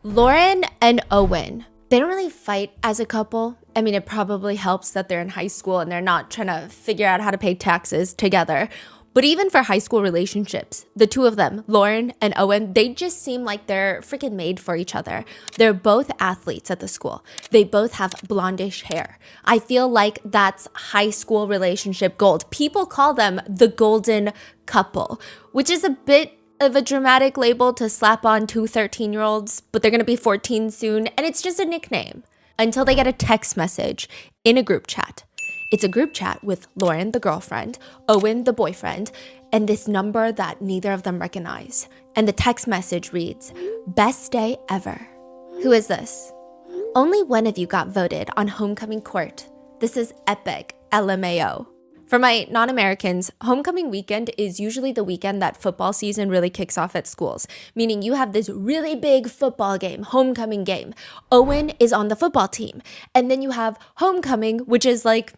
Lauren and Owen, they don't really fight as a couple. I mean, it probably helps that they're in high school and they're not trying to figure out how to pay taxes together. But even for high school relationships, the two of them, Lauren and Owen, they just seem like they're freaking made for each other. They're both athletes at the school. They both have blondish hair. I feel like that's high school relationship gold. People call them the golden couple, which is a bit of a dramatic label to slap on two 13-year-olds, but they're gonna be 14 soon, and it's just a nickname until they get a text message in a group chat. It's a group chat with Lauren, the girlfriend, Owen, the boyfriend, and this number that neither of them recognize. And the text message reads, "Best day ever." Who is this? Only one of you got voted on homecoming court. This is epic, LMAO. For my non-Americans, homecoming weekend is usually the weekend that football season really kicks off at schools, meaning you have this really big football game, homecoming game. Owen is on the football team. And then you have homecoming, which is like,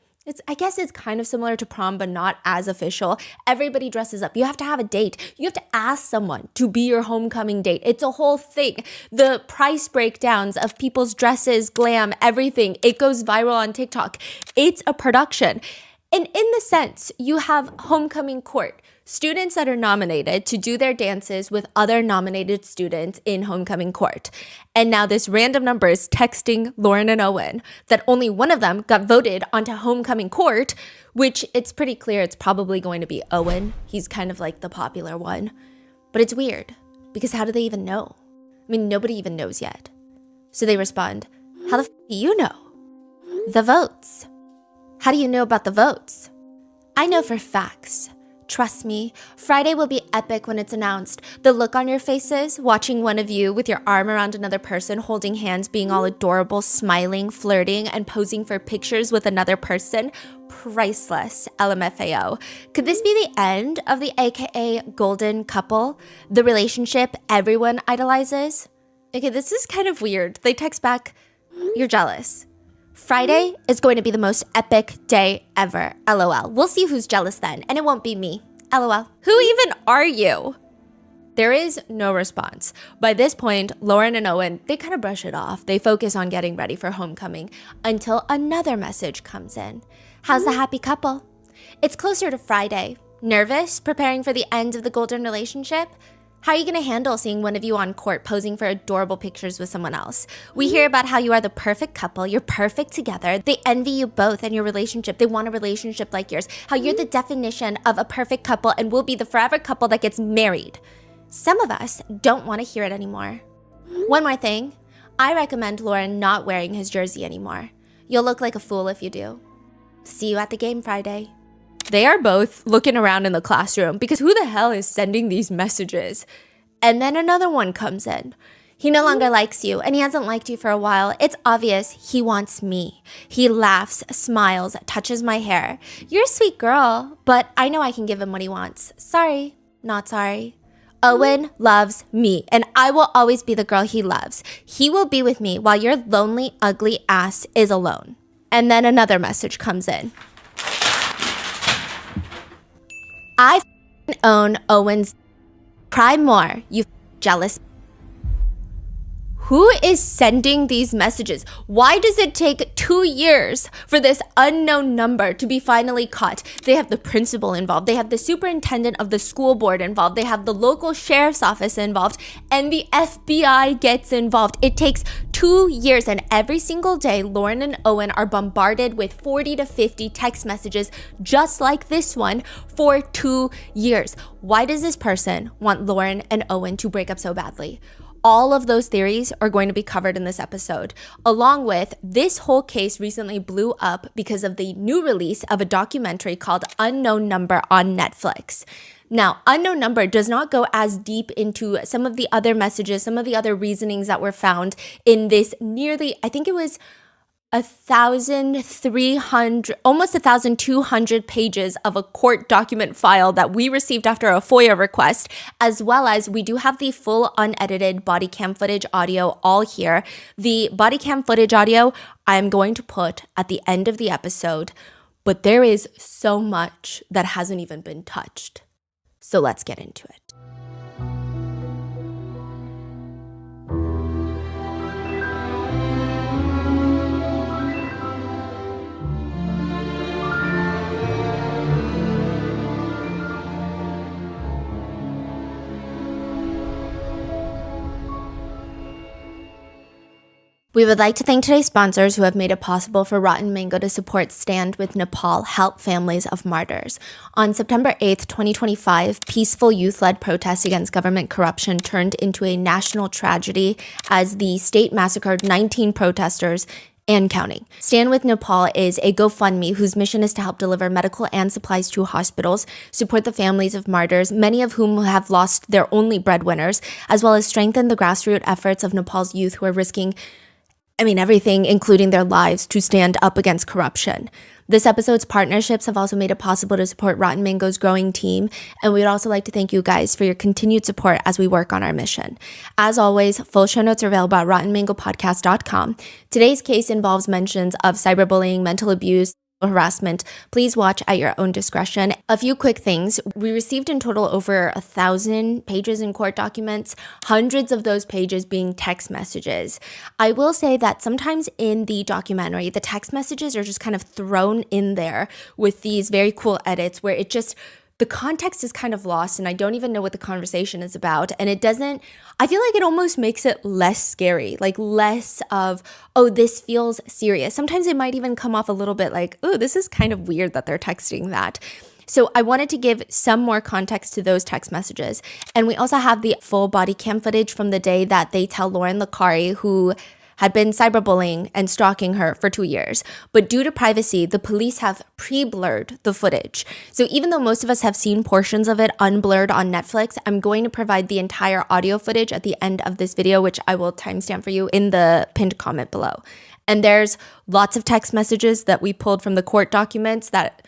I guess it's kind of similar to prom, but not as official. Everybody dresses up. You have to have a date. You have to ask someone to be your homecoming date. It's a whole thing. The price breakdowns of people's dresses, glam, everything, it goes viral on TikTok. It's a production. And in the sense, you have homecoming court, students that are nominated to do their dances with other nominated students in homecoming court. And now this random number is texting Lauren and Owen that only one of them got voted onto homecoming court, which it's pretty clear it's probably going to be Owen. He's kind of like the popular one. But it's weird because how do they even know? I mean, nobody even knows yet. So they respond, "How the f do you know?" "The votes." "How do you know about the votes?" "I know for facts. Trust me, Friday will be epic when it's announced. The look on your faces, watching one of you with your arm around another person, holding hands, being all adorable, smiling, flirting, and posing for pictures with another person. Priceless, LMFAO. Could this be the end of the AKA golden couple? The relationship everyone idolizes?" Okay, this is kind of weird. They text back, "You're jealous. Friday is going to be the most epic day ever, LOL. We'll see who's jealous then, and it won't be me, LOL. Who even are you?" There is no response. By this point, Lauren and Owen, they kind of brush it off. They focus on getting ready for homecoming until another message comes in. "How's the happy couple?" "It's closer to Friday. Nervous, preparing for the end of the golden relationship? How are you going to handle seeing one of you on court posing for adorable pictures with someone else? We hear about how you are the perfect couple, you're perfect together. They envy you both and your relationship. They want a relationship like yours. How you're the definition of a perfect couple and will be the forever couple that gets married. Some of us don't want to hear it anymore. One more thing. I recommend Lauren not wearing his jersey anymore. You'll look like a fool if you do. See you at the game Friday." They are both looking around in the classroom because who the hell is sending these messages? And then another one comes in. "He no longer likes you and he hasn't liked you for a while. It's obvious he wants me. He laughs, smiles, touches my hair. You're a sweet girl, but I know I can give him what he wants. Sorry, not sorry. Owen loves me and I will always be the girl he loves. He will be with me while your lonely, ugly ass is alone." And then another message comes in. "I own Owen's. Cry more, you jealous." Who is sending these messages? Why does it take 2 years for this unknown number to be finally caught? They have the principal involved. They have the superintendent of the school board involved. They have the local sheriff's office involved, and the FBI gets involved. It takes 2 years, and every single day, Lauren and Owen are bombarded with 40 to 50 text messages just like this one for 2 years. Why does this person want Lauren and Owen to break up so badly? All of those theories are going to be covered in this episode, along with this whole case recently blew up because of the new release of a documentary called Unknown Number on Netflix. Now, Unknown Number does not go as deep into some of the other messages, some of the other reasonings that were found in this nearly, I think it was 1,300, almost 1,200 pages of a court document file that we received after a FOIA request, as well as we do have the full unedited body cam footage audio all here. The body cam footage audio I'm going to put at the end of the episode, but there is so much that hasn't even been touched. So let's get into it. We would like to thank today's sponsors who have made it possible for Rotten Mango to support Stand with Nepal, Help Families of Martyrs. On September 8th, 2025, peaceful youth-led protests against government corruption turned into a national tragedy as the state massacred 19 protesters and counting. Stand with Nepal is a GoFundMe whose mission is to help deliver medical and supplies to hospitals, support the families of martyrs, many of whom have lost their only breadwinners, as well as strengthen the grassroots efforts of Nepal's youth who are risking everything, including their lives, to stand up against corruption. This episode's partnerships have also made it possible to support Rotten Mango's growing team, and we'd also like to thank you guys for your continued support as we work on our mission. As always, full show notes are available at rottenmangopodcast.com. Today's case involves mentions of cyberbullying, mental abuse, harassment. Please watch at your own discretion. A few quick things. We received in total over 1,000 pages in court documents, hundreds of those pages being text messages. I will say that sometimes in the documentary, the text messages are just kind of thrown in there with these very cool edits where the context is kind of lost and I don't even know what the conversation is about. And I feel like it almost makes it less scary, like less of, oh, this feels serious. Sometimes it might even come off a little bit like, oh, this is kind of weird that they're texting that. So I wanted to give some more context to those text messages. And we also have the full body cam footage from the day that they tell Lauren Licari, who had been cyberbullying and stalking her for 2 years. But due to privacy, the police have pre-blurred the footage. So even though most of us have seen portions of it unblurred on Netflix, I'm going to provide the entire audio footage at the end of this video, which I will timestamp for you in the pinned comment below. And there's lots of text messages that we pulled from the court documents that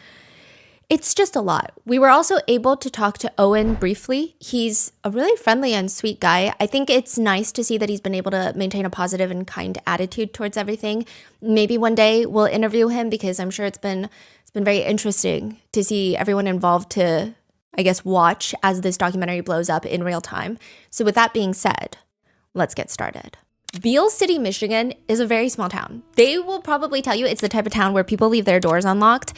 it's just a lot. We were also able to talk to Owen briefly. He's a really friendly and sweet guy. I think it's nice to see that he's been able to maintain a positive and kind attitude towards everything. Maybe one day we'll interview him because I'm sure it's been very interesting to see everyone involved to, I guess, watch as this documentary blows up in real time. So with that being said, let's get started. Beale City, Michigan is a very small town. They will probably tell you it's the type of town where people leave their doors unlocked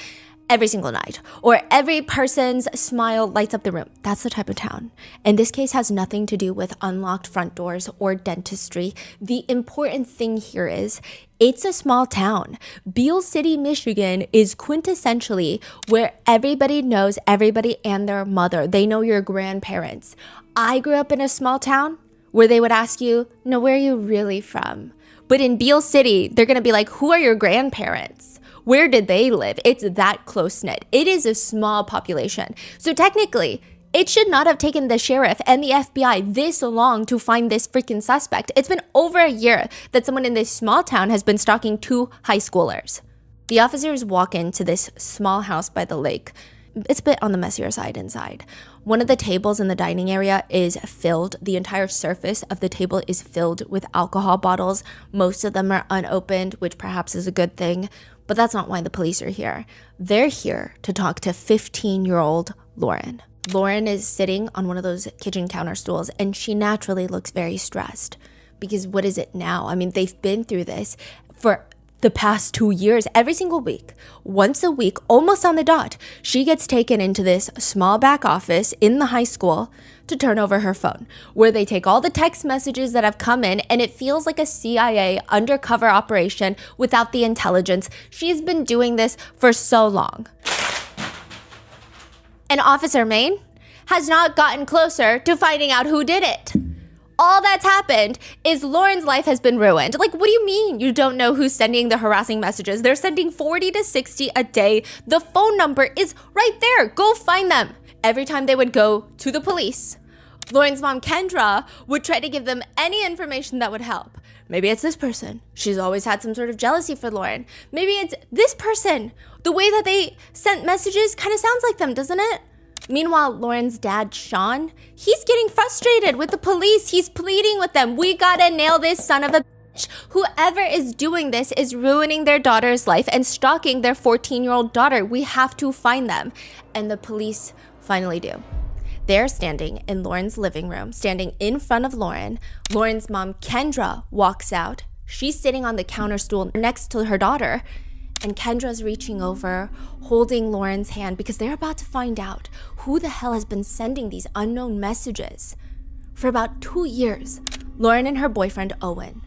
every single night, or every person's smile lights up the room. That's the type of town. And this case has nothing to do with unlocked front doors or dentistry. The important thing here is it's a small town. Beale City, Michigan is quintessentially where everybody knows everybody and their mother. They know your grandparents. I grew up in a small town where they would ask you, no, where are you really from? But in Beale City, they're gonna be like, who are your grandparents? Where did they live? It's that close-knit. It is a small population. So technically, it should not have taken the sheriff and the FBI this long to find this freaking suspect. It's been over a year that someone in this small town has been stalking 2 high schoolers. The officers walk into this small house by the lake. It's a bit on the messier side inside. One of the tables in the dining area is filled. The entire surface of the table is filled with alcohol bottles. Most of them are unopened, which perhaps is a good thing. But that's not why the police are here. They're here to talk to 15-year-old Lauren. Lauren is sitting on one of those kitchen counter stools, and she naturally looks very stressed. Because what is it now? I mean, they've been through this for the past 2 years, every single week. Once a week, almost on the dot, she gets taken into this small back office in the high school to turn over her phone, where they take all the text messages that have come in, and it feels like a CIA undercover operation without the intelligence. She's been doing this for so long. And Officer Maine has not gotten closer to finding out who did it. All that's happened is Lauren's life has been ruined. Like, what do you mean you don't know who's sending the harassing messages? They're sending 40 to 60 a day. The phone number is right there. Go find them. Every time they would go to the police, Lauren's mom, Kendra, would try to give them any information that would help. Maybe it's this person. She's always had some sort of jealousy for Lauren. Maybe it's this person. The way that they sent messages kind of sounds like them, doesn't it? Meanwhile, Lauren's dad, Sean, he's getting frustrated with the police. He's pleading with them. We gotta nail this son of a bitch. Whoever is doing this is ruining their daughter's life and stalking their 14-year-old daughter. We have to find them. And the police finally do. They're standing in Lauren's living room, standing in front of Lauren. Lauren's mom, Kendra, walks out. She's sitting on the counter stool next to her daughter. And Kendra's reaching over, holding Lauren's hand because they're about to find out who the hell has been sending these unknown messages. For about 2 years, Lauren and her boyfriend, Owen,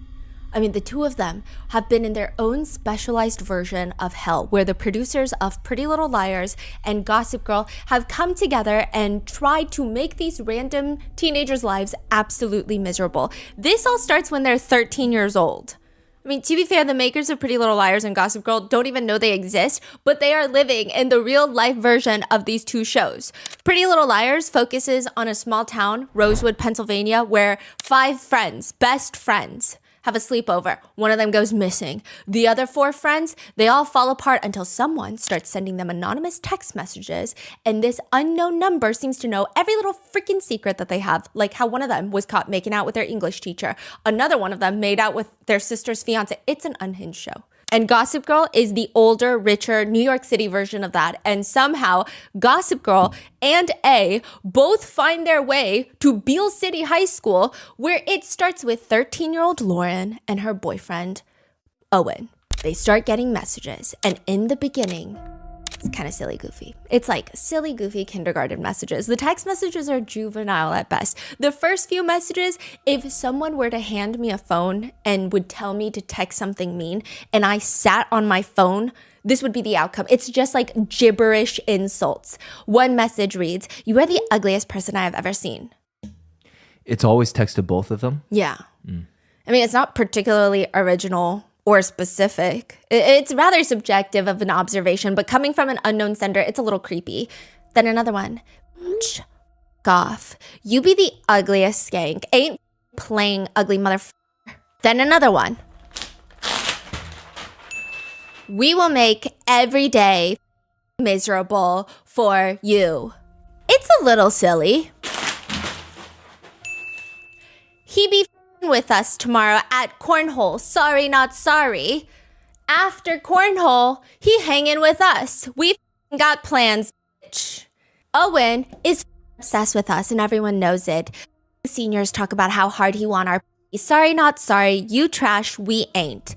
I mean, the two of them have been in their own specialized version of hell, where the producers of Pretty Little Liars and Gossip Girl have come together and tried to make these random teenagers' lives absolutely miserable. This all starts when they're 13 years old. I mean, to be fair, the makers of Pretty Little Liars and Gossip Girl don't even know they exist, but they are living in the real life version of these two shows. Pretty Little Liars focuses on a small town, Rosewood, Pennsylvania, where 5 friends, best friends, have a sleepover. One of them goes missing. The other 4 friends, they all fall apart until someone starts sending them anonymous text messages, and this unknown number seems to know every little freaking secret that they have, like how one of them was caught making out with their English teacher. Another one of them made out with their sister's fiance. It's an unhinged show. And Gossip Girl is the older, richer New York City version of that. And somehow Gossip Girl and A both find their way to Beale City High School, where it starts with 13-year-old Lauren and her boyfriend, Owen. They start getting messages. And in the beginning, it's kind of silly goofy. It's like silly goofy kindergarten messages. The text messages are juvenile at best. The first few messages, if someone were to hand me a phone and would tell me to text something mean and I sat on my phone, this would be the outcome. It's just like gibberish insults. One message reads, "You are the ugliest person I have ever seen." It's always texted both of them? Yeah. I mean, it's not particularly original or specific. It's rather subjective of an observation, but coming from an unknown sender, it's a little creepy. Then another one. Off. You be the ugliest skank. Ain't playing ugly motherfucker. Then another one. We will make every day miserable for you. It's a little silly. He be with us tomorrow at cornhole. Sorry, not sorry. After cornhole, he hanging with us. We got plans, bitch. Owen is obsessed with us and everyone knows it. Seniors talk about how hard he want our sorry, not sorry. You trash, we ain't.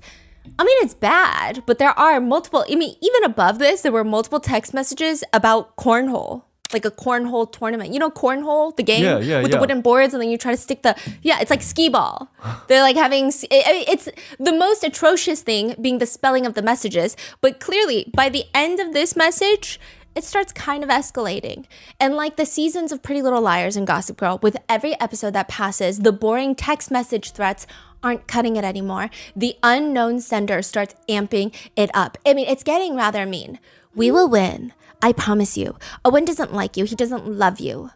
I mean, it's bad, but there are multiple, I mean, even above this, there were multiple text messages about cornhole. Like a cornhole tournament. You know cornhole, the game with the wooden boards, and then you try to stick it's like skee ball. They're like having, it's the most atrocious thing being the spelling of the messages. But clearly, by the end of this message, it starts kind of escalating. And like the seasons of Pretty Little Liars and Gossip Girl, with every episode that passes, the boring text message threats aren't cutting it anymore. The unknown sender starts amping it up. I mean, it's getting rather mean. We will win. I promise you. Owen doesn't like you. He doesn't love you.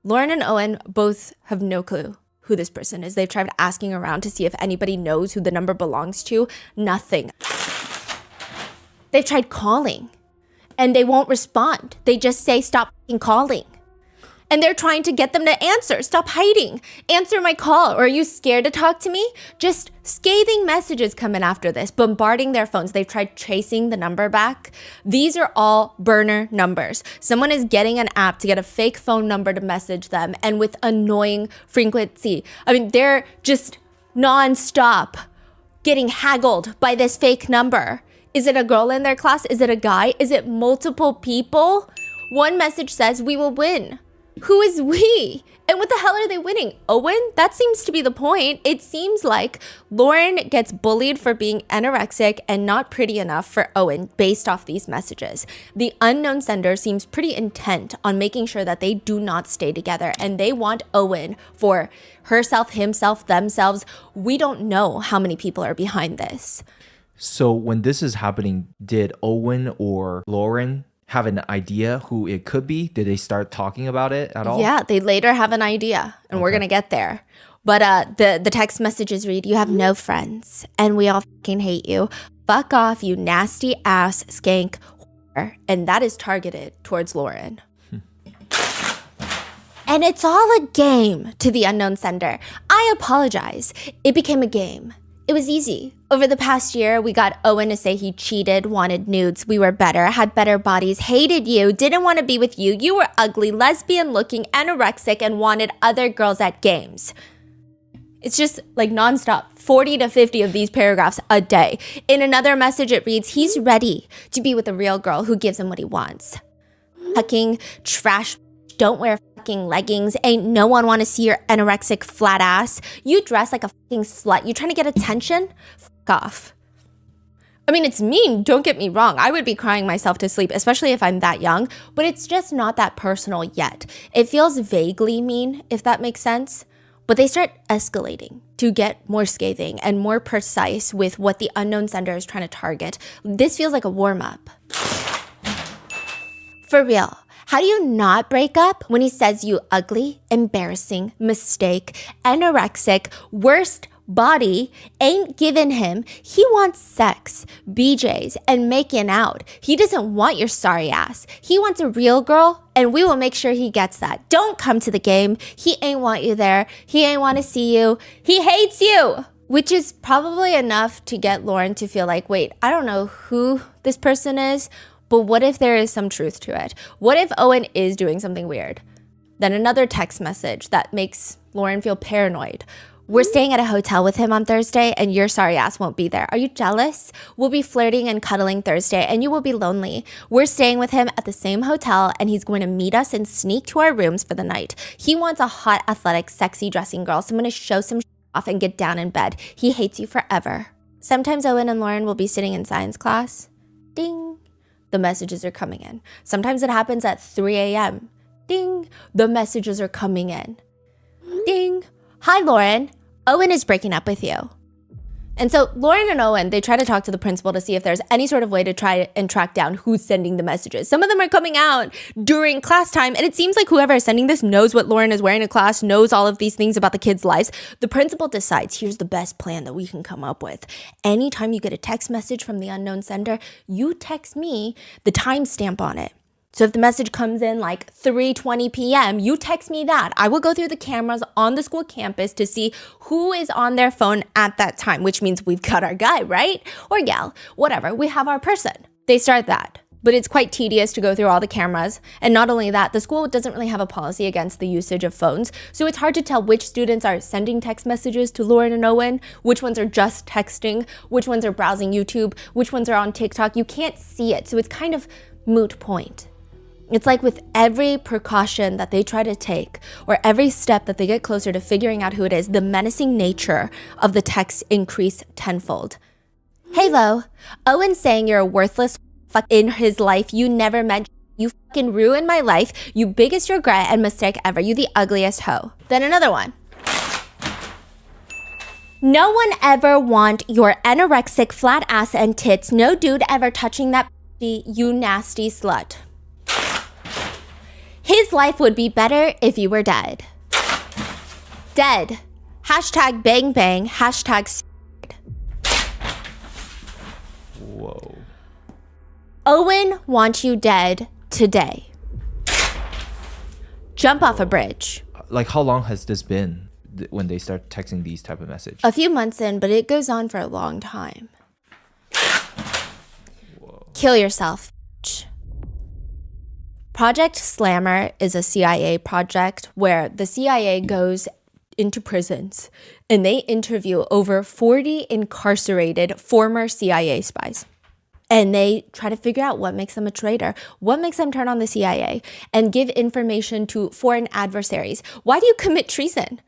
Lauren and Owen both have no clue who this person is. They've tried asking around to see if anybody knows who the number belongs to. Nothing. They've tried calling and they won't respond. They just say, stop calling. And they're trying to get them to answer. Stop hiding. Answer my call. Or are you scared to talk to me? Just scathing messages coming after this, bombarding their phones. They've tried tracing the number back. These are all burner numbers. Someone is getting an app to get a fake phone number to message them, and with annoying frequency. I mean, they're just nonstop getting haggled by this fake number. Is it a girl in their class? Is it a guy? Is it multiple people? One message says, we will win. Who is we? And what the hell are they winning? Owen? That seems to be the point. It seems like Lauren gets bullied for being anorexic and not pretty enough for Owen based off these messages. The unknown sender seems pretty intent on making sure that they do not stay together, and they want Owen for herself, himself, themselves. We don't know how many people are behind this. So when this is happening, did Owen or Lauren have an idea who it could be? Did they start talking about it at all? Yeah, they later have an idea, and we're gonna get there. But the text messages read, you have no friends, and we all fucking hate you. Fuck off, you nasty ass skank whore. And that is targeted towards Lauren. And it's all a game to the unknown sender. I apologize. It became a game. It was easy. Over the past year, we got Owen to say he cheated, wanted nudes, we were better, had better bodies, hated you, didn't want to be with you, you were ugly, lesbian looking, anorexic, and wanted other girls at games. It's just like nonstop, 40 to 50 of these paragraphs a day. In another message, it reads, he's ready to be with a real girl who gives him what he wants. Fucking trash, don't wear fucking leggings. Ain't no one want to see your anorexic flat ass. You dress like a fucking slut. You trying to get attention? Fuck off. I mean, it's mean, don't get me wrong. I would be crying myself to sleep, especially if I'm that young, but it's just not that personal yet. It feels vaguely mean, if that makes sense. But they start escalating to get more scathing and more precise with what the unknown sender is trying to target. This feels like a warm-up. For real, how do you not break up when he says you ugly, embarrassing, mistake, anorexic, worst body, ain't giving him? He wants sex, BJs, and making out. He doesn't want your sorry ass. He wants a real girl, and we will make sure he gets that. Don't come to the game. He ain't want you there. He ain't want to see you. He hates you. Which is probably enough to get Lauren to feel like, wait, I don't know who this person is, but what if there is some truth to it? What if Owen is doing something weird? Then another text message that makes Lauren feel paranoid. We're staying at a hotel with him on Thursday and your sorry ass won't be there. Are you jealous? We'll be flirting and cuddling Thursday and you will be lonely. We're staying with him at the same hotel and he's going to meet us and sneak to our rooms for the night. He wants a hot, athletic, sexy dressing girl, so I'm going to show some off and get down in bed. He hates you forever. Sometimes Owen and Lauren will be sitting in science class. Ding. The messages are coming in. Sometimes it happens at 3 a.m. Ding. The messages are coming in. Ding. Hi, Lauren. Owen is breaking up with you. And so Lauren and Owen, they try to talk to the principal to see if there's any sort of way to try and track down who's sending the messages. Some of them are coming out during class time, and it seems like whoever is sending this knows what Lauren is wearing in class, knows all of these things about the kids' lives. The principal decides, here's the best plan that we can come up with. Anytime you get a text message from the unknown sender, you text me the timestamp on it. So if the message comes in like 3:20 p.m., you text me that. I will go through the cameras on the school campus to see who is on their phone at that time, which means we've got our guy, right? Or gal, whatever. We have our person. They start that. But it's quite tedious to go through all the cameras. And not only that, the school doesn't really have a policy against the usage of phones. So it's hard to tell which students are sending text messages to Lauren and Owen, which ones are just texting, which ones are browsing YouTube, which ones are on TikTok. You can't see it. So it's kind of moot point. It's like with every precaution that they try to take or every step that they get closer to figuring out who it is, the menacing nature of the texts increase tenfold. Hey, Lo, Owen's saying you're a worthless fuck in his life. You never meant. You fucking ruined my life. You biggest regret and mistake ever. You the ugliest hoe. Then another one. No one ever want your anorexic flat ass and tits. No dude ever touching that you nasty slut. His life would be better if you were dead. Dead. Hashtag bang bang. Hashtag suicide. Whoa. Owen wants you dead today. Jump off a bridge. Like, how long has this been when they start texting these type of messages? A few months in, but it goes on for a long time. Whoa. Kill yourself. Project Slammer is a CIA project where the CIA goes into prisons and they interview over 40 incarcerated former CIA spies. And they try to figure out what makes them a traitor, what makes them turn on the CIA and give information to foreign adversaries. Why do you commit treason?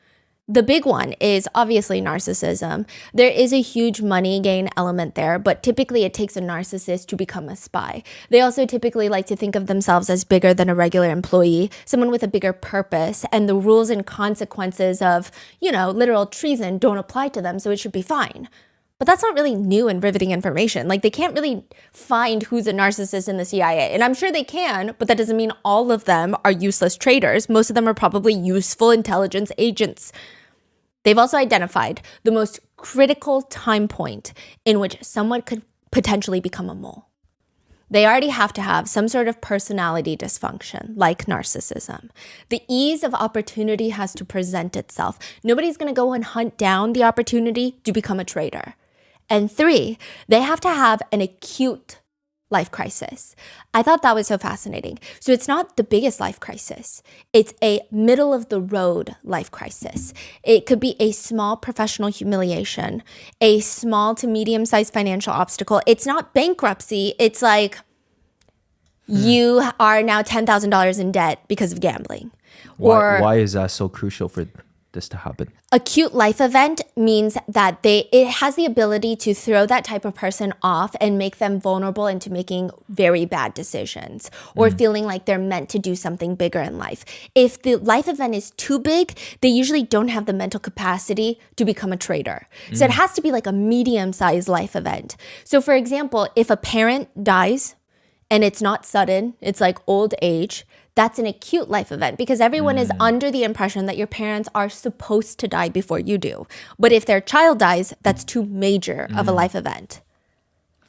The big one is obviously narcissism. There is a huge money gain element there, but typically it takes a narcissist to become a spy. They also typically like to think of themselves as bigger than a regular employee, someone with a bigger purpose, and the rules and consequences of, literal treason don't apply to them, so it should be fine. But that's not really new and riveting information. Like, they can't really find who's a narcissist in the CIA. And I'm sure they can, but that doesn't mean all of them are useless traitors. Most of them are probably useful intelligence agents. They've also identified the most critical time point in which someone could potentially become a mole. They already have to have some sort of personality dysfunction, like narcissism. The ease of opportunity has to present itself. Nobody's going to go and hunt down the opportunity to become a traitor. And 3, they have to have an acute life crisis. I thought that was so fascinating. So it's not the biggest life crisis. It's a middle of the road life crisis. It could be a small professional humiliation, a small to medium-sized financial obstacle. It's not bankruptcy. It's like You are now $10,000 in debt because of gambling. Why is that so crucial for this to happen? Acute life event means that it has the ability to throw that type of person off and make them vulnerable into making very bad decisions or feeling like they're meant to do something bigger in life. If the life event is too big, they usually don't have the mental capacity to become a traitor. So it has to be like a medium-sized life event. So for example, if a parent dies and it's not sudden, it's like old age, that's an acute life event because everyone is under the impression that your parents are supposed to die before you do. But if their child dies, that's too major of a life event.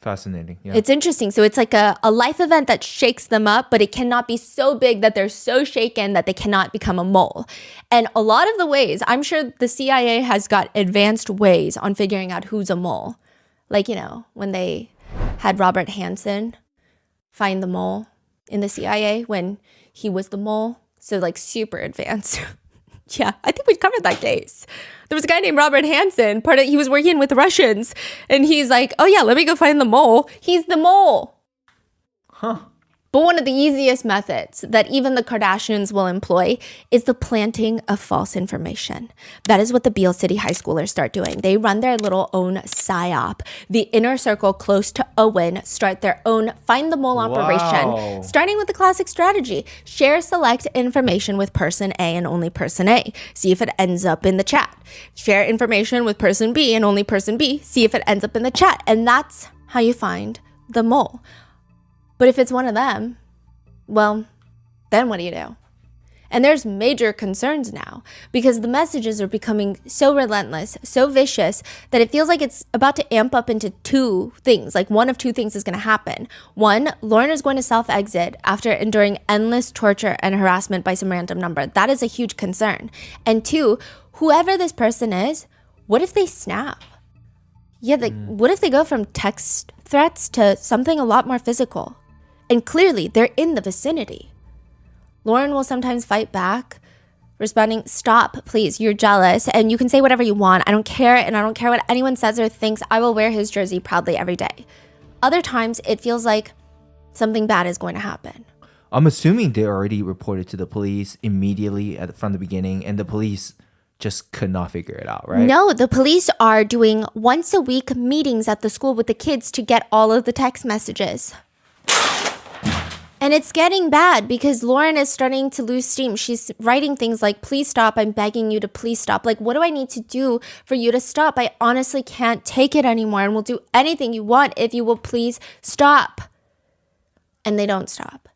Fascinating. Yeah. It's interesting. So it's like a life event that shakes them up, but it cannot be so big that they're so shaken that they cannot become a mole. And a lot of the ways, I'm sure the CIA has got advanced ways on figuring out who's a mole. Like, when they had Robert Hansen find the mole in the CIA when he was the mole. So like super advanced. Yeah, I think we covered that case. There was a guy named Robert Hansen. He was working with the Russians. And he's like, oh yeah, let me go find the mole. He's the mole. Huh. But one of the easiest methods that even the Kardashians will employ is the planting of false information. That is what the Beale City high schoolers start doing. They run their little own psyop. The inner circle close to Owen start their own find the mole operation, starting with the classic strategy. Share select information with person A and only person A. See if it ends up in the chat. Share information with person B and only person B. See if it ends up in the chat. And that's how you find the mole. But if it's one of them, well, then what do you do? And there's major concerns now because the messages are becoming so relentless, so vicious that it feels like it's about to amp up into two things. Like one of two things is going to happen. One, Lauren is going to self-exit after enduring endless torture and harassment by some random number. That is a huge concern. And two, whoever this person is, what if they snap? Yeah, what if they go from text threats to something a lot more physical? And clearly, they're in the vicinity. Lauren will sometimes fight back, responding, stop, please, you're jealous, and you can say whatever you want. I don't care, and I don't care what anyone says or thinks. I will wear his jersey proudly every day. Other times, it feels like something bad is going to happen. I'm assuming they already reported to the police immediately from the beginning, and the police just could not figure it out, right? No, the police are doing once a week meetings at the school with the kids to get all of the text messages. And it's getting bad because Lauren is starting to lose steam. She's writing things like, please stop. I'm begging you to please stop. Like, what do I need to do for you to stop? I honestly can't take it anymore and will do anything you want if you will please stop. And they don't stop.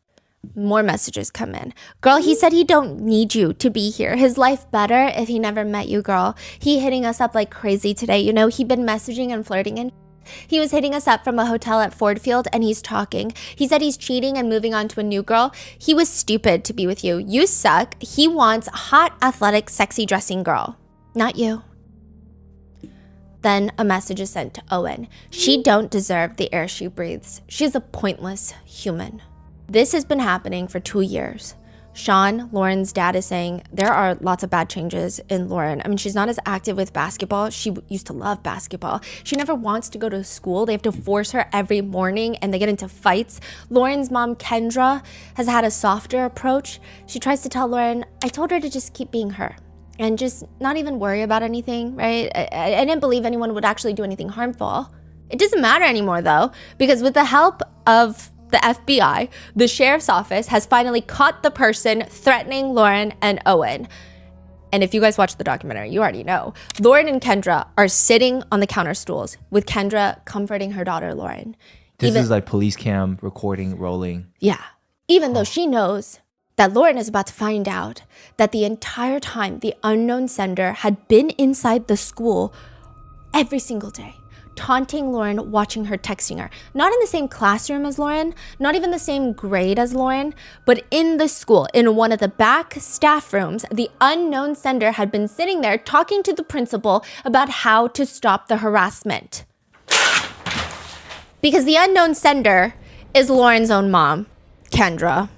More messages come in. Girl, he said he don't need you to be here. His life better if he never met you, girl. He hitting us up like crazy today. He'd been messaging and flirting and he was hitting us up from a hotel at Ford Field and he's talking. He said he's cheating and moving on to a new girl. He was stupid to be with you. You suck. He wants hot, athletic, sexy dressing girl. Not you. Then a message is sent to Owen. She don't deserve the air she breathes. She's a pointless human. This has been happening for 2 years. Sean, Lauren's dad, is saying there are lots of bad changes in Lauren. I mean, she's not as active with basketball. She used to love basketball. She never wants to go to school. They have to force her every morning and they get into fights. Lauren's mom, Kendra, has had a softer approach. She tries to tell Lauren, I told her to just keep being her and just not even worry about anything, right? I didn't believe anyone would actually do anything harmful. It doesn't matter anymore though, because with the help of the FBI, the sheriff's office has finally caught the person threatening Lauren and Owen. And if you guys watch the documentary, you already know. Lauren and Kendra are sitting on the counter stools with Kendra comforting her daughter, Lauren. This is like police cam recording, rolling. Yeah. Even though she knows that Lauren is about to find out that the entire time the unknown sender had been inside the school every single day, taunting Lauren, watching her, texting her. Not in the same classroom as Lauren, not even the same grade as Lauren, but in the school, in one of the back staff rooms, the unknown sender had been sitting there talking to the principal about how to stop the harassment. Because the unknown sender is Lauren's own mom, Kendra.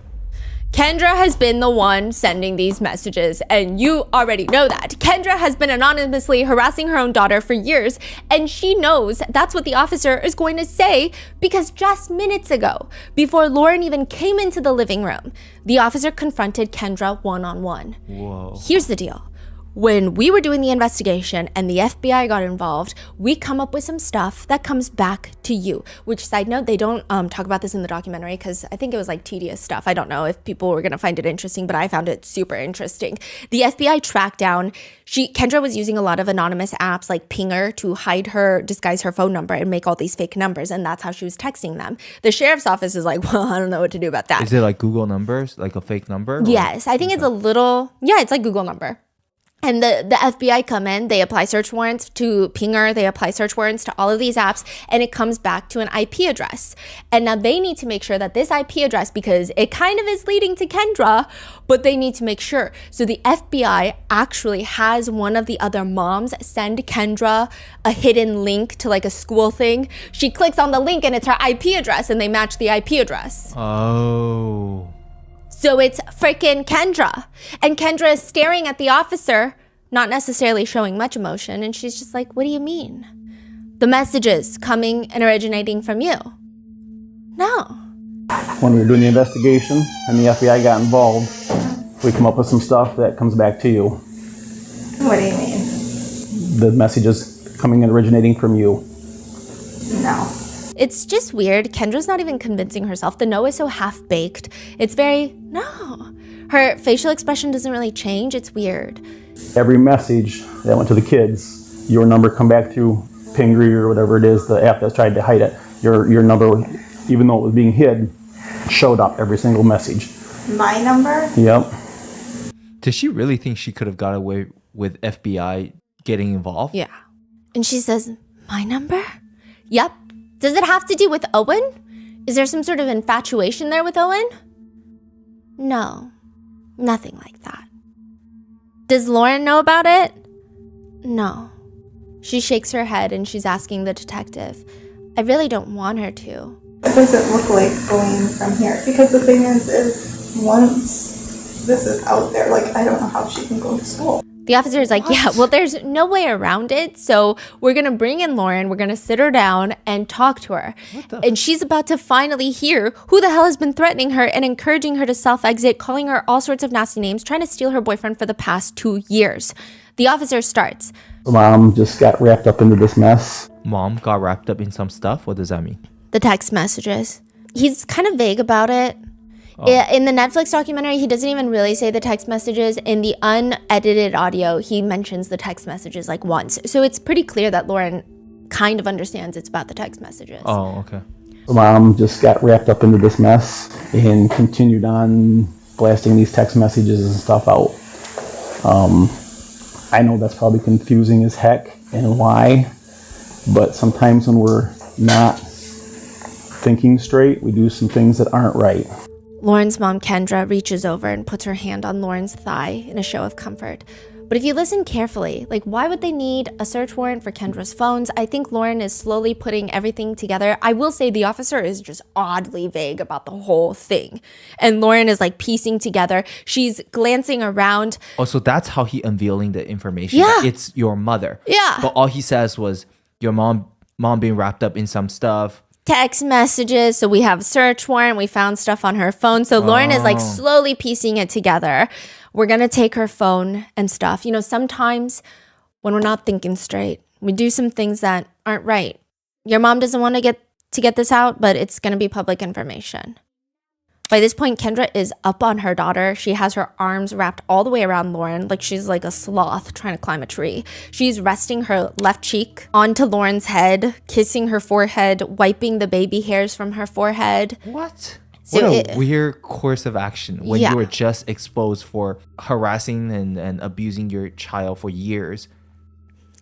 Kendra has been the one sending these messages, and you already know that. Kendra has been anonymously harassing her own daughter for years, and she knows that's what the officer is going to say because just minutes ago, before Lauren even came into the living room, the officer confronted Kendra one-on-one. Whoa. Here's the deal. When we were doing the investigation and the FBI got involved, we come up with some stuff that comes back to you. Which, side note, they don't talk about this in the documentary because I think it was like tedious stuff. I don't know if people were going to find it interesting, but I found it super interesting. The FBI tracked down, Kendra was using a lot of anonymous apps like Pinger to disguise her phone number and make all these fake numbers. And that's how she was texting them. The sheriff's office is like, well, I don't know what to do about that. Is it like Google numbers, like a fake number? Yes, I think it's a little, it's like Google number. And the FBI come in, they apply search warrants to Pinger, they apply search warrants to all of these apps, and it comes back to an IP address. And now they need to make sure that this IP address, because it kind of is leading to Kendra, but they need to make sure. So the FBI actually has one of the other moms send Kendra a hidden link to like a school thing. She clicks on the link and it's her IP address, and they match the IP address. Oh. So it's freaking Kendra. And Kendra is staring at the officer, not necessarily showing much emotion. And she's just like, what do you mean? The messages coming and originating from you. No. When we were doing the investigation and the FBI got involved, we come up with some stuff that comes back to you. What do you mean? The messages coming and originating from you. No. It's just weird. Kendra's not even convincing herself. The no is so half-baked. It's very, no. Her facial expression doesn't really change. It's weird. Every message that went to the kids, your number come back through Pingree or whatever it is, the app that's tried to hide it. Your number, even though it was being hid, showed up every single message. My number? Yep. Does she really think she could have got away with FBI getting involved? Yeah. And she says, my number? Yep. Does it have to do with Owen? Is there some sort of infatuation there with Owen? No, nothing like that. Does Lauren know about it? No. She shakes her head and she's asking the detective. I really don't want her to. It doesn't look like going from here. Because the thing is once this is out there, like, I don't know how she can go to school. The officer is like, yeah, well, there's no way around it. So we're going to bring in Lauren. We're going to sit her down and talk to her. And she's about to finally hear who the hell has been threatening her and encouraging her to self-exit, calling her all sorts of nasty names, trying to steal her boyfriend for the past 2 years. The officer starts. Mom just got wrapped up into this mess. Mom got wrapped up in some stuff? What does that mean? The text messages. He's kind of vague about it. Oh. In the Netflix documentary, he doesn't even really say the text messages. In the unedited audio, he mentions the text messages like once. So it's pretty clear that Lauren kind of understands it's about the text messages. Oh, okay. Mom just got wrapped up into this mess and continued on blasting these text messages and stuff out. I know that's probably confusing as heck and why, but sometimes when we're not thinking straight, we do some things that aren't right. Lauren's mom, Kendra, reaches over and puts her hand on Lauren's thigh in a show of comfort. But if you listen carefully, like, why would they need a search warrant for Kendra's phones? I think Lauren is slowly putting everything together. I will say the officer is just oddly vague about the whole thing. And Lauren is like piecing together. She's glancing around. Oh, so that's how he unveiling the information. Yeah. That it's your mother. Yeah. But all he says was your mom being wrapped up in some stuff. Text messages. So we have search warrant. We found stuff on her phone. So Lauren is like slowly piecing it together. We're going to take her phone and stuff. You know, sometimes when we're not thinking straight, we do some things that aren't right. Your mom doesn't want to get this out, but it's going to be public information. By this point, Kendra is up on her daughter. She has her arms wrapped all the way around Lauren, like she's like a sloth trying to climb a tree. She's resting her left cheek onto Lauren's head, kissing her forehead, wiping the baby hairs from her forehead. What? So what a weird course of action when Yeah. you were just exposed for harassing and abusing your child for years.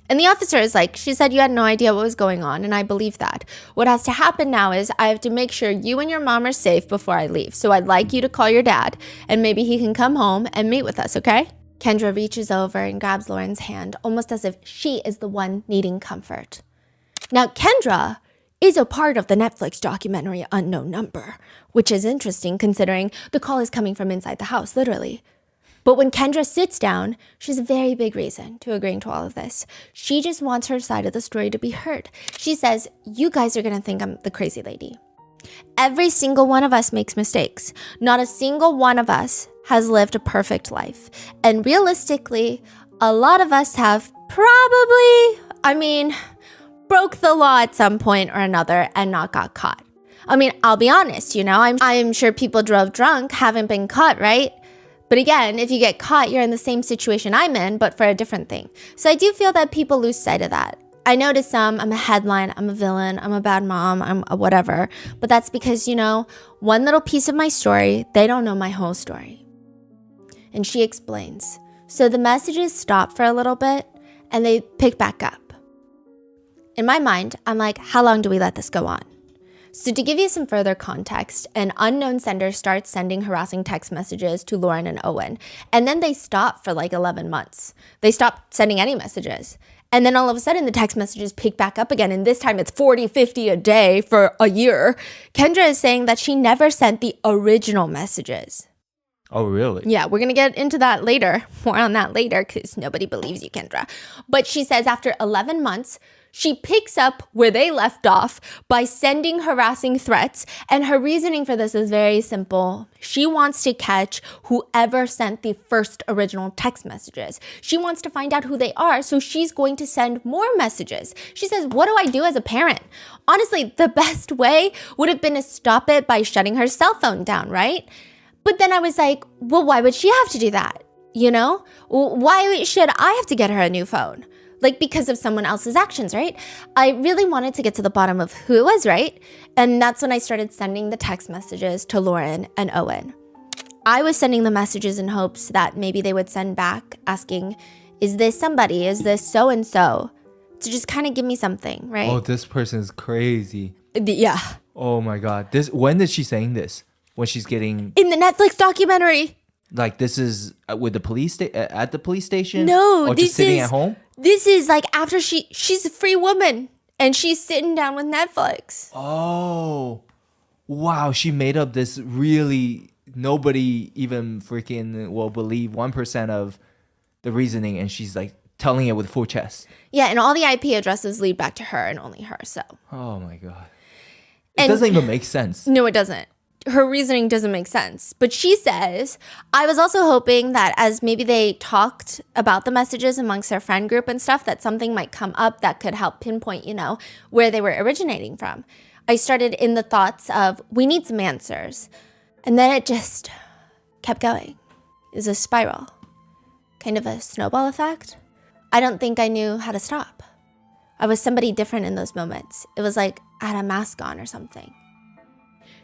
And the officer is like, she said you had no idea what was going on, and I believe that. What has to happen now is I have to make sure you and your mom are safe before I leave. So I'd like you to call your dad, and maybe he can come home and meet with us, okay? Kendra reaches over and grabs Lauren's hand, almost as if she is the one needing comfort. Now, Kendra is a part of the Netflix documentary Unknown Number, which is interesting considering the call is coming from inside the house, literally. But when Kendra sits down, she has a very big reason to agreeing to all of this. She just wants her side of the story to be heard. She says, you guys are gonna think I'm the crazy lady. Every single one of us makes mistakes. Not a single one of us has lived a perfect life. And realistically, a lot of us have broke the law at some point or another and not got caught. I'll be honest, I'm sure people drove drunk, haven't been caught, right? But again, if you get caught, you're in the same situation I'm in, but for a different thing. So I do feel that people lose sight of that. I know to some, I'm a headline, I'm a villain, I'm a bad mom, I'm a whatever. But that's because, one little piece of my story, they don't know my whole story. And she explains. So the messages stop for a little bit and they pick back up. In my mind, I'm like, how long do we let this go on? So to give you some further context, an unknown sender starts sending harassing text messages to Lauren and Owen. And then they stop for like 11 months. They stop sending any messages. And then all of a sudden the text messages pick back up again. And this time it's 40, 50 a day for a year. Kendra is saying that she never sent the original messages. Oh, really? Yeah, we're going to get into that later. More on that later because nobody believes you, Kendra. But she says after 11 months, she picks up where they left off by sending harassing threats. And her reasoning for this is very simple. She wants to catch whoever sent the first original text messages. She wants to find out who they are, so she's going to send more messages. She says, what do I do as a parent? Honestly, the best way would have been to stop it by shutting her cell phone down, right? But then I was like, well, why would she have to do that? Why should I have to get her a new phone? Like because of someone else's actions, right? I really wanted to get to the bottom of who it was, right? And that's when I started sending the text messages to Lauren and Owen. I was sending the messages in hopes that maybe they would send back asking, is this somebody? Is this so-and-so? To just kind of give me something, right? Oh, this person is crazy. Yeah. Oh my God. When is she saying this? When she's getting... In the Netflix documentary. Like this is with the police at the police station? No, or just sitting at home? This is like after she's a free woman and she's sitting down with Netflix. Oh, wow. She made up this really, nobody even freaking will believe 1% of the reasoning. And she's like telling it with full chest. Yeah. And all the IP addresses lead back to her and only her. So. Oh my God. It doesn't even make sense. No, it doesn't. Her reasoning doesn't make sense. But she says, I was also hoping that as maybe they talked about the messages amongst their friend group and stuff, that something might come up that could help pinpoint, where they were originating from. I started in the thoughts of, we need some answers. And then it just kept going. It was a spiral. Kind of a snowball effect. I don't think I knew how to stop. I was somebody different in those moments. It was like I had a mask on or something.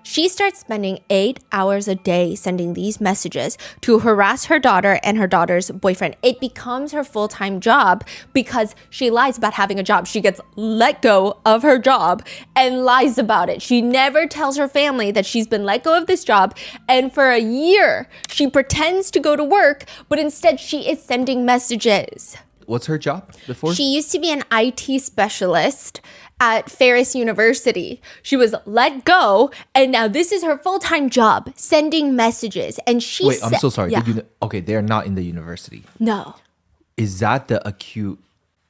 She starts spending 8 hours a day sending these messages to harass her daughter and her daughter's boyfriend. It becomes her full-time job because she lies about having a job. She gets let go of her job and lies about it. She never tells her family that she's been let go of this job. And for a year, she pretends to go to work, but instead she is sending messages. What's her job before? She used to be an IT specialist at Ferris University. She was let go, and now this is her full-time job, sending messages. And she Wait, I'm so sorry. Yeah. Okay, they're not in the university. No. Is that the acute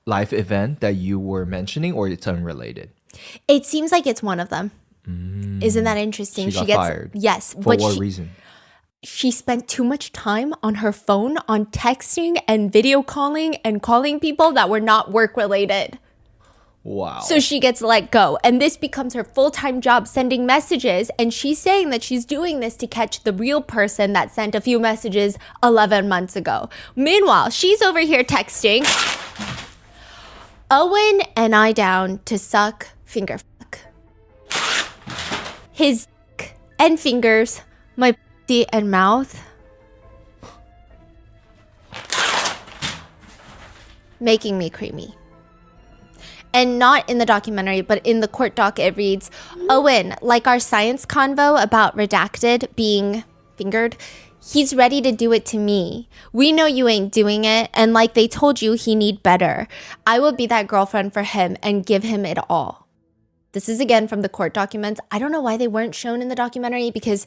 life event that you were mentioning, or it's unrelated? It seems like it's one of them. Isn't that interesting? She got fired. Yes. For what reason? She spent too much time on her phone on texting and video calling and calling people that were not work related. Wow. So she gets let go. And this becomes her full-time job, sending messages. And she's saying that she's doing this to catch the real person that sent a few messages 11 months ago. Meanwhile, she's over here texting Owen and I down to suck finger fuck. His and fingers, my and mouth, making me creamy. And not in the documentary, but in the court doc, it reads, Owen, like our science convo about redacted being fingered, he's ready to do it to me. We know you ain't doing it, and like they told you, he need better. I will be that girlfriend for him and give him it all. This is again from the court documents. I don't know why they weren't shown in the documentary, because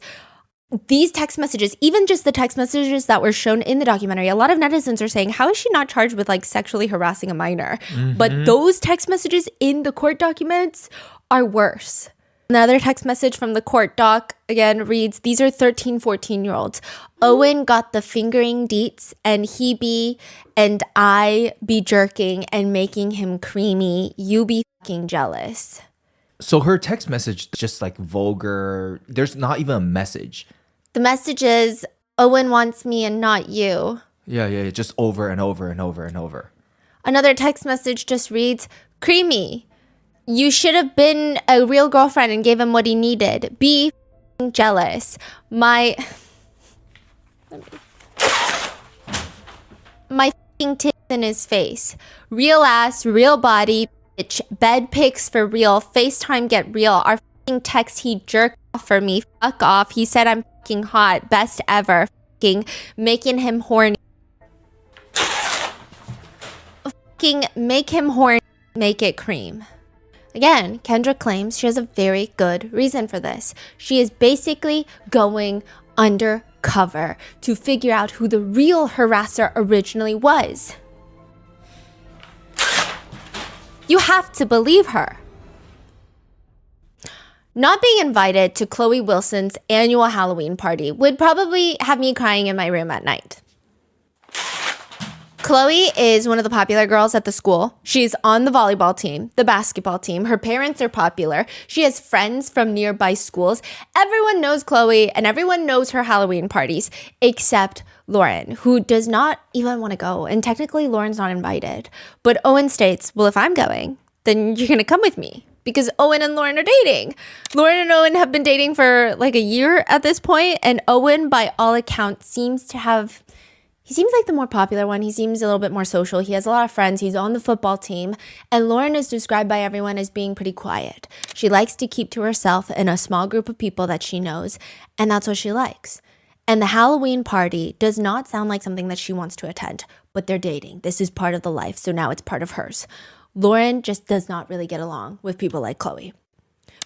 these text messages, even just the text messages that were shown in the documentary, a lot of netizens are saying, how is she not charged with like sexually harassing a minor? But those text messages in the court documents are worse. Another text message from the court doc, again, reads, these are 13, 14-year-olds. Owen got the fingering deets, and he be and I be jerking and making him creamy. You be fucking jealous. So her text message just like vulgar. There's not even a message. The message is, Owen wants me and not you. Yeah. Just over and over and over and over. Another text message just reads, creamy. You should have been a real girlfriend and gave him what he needed. Be f***ing jealous. My f***ing tits in his face. Real ass, real body, bitch. Bed pics for real. FaceTime get real. Our f***ing text, he jerked off for me. Fuck off. He said I'm f***ing hot. Best ever. F***ing making him horny. F***ing make him horny. Make it cream. Again, Kendra claims she has a very good reason for this. She is basically going undercover to figure out who the real harasser originally was. You have to believe her. Not being invited to Khloe Wilson's annual Halloween party would probably have me crying in my room at night. Khloe is one of the popular girls at the school. She's on the volleyball team, the basketball team. Her parents are popular. She has friends from nearby schools. Everyone knows Khloe and everyone knows her Halloween parties, except Lauren, who does not even want to go. And technically, Lauren's not invited. But Owen states, well, if I'm going, then you're going to come with me. Because Owen and Lauren are dating. Lauren and Owen have been dating for like a year at this point. And Owen, by all accounts, seems like the more popular one. He seems a little bit more social. He has a lot of friends. He's on the football team. And Lauren is described by everyone as being pretty quiet. She likes to keep to herself in a small group of people that she knows. And that's what she likes. And the Halloween party does not sound like something that she wants to attend. But they're dating. This is part of the life. So now it's part of hers. Lauren just does not really get along with people like Khloe.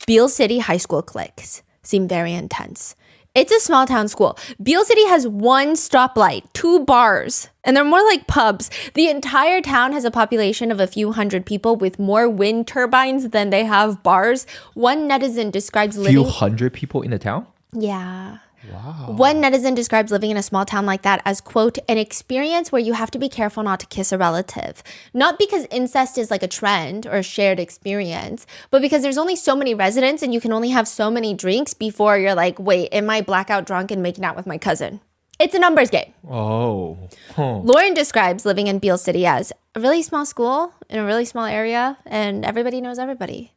Beale City high school cliques seem very intense. It's a small town school. Beale City has one stoplight, 2 bars, and they're more like pubs. The entire town has a population of a few hundred people with more wind turbines than they have bars. One netizen describes living... Few hundred people in the town? Yeah. Wow. One netizen describes living in a small town like that as, quote, an experience where you have to be careful not to kiss a relative. Not because incest is like a trend or a shared experience, but because there's only so many residents and you can only have so many drinks before you're like, wait, am I blackout drunk and making out with my cousin? It's a numbers game. Oh. Huh. Lauren describes living in Beale City as a really small school in a really small area and everybody knows everybody.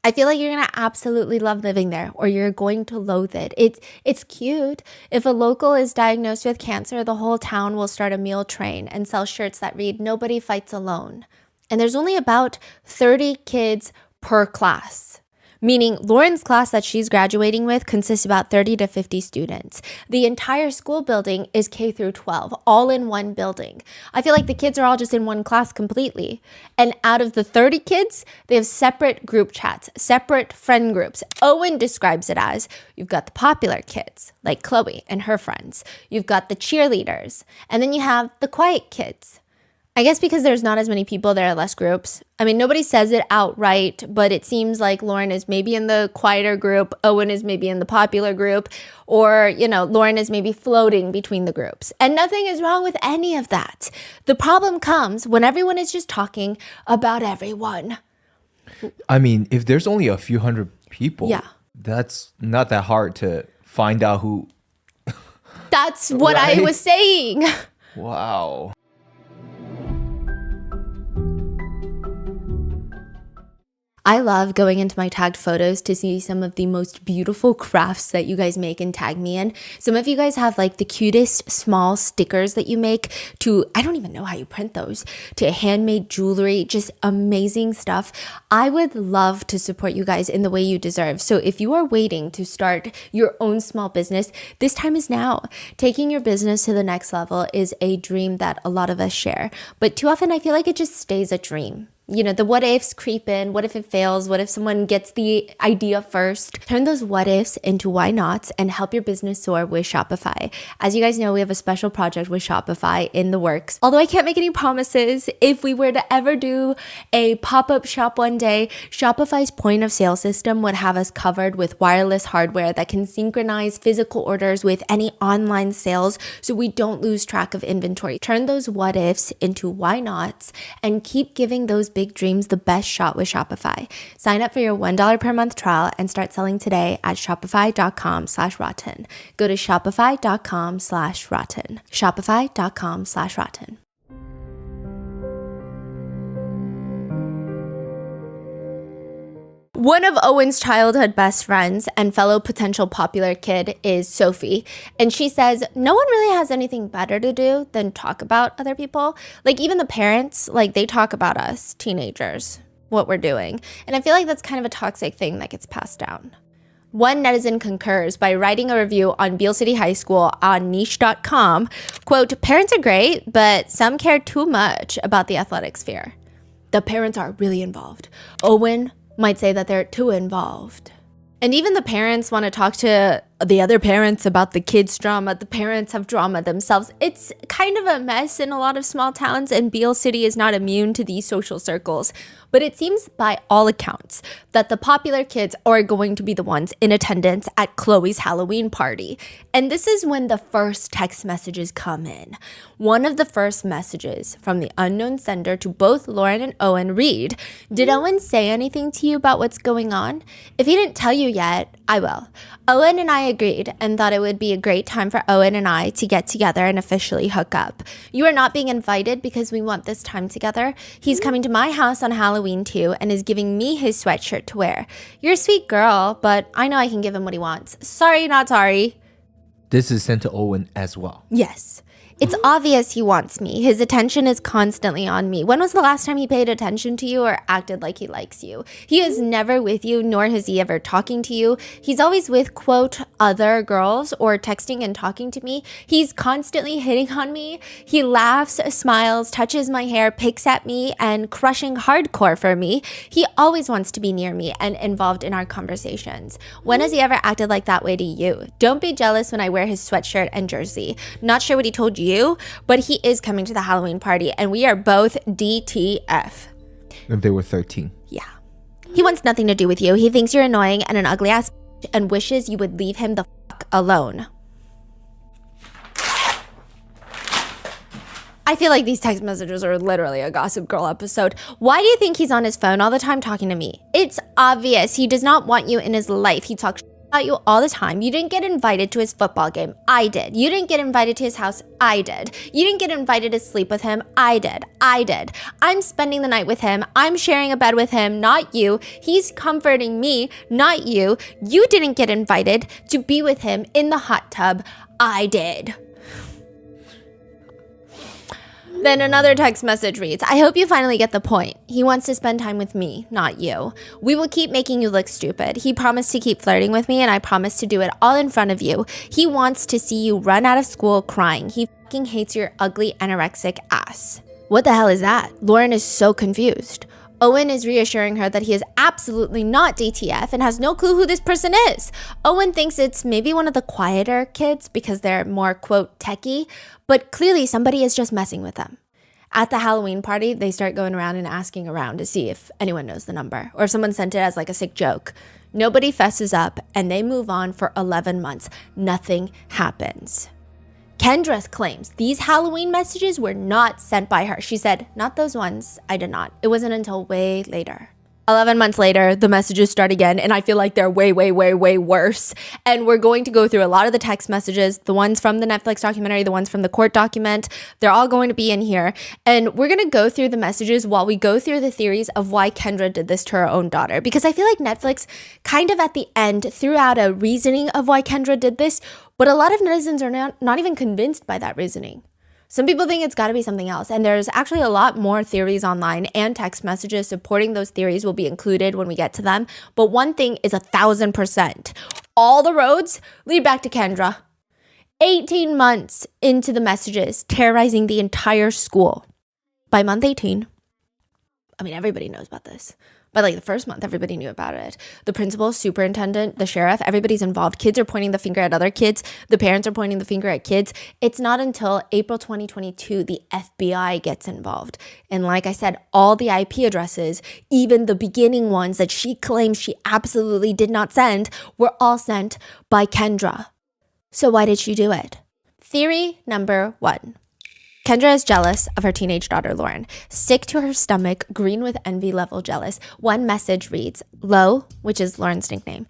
I feel like you're going to absolutely love living there or you're going to loathe it. It's cute. If a local is diagnosed with cancer, the whole town will start a meal train and sell shirts that read, "Nobody fights alone." And there's only about 30 kids per class. Meaning Lauren's class that she's graduating with consists of about 30 to 50 students. The entire school building is K through 12, all in one building. I feel like the kids are all just in one class completely. And out of the 30 kids, they have separate group chats, separate friend groups. Owen describes it as, you've got the popular kids, like Khloe and her friends. You've got the cheerleaders. And then you have the quiet kids. I guess because there's not as many people, there are less groups. I mean, nobody says it outright, but it seems like Lauren is maybe in the quieter group, Owen is maybe in the popular group, or, Lauren is maybe floating between the groups. And nothing is wrong with any of that. The problem comes when everyone is just talking about everyone. I mean, if there's only a few hundred people, Yeah. that's not that hard to find out who. That's what I Right? was saying. Wow. I love going into my tagged photos to see some of the most beautiful crafts that you guys make and tag me in. Some of you guys have like the cutest small stickers that you make to, I don't even know how you print those, to handmade jewelry, just amazing stuff. I would love to support you guys in the way you deserve. So if you are waiting to start your own small business, this time is now. Taking your business to the next level is a dream that a lot of us share. But too often I feel like it just stays a dream. the what ifs creep in. What if it fails? What if someone gets the idea first? Turn those what ifs into why nots and help your business soar with Shopify. As you guys know, we have a special project with Shopify in the works. Although I can't make any promises, if we were to ever do a pop-up shop one day, Shopify's point of sale system would have us covered with wireless hardware that can synchronize physical orders with any online sales so we don't lose track of inventory. Turn those what ifs into why nots and keep giving those big dreams the best shot with Shopify. Sign up for your $1 per month trial and start selling today at shopify.com/rotten. Go to shopify.com/rotten. Shopify.com/rotten. One of Owen's childhood best friends and fellow potential popular kid is Sophie. And she says, no one really has anything better to do than talk about other people. Like even the parents, like they talk about us, teenagers, what we're doing. And I feel like that's kind of a toxic thing that gets passed down. One netizen concurs by writing a review on Beale City High School on niche.com, quote, parents are great, but some care too much about the athletic sphere. The parents are really involved. Owen might say that they're too involved. And even the parents want to talk to the other parents about the kids' drama. The parents have drama themselves. It's kind of a mess in a lot of small towns, and Beale City is not immune to these social circles. But it seems by all accounts that the popular kids are going to be the ones in attendance at Khloe's Halloween party. And this is when the first text messages come in. One of the first messages from the unknown sender to both Lauren and Owen read, did Owen say anything to you about what's going on? If he didn't tell you yet, I will. Owen and I agreed and thought it would be a great time for Owen and I to get together and officially hook up. You are not being invited because we want this time together. He's coming to my house on Halloween too and is giving me his sweatshirt to wear. You're a sweet girl, but I know I can give him what he wants. Sorry, not sorry. This is sent to Owen as well. Yes. It's obvious he wants me. His attention is constantly on me. When was the last time he paid attention to you or acted like he likes you? He is never with you, nor is he ever talking to you. He's always with, quote, other girls or texting and talking to me. He's constantly hitting on me. He laughs, smiles, touches my hair, picks at me, and crushing hardcore for me. He always wants to be near me and involved in our conversations. When has he ever acted like that way to you? Don't be jealous when I wear his sweatshirt and jersey. Not sure what he told you, but he is coming to the Halloween party and we are both DTF. If they were 13. Yeah. He wants nothing to do with you. He thinks you're annoying and an ugly ass and wishes you would leave him the fuck alone. I feel like these text messages are literally a Gossip Girl episode. Why do you think he's on his phone all the time talking to me? It's obvious he does not want you in his life. He talks about you all the time. You didn't get invited to his football game. I did. You didn't get invited to his house. I did. You didn't get invited to sleep with him. I did. I'm spending the night with him. I'm sharing a bed with him, not you. He's comforting me, not you. You didn't get invited to be with him in the hot tub. I did. Then another text message reads, I hope you finally get the point. He wants to spend time with me, not you. We will keep making you look stupid. He promised to keep flirting with me and I promised to do it all in front of you. He wants to see you run out of school crying. He fucking hates your ugly anorexic ass. What the hell is that? Lauren is so confused. Owen is reassuring her that he is absolutely not DTF and has no clue who this person is. Owen thinks it's maybe one of the quieter kids because they're more, quote, techie, but clearly somebody is just messing with them. At the Halloween party, they start going around and asking around to see if anyone knows the number or if someone sent it as like a sick joke. Nobody fesses up and they move on for 11 months. Nothing happens. Kendra claims these Halloween messages were not sent by her. She said, not those ones. I did not. It wasn't until way later. 11 months later, the messages start again, and I feel like they're way, way, way, way worse. And we're going to go through a lot of the text messages, the ones from the Netflix documentary, the ones from the court document. They're all going to be in here. And we're going to go through the messages while we go through the theories of why Kendra did this to her own daughter. Because I feel like Netflix kind of at the end threw out a reasoning of why Kendra did this, but a lot of netizens are not even convinced by that reasoning. Some people think it's got to be something else, and there's actually a lot more theories online and text messages supporting those theories will be included when we get to them. But one thing is 1,000%. All the roads lead back to Kendra. 18 months into the messages, terrorizing the entire school. By month 18, I mean, everybody knows about this. By like the first month, everybody knew about it. The principal, superintendent, the sheriff, everybody's involved. Kids are pointing the finger at other kids. The parents are pointing the finger at kids. It's not until April 2022 the FBI gets involved. And like I said, all the IP addresses, even the beginning ones that she claims she absolutely did not send, were all sent by Kendra. So why did she do it? Theory number 1. Kendra is jealous of her teenage daughter, Lauren. Sick to her stomach, green with envy level jealous. One message reads, Lo, which is Lauren's nickname,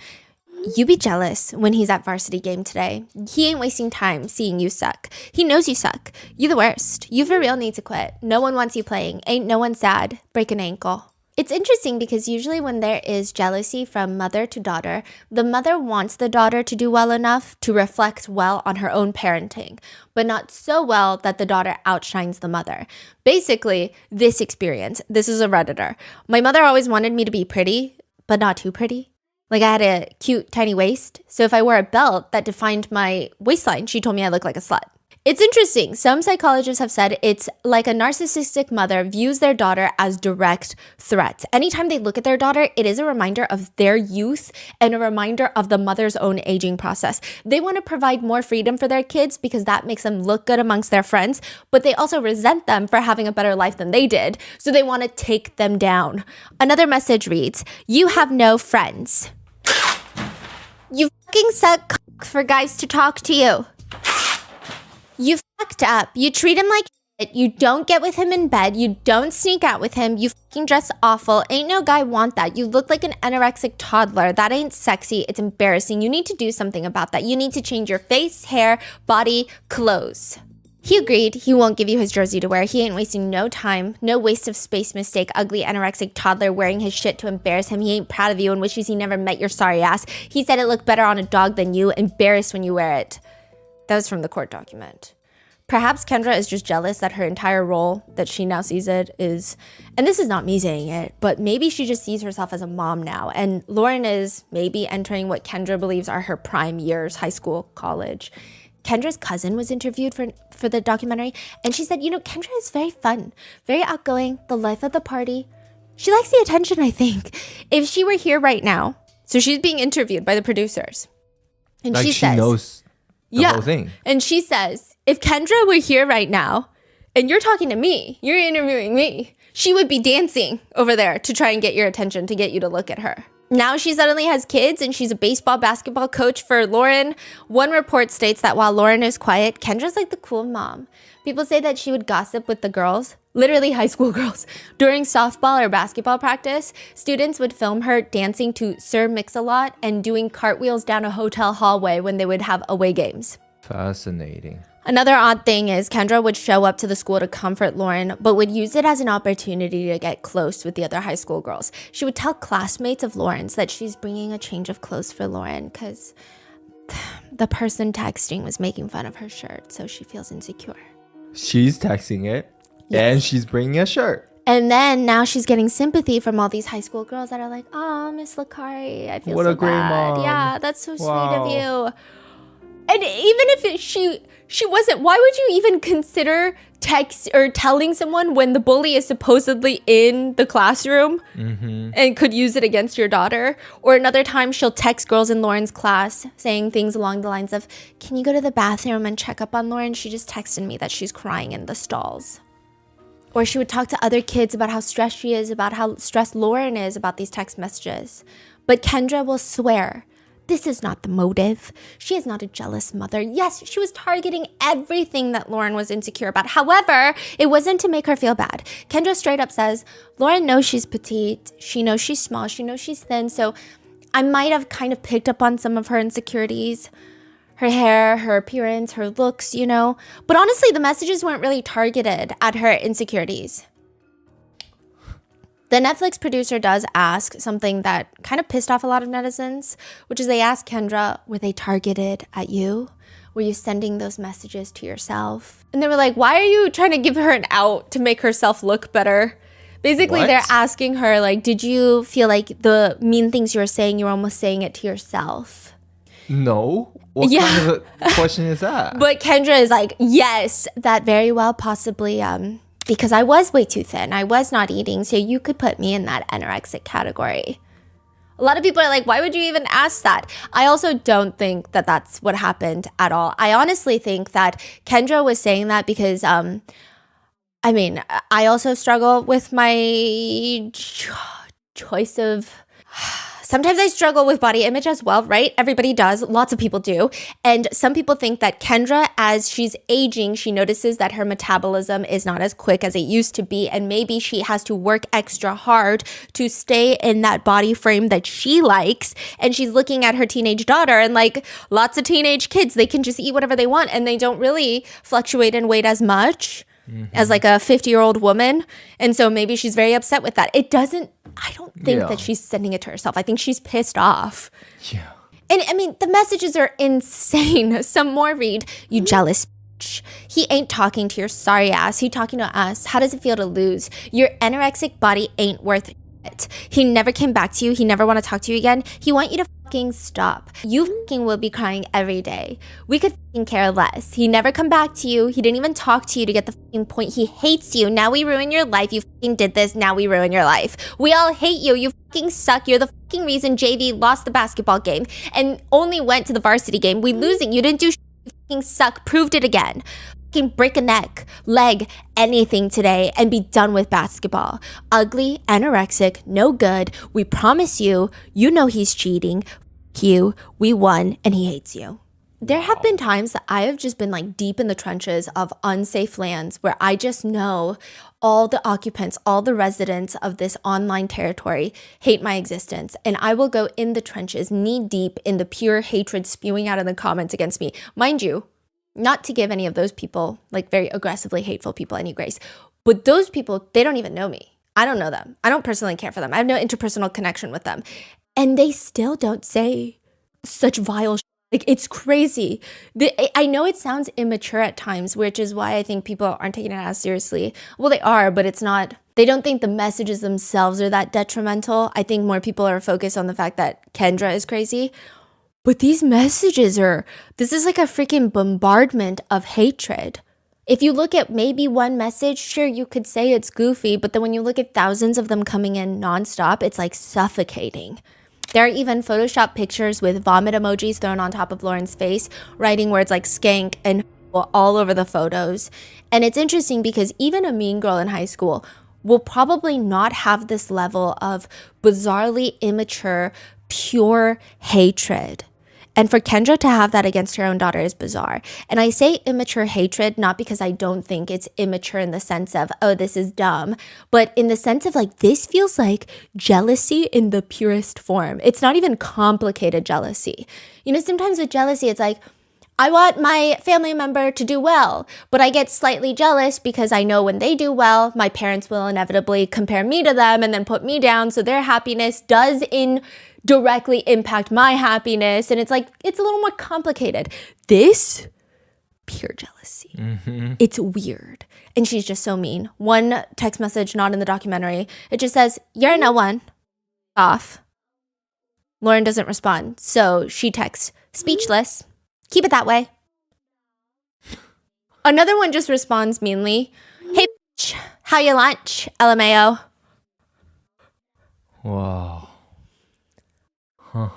you be jealous when he's at varsity game today. He ain't wasting time seeing you suck. He knows you suck. You the worst. You for real need to quit. No one wants you playing. Ain't no one sad. Break an ankle. It's interesting because usually when there is jealousy from mother to daughter, the mother wants the daughter to do well enough to reflect well on her own parenting, but not so well that the daughter outshines the mother. Basically, this experience, this is a Redditor. My mother always wanted me to be pretty, but not too pretty. Like I had a cute, tiny waist. So if I wore a belt that defined my waistline, she told me I looked like a slut. It's interesting. Some psychologists have said it's like a narcissistic mother views their daughter as direct threats. Anytime they look at their daughter, it is a reminder of their youth and a reminder of the mother's own aging process. They want to provide more freedom for their kids because that makes them look good amongst their friends, but they also resent them for having a better life than they did, so they want to take them down. Another message reads, you have no friends. You fucking suck cock for guys to talk to you. You fucked up. You treat him like shit. You don't get with him in bed. You don't sneak out with him. You fucking dress awful. Ain't no guy want that. You look like an anorexic toddler. That ain't sexy. It's embarrassing. You need to do something about that. You need to change your face, hair, body, clothes. He agreed. He won't give you his jersey to wear. He ain't wasting no time. No waste of space mistake. Ugly anorexic toddler wearing his shit to embarrass him. He ain't proud of you and wishes he never met your sorry ass. He said it looked better on a dog than you. Embarrassed when you wear it. That was from the court document. Perhaps Kendra is just jealous that her entire role that she now sees it is, and this is not me saying it, but maybe she just sees herself as a mom now. And Lauren is maybe entering what Kendra believes are her prime years, high school, college. Kendra's cousin was interviewed for the documentary, and she said, Kendra is very fun, very outgoing, the life of the party. She likes the attention, I think. If she were here right now, so she's being interviewed by the producers. And like she says, knows the whole thing. And she says, if Kendra were here right now and you're talking to me, you're interviewing me, she would be dancing over there to try and get your attention, to get you to look at her. Now she suddenly has kids and she's a baseball, basketball coach for Lauren. One report states that while Lauren is quiet, Kendra's like the cool mom. People say that she would gossip with the girls, literally high school girls. During softball or basketball practice, students would film her dancing to Sir Mix-a-Lot and doing cartwheels down a hotel hallway when they would have away games. Fascinating. Another odd thing is Kendra would show up to the school to comfort Lauren, but would use it as an opportunity to get close with the other high school girls. She would tell classmates of Lauren's that she's bringing a change of clothes for Lauren because the person texting was making fun of her shirt, so she feels insecure. She's texting it, and she's bringing a shirt. And then now she's getting sympathy from all these high school girls that are like, oh, Miss Lakari, I feel what so a great bad. mom. Yeah, that's so Wow. sweet of you. And even if she wasn't, why would you even consider text or telling someone when the bully is supposedly in the classroom and could use it against your daughter? Or another time she'll text girls in Lauren's class saying things along the lines of, can you go to the bathroom and check up on Lauren? She just texted me that she's crying in the stalls. Or she would talk to other kids about how stressed she is, about how stressed Lauren is about these text messages. But Kendra will swear, this is not the motive. She is not a jealous mother. Yes, she was targeting everything that Lauren was insecure about. However, it wasn't to make her feel bad. Kendra straight up says, Lauren knows she's petite. She knows she's small. She knows she's thin. So I might have kind of picked up on some of her insecurities. Her hair, her appearance, her looks, But honestly, the messages weren't really targeted at her insecurities. The Netflix producer does ask something that kind of pissed off a lot of netizens, which is they asked Kendra, were they targeted at you? Were you sending those messages to yourself? And they were like, why are you trying to give her an out to make herself look better? Basically, they're asking her, like, did you feel like the mean things you were saying, you were almost saying it to yourself? No. What kind of a question is that? But Kendra is like, yes, that very well possibly because I was way too thin. I was not eating, so you could put me in that anorexic category. A lot of people are like, why would you even ask that? I also don't think that that's what happened at all. I honestly think that Kendra was saying that because, I also struggle with my choice of... Sometimes I struggle with body image as well, right? Everybody does. Lots of people do. And some people think that Kendra, as she's aging, she notices that her metabolism is not as quick as it used to be. And maybe she has to work extra hard to stay in that body frame that she likes. And she's looking at her teenage daughter, and like lots of teenage kids, they can just eat whatever they want and they don't really fluctuate in weight as much as like a 50-year-old woman. And so maybe she's very upset with that. I don't think that she's sending it to herself. I think she's pissed off. Yeah. And I mean, the messages are insane. Some more read, you jealous bitch. He ain't talking to your sorry ass. He talking to us. How does it feel to lose? Your anorexic body ain't worth it. He never came back to you. He never want to talk to you again. He want you to fucking stop. You fucking will be crying every day. We could fucking care less. He never come back to you. He didn't even talk to you to get the fucking point. He hates you. Now we ruin your life. You fucking did this. Now we ruin your life. We all hate you. You fucking suck. You're the fucking reason JV lost the basketball game and only went to the varsity game. We losing. You didn't do shit. You fucking suck. Proved it again. Fucking break a neck, leg, anything today and be done with basketball. Ugly, anorexic, no good. We promise you, you know he's cheating. F you, we won, and he hates you. There have been times that I have just been like deep in the trenches of unsafe lands where I just know all the occupants, all the residents of this online territory hate my existence. And I will go in the trenches, knee deep in the pure hatred spewing out in the comments against me. Mind you, not to give any of those people, like very aggressively hateful people, any grace. But those people, they don't even know me. I don't know them. I don't personally care for them. I have no interpersonal connection with them. And they still don't say such vile shit. Like, it's crazy. I know it sounds immature at times, which is why I think people aren't taking it as seriously. Well, they are, but it's not. They don't think the messages themselves are that detrimental. I think more people are focused on the fact that Kendra is crazy. But these messages this is like a freaking bombardment of hatred. If you look at maybe one message, sure, you could say it's goofy, but then when you look at thousands of them coming in nonstop, it's like suffocating. There are even Photoshop pictures with vomit emojis thrown on top of Lauren's face, writing words like skank and all over the photos. And it's interesting because even a mean girl in high school will probably not have this level of bizarrely immature, pure hatred. And for Kendra to have that against her own daughter is bizarre. And I say immature hatred, not because I don't think it's immature in the sense of, oh, this is dumb, but in the sense of like, this feels like jealousy in the purest form. It's not even complicated jealousy. You know, sometimes with jealousy, it's like, I want my family member to do well, but I get slightly jealous because I know when they do well, my parents will inevitably compare me to them and then put me down. So their happiness does directly impact my happiness. And it's like, it's a little more complicated. This, pure jealousy. Mm-hmm. It's weird. And she's just so mean. One text message, not in the documentary, it just says, you're no one. Off. Lauren doesn't respond. So she texts, speechless. Keep it that way. Another one just responds meanly. Hey, bitch, how you lunch? LMAO. Wow. Huh.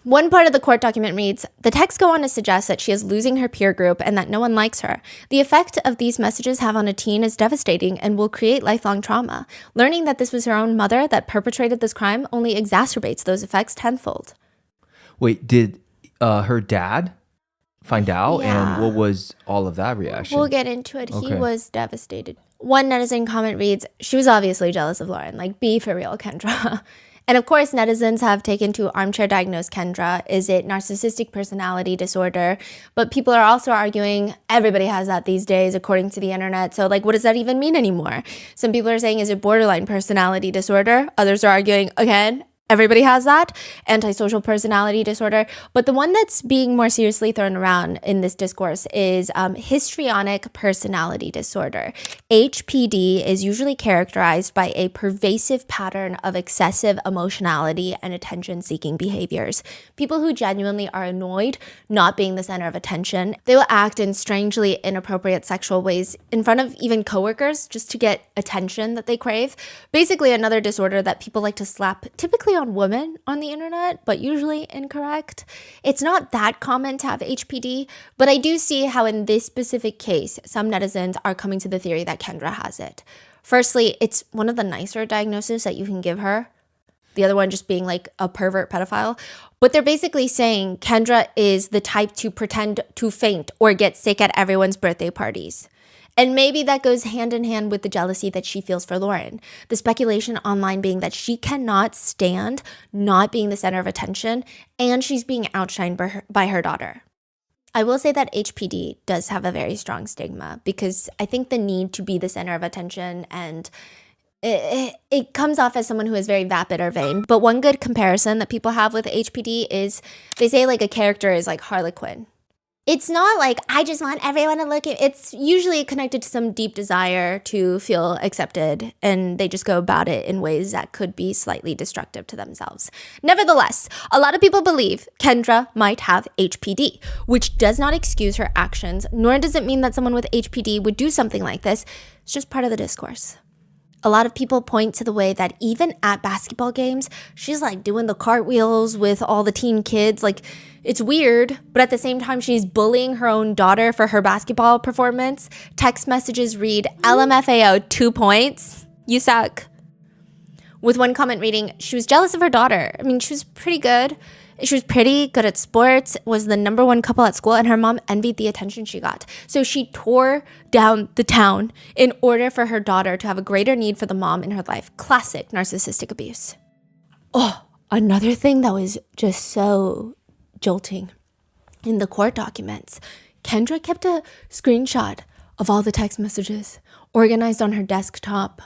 One part of the court document reads, the texts go on to suggest that she is losing her peer group and that no one likes her. The effect of these messages have on a teen is devastating and will create lifelong trauma. Learning that this was her own mother that perpetrated this crime only exacerbates those effects tenfold. Wait, did her dad find out? Yeah. And what was all of that reaction? We'll get into it. Okay. He was devastated. One netizen comment reads, she was obviously jealous of Lauren. Like, be for real, Kendra. And of course, netizens have taken to armchair diagnose Kendra. Is it narcissistic personality disorder? But people are also arguing everybody has that these days, according to the internet. So like, what does that even mean anymore? Some people are saying, is it borderline personality disorder? Others are arguing, again, everybody has that, antisocial personality disorder. But the one that's being more seriously thrown around in this discourse is histrionic personality disorder. HPD is usually characterized by a pervasive pattern of excessive emotionality and attention-seeking behaviors. People who genuinely are annoyed not being the center of attention, they will act in strangely inappropriate sexual ways in front of even coworkers just to get attention that they crave. Basically, another disorder that people like to slap typically on women on the internet, but usually incorrect. It's not that common to have HPD, but I do see how in this specific case, some netizens are coming to the theory that Kendra has it. Firstly, it's one of the nicer diagnoses that you can give her. The other one just being like a pervert pedophile. But they're basically saying Kendra is the type to pretend to faint or get sick at everyone's birthday parties. And maybe that goes hand in hand with the jealousy that she feels for Lauren. The speculation online being that she cannot stand not being the center of attention, and she's being outshined by her daughter. I will say that HPD does have a very strong stigma because I think the need to be the center of attention and it comes off as someone who is very vapid or vain. But one good comparison that people have with HPD is they say like a character is like Harlequin. It's not like, I just want everyone to look at it. It's usually connected to some deep desire to feel accepted, and they just go about it in ways that could be slightly destructive to themselves. Nevertheless, a lot of people believe Kendra might have HPD, which does not excuse her actions, nor does it mean that someone with HPD would do something like this. It's just part of the discourse. A lot of people point to the way that even at basketball games, she's like doing the cartwheels with all the teen kids. Like, it's weird, but at the same time, she's bullying her own daughter for her basketball performance. Text messages read, LMFAO, 2 points. You suck. With one comment reading, she was jealous of her daughter. I mean, she was pretty good. She was pretty good at sports, was the number one couple at school, and her mom envied the attention she got. So she tore down the town in order for her daughter to have a greater need for the mom in her life. Classic narcissistic abuse. Oh, another thing that was just so jolting. In the court documents, Kendra kept a screenshot of all the text messages organized on her desktop.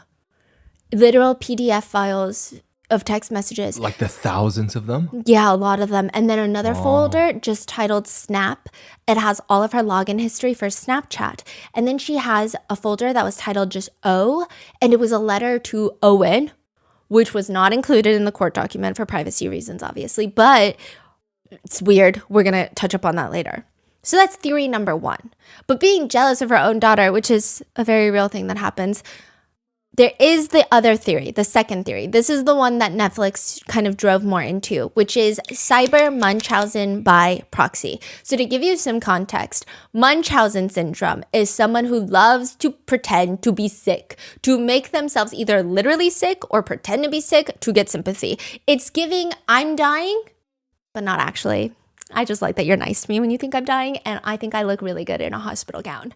Literal PDF files of text messages. Like the thousands of them? Yeah, a lot of them. And then another folder just titled Snap. It has all of her login history for Snapchat. And then she has a folder that was titled just O, and it was a letter to Owen, which was not included in the court document for privacy reasons, obviously. But it's weird. We're going to touch up on that later. So that's theory number one. But being jealous of her own daughter, which is a very real thing that happens, there is the other theory, the second theory. This is the one that Netflix kind of drove more into, which is Cyber-Munchausen by proxy. So to give you some context, Munchausen syndrome is someone who loves to pretend to be sick, to make themselves either literally sick or pretend to be sick to get sympathy. It's giving, I'm dying, but not actually. I just like that you're nice to me when you think I'm dying, and I think I look really good in a hospital gown.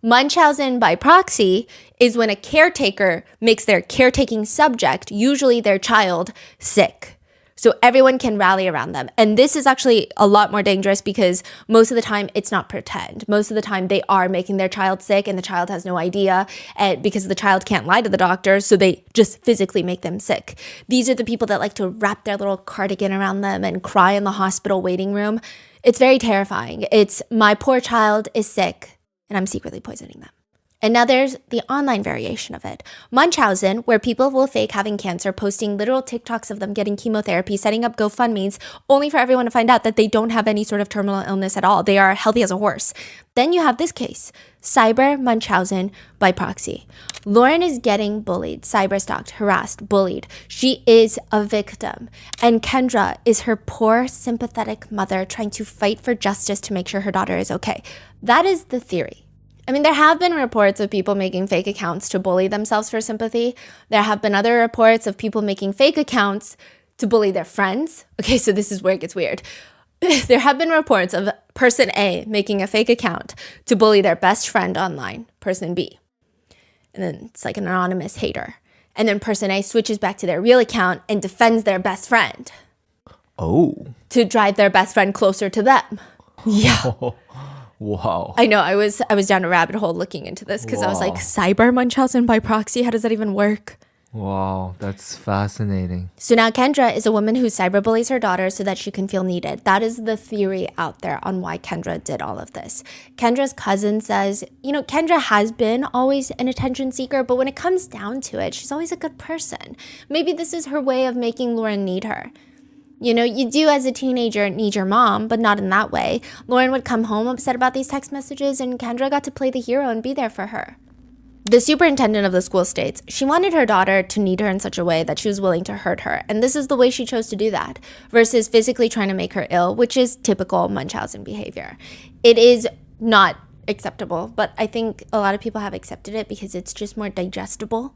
Munchausen by proxy is when a caretaker makes their caretaking subject, usually their child, sick. So everyone can rally around them. And this is actually a lot more dangerous because most of the time it's not pretend. Most of the time they are making their child sick and the child has no idea, and because the child can't lie to the doctor, so they just physically make them sick. These are the people that like to wrap their little cardigan around them and cry in the hospital waiting room. It's very terrifying. It's, my poor child is sick, and I'm secretly poisoning them. And now there's the online variation of it. Munchausen, where people will fake having cancer, posting literal TikToks of them getting chemotherapy, setting up GoFundMes, only for everyone to find out that they don't have any sort of terminal illness at all. They are healthy as a horse. Then you have this case, Cyber-Munchausen by proxy. Lauren is getting bullied, cyberstalked, harassed, bullied. She is a victim. And Kendra is her poor, sympathetic mother trying to fight for justice to make sure her daughter is okay. That is the theory. I mean, there have been reports of people making fake accounts to bully themselves for sympathy. There have been other reports of people making fake accounts to bully their friends. Okay, so this is where it gets weird. There have been reports of person A making a fake account to bully their best friend online, person B. And then it's like an anonymous hater. And then person A switches back to their real account and defends their best friend. Oh. To drive their best friend closer to them. Yeah. Wow. I know. I was down a rabbit hole looking into this because I was like, Cyber-Munchausen by proxy? How does that even work? Wow, that's fascinating. So now Kendra is a woman who cyberbullies her daughter so that she can feel needed. That is the theory out there on why Kendra did all of this. Kendra's cousin says, Kendra has been always an attention seeker, but when it comes down to it, she's always a good person. Maybe this is her way of making Lauren need her. You do as a teenager need your mom, but not in that way. Lauren would come home upset about these text messages, and Kendra got to play the hero and be there for her. The superintendent of the school states she wanted her daughter to need her in such a way that she was willing to hurt her, and this is the way she chose to do that, versus physically trying to make her ill, which is typical Munchausen behavior. It is not acceptable, but I think a lot of people have accepted it because it's just more digestible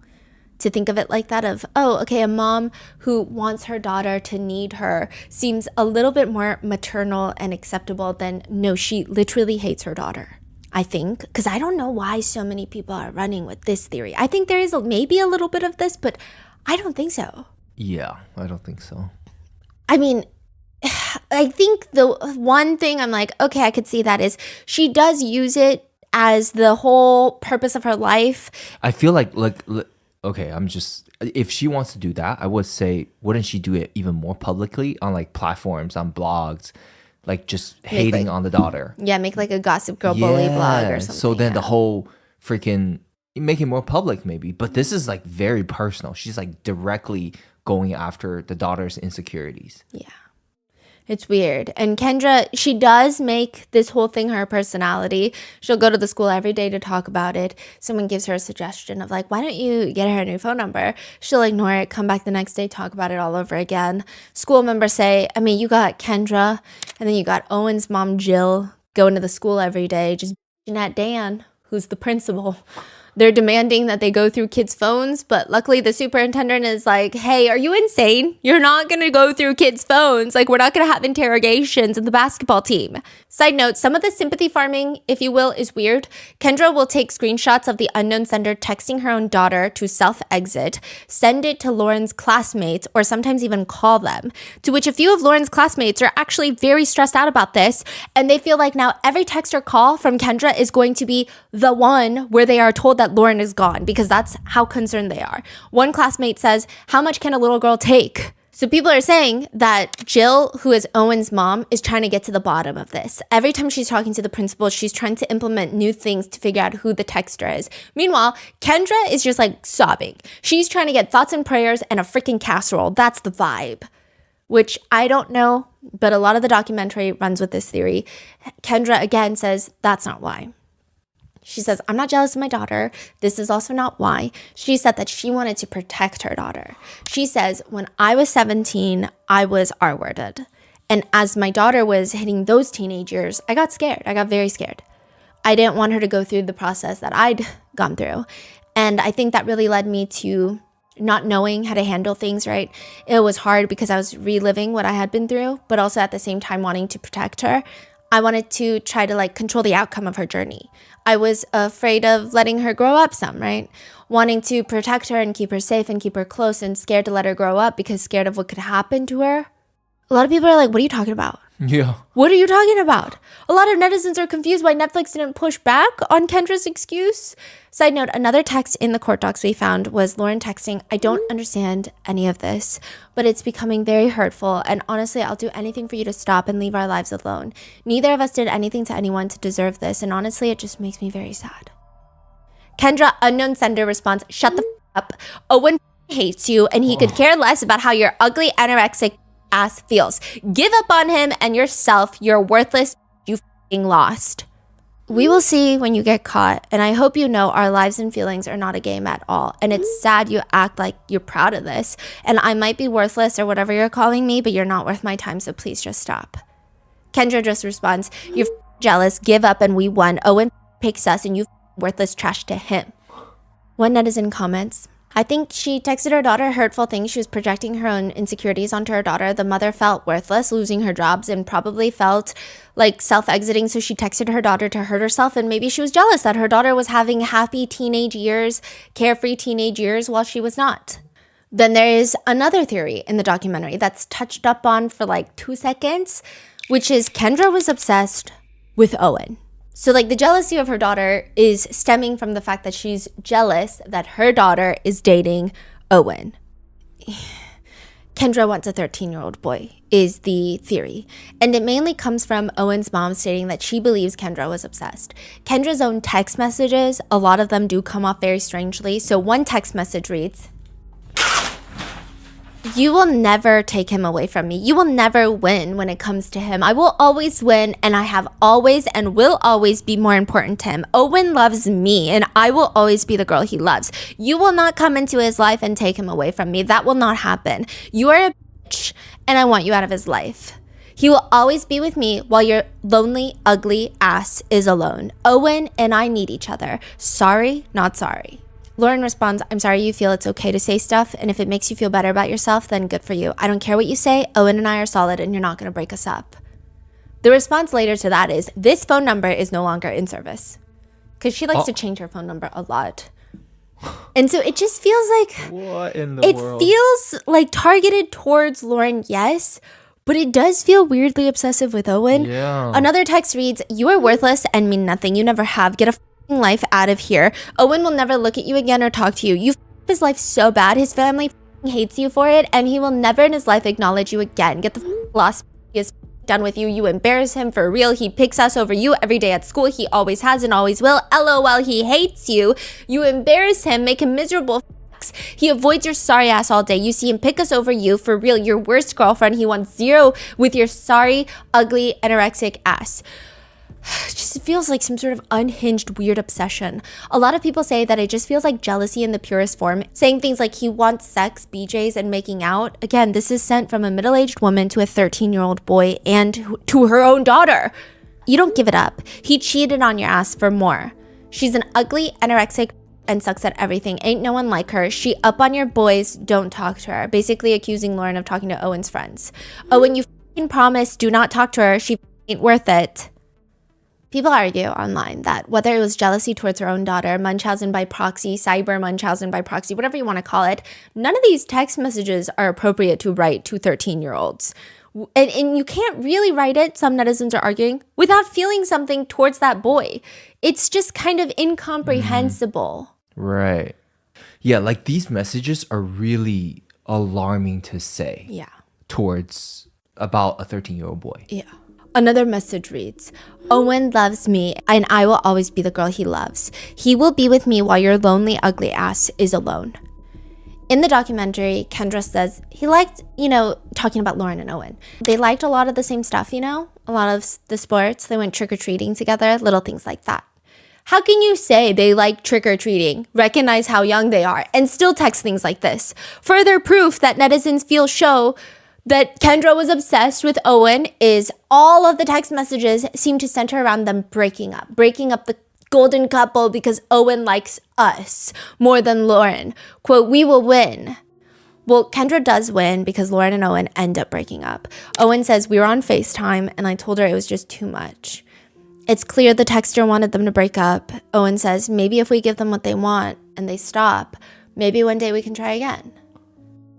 to think of it like that of, oh, okay, a mom who wants her daughter to need her seems a little bit more maternal and acceptable than, no, she literally hates her daughter. I think, because I don't know why so many people are running with this theory. I think there is maybe a little bit of this, but I don't think so. Yeah, I don't think so. I mean, I think the one thing I'm like, okay, I could see that is she does use it as the whole purpose of her life. I feel like okay, if she wants to do that, I would say, wouldn't she do it even more publicly on like platforms, on blogs? Like just hating on the daughter. Yeah, make like a Gossip Girl bully blog or something. So then the whole freaking make it more public maybe. But this is like very personal. She's like directly going after the daughter's insecurities. Yeah. It's weird. And Kendra, she does make this whole thing her personality. She'll go to the school every day to talk about it. Someone gives her a suggestion of like, why don't you get her a new phone number? She'll ignore it, come back the next day, talk about it all over again. School members say, I mean, you got Kendra and then you got Owen's mom, Jill, going to the school every day, just bitching at Dan, who's the principal. They're demanding that they go through kids' phones, but luckily the superintendent is like, hey, are you insane? You're not going to go through kids' phones. Like, we're not going to have interrogations of the basketball team. Side note, some of the sympathy farming, if you will, is weird. Kendra will take screenshots of the unknown sender texting her own daughter to self-exit, send it to Lauren's classmates, or sometimes even call them, to which a few of Lauren's classmates are actually very stressed out about this, and they feel like now every text or call from Kendra is going to be the one where they are told that Lauren is gone, because that's how concerned they are. One classmate says, how much can a little girl take? So people are saying that Jill, who is Owen's mom, is trying to get to the bottom of this. Every time she's talking to the principal, she's trying to implement new things to figure out who the texter is. Meanwhile, Kendra is just like sobbing. She's trying to get thoughts and prayers and a freaking casserole. That's the vibe. Which I don't know, but a lot of the documentary runs with this theory. Kendra again says that's not why. She says, I'm not jealous of my daughter. This is also not why. She said that she wanted to protect her daughter. She says, when I was 17, I was R-worded. And as my daughter was hitting those teenage years, I got scared. I got very scared. I didn't want her to go through the process that I'd gone through. And I think that really led me to not knowing how to handle things, right? It was hard because I was reliving what I had been through, but also at the same time wanting to protect her. I wanted to try to like control the outcome of her journey. I was afraid of letting her grow up some, right? Wanting to protect her and keep her safe and keep her close, and scared to let her grow up because scared of what could happen to her. A lot of people are like, what are you talking about? Yeah. What are you talking about? A lot of netizens are confused why Netflix didn't push back on Kendra's excuse. Side note, another text in the court docs we found was Lauren texting, I don't understand any of this, but it's becoming very hurtful, and honestly, I'll do anything for you to stop and leave our lives alone. Neither of us did anything to anyone to deserve this, and honestly, it just makes me very sad. Kendra, unknown sender, responds, shut the up. Owen hates you, and he could care less about how your ugly anorexic ass feels. Give up on him and yourself. You're worthless. You f***ing lost. We will see when you get caught, and I hope you know our lives and feelings are not a game at all, and it's sad you act like you're proud of this, and I might be worthless or whatever you're calling me, but you're not worth my time, so please just stop. Kendra just responds, you're jealous, give up, and we won. Owen picks us, and you worthless trash to him. One netizen comments, I think she texted her daughter hurtful things. She was projecting her own insecurities onto her daughter. The mother felt worthless, losing her jobs, and probably felt like self-exiting. So she texted her daughter to hurt herself. And maybe she was jealous that her daughter was having happy teenage years, carefree teenage years, while she was not. Then there is another theory in the documentary that's touched up on for like 2 seconds, which is Kendra was obsessed with Owen. So like the jealousy of her daughter is stemming from the fact that she's jealous that her daughter is dating Owen. Kendra wants a 13-year-old boy, is the theory. And it mainly comes from Owen's mom stating that she believes Kendra was obsessed. Kendra's own text messages, a lot of them do come off very strangely. So one text message reads, "You will never take him away from me. You will never win when it comes to him. I will always win, and I have always and will always be more important to him. Owen loves me, and I will always be the girl he loves. You will not come into his life and take him away from me. That will not happen. You are a bitch, and I want you out of his life. He will always be with me while your lonely, ugly ass is alone. Owen and I need each other. Sorry, not sorry." Lauren responds, "I'm sorry you feel it's okay to say stuff, and if it makes you feel better about yourself, then good for you. I don't care what you say. Owen and I are solid, and you're not going to break us up." The response later to that is, "This phone number is no longer in service." Because she likes to change her phone number a lot. And so it just feels like... What in the world? It feels like targeted towards Lauren, yes, but it does feel weirdly obsessive with Owen. Yeah. Another text reads, "You are worthless and mean nothing. You never have. Get a life out of here. Owen will never look at you again or talk to you. You his life so bad. His family hates you for it, and he will never in his life acknowledge you again. Get the lost. He is done with you. You embarrass him for real. He picks us over you every day at school. He always has and always will. LOL, he hates you. You embarrass him, make him miserable. He avoids your sorry ass all day. You see him pick us over you for real. Your worst girlfriend. He wants zero with your sorry, ugly, anorexic ass." It just feels like some sort of unhinged weird obsession. A lot of people say that it just feels like jealousy in the purest form, saying things like he wants sex, BJs, and making out. Again, this is sent from a middle-aged woman to a 13-year-old boy and to her own daughter. You don't give it up. He cheated on your ass for more. She's an ugly, anorexic, and sucks at everything. Ain't no one like her. She up on your boys, don't talk to her. Basically accusing Lauren of talking to Owen's friends. Owen, you f***ing promise, do not talk to her. She ain't worth it. People argue online that whether it was jealousy towards her own daughter, Munchausen by proxy, Cyber-Munchausen by proxy, whatever you want to call it, none of these text messages are appropriate to write to 13-year-olds. And you can't really write it, some netizens are arguing, without feeling something towards that boy. It's just kind of incomprehensible. Right. Yeah, like these messages are really alarming to say. Yeah. Towards about a 13-year-old boy. Yeah. Another message reads, "Owen loves me, and I will always be the girl he loves. He will be with me while your lonely, ugly ass is alone." In the documentary, Kendra says he liked, talking about Lauren and Owen. They liked a lot of the same stuff, a lot of the sports. They went trick-or-treating together, little things like that. How can you say they like trick-or-treating, recognize how young they are, and still text things like this? Further proof that netizens feel show that Kendra was obsessed with Owen is all of the text messages seem to center around them breaking up the golden couple because Owen likes us more than Lauren. Quote, "We will win." Well, Kendra does win because Lauren and Owen end up breaking up. Owen says, "We were on FaceTime and I told her it was just too much. It's clear the texter wanted them to break up." Owen says, "Maybe if we give them what they want and they stop, maybe one day we can try again."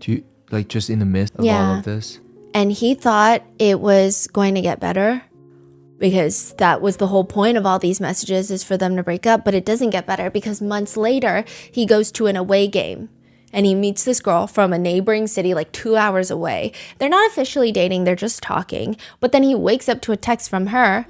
Do you, like, just in the midst of all of this? And he thought it was going to get better because that was the whole point of all these messages, is for them to break up. But it doesn't get better because months later, he goes to an away game and he meets this girl from a neighboring city like 2 hours away. They're not officially dating, they're just talking. But then he wakes up to a text from her.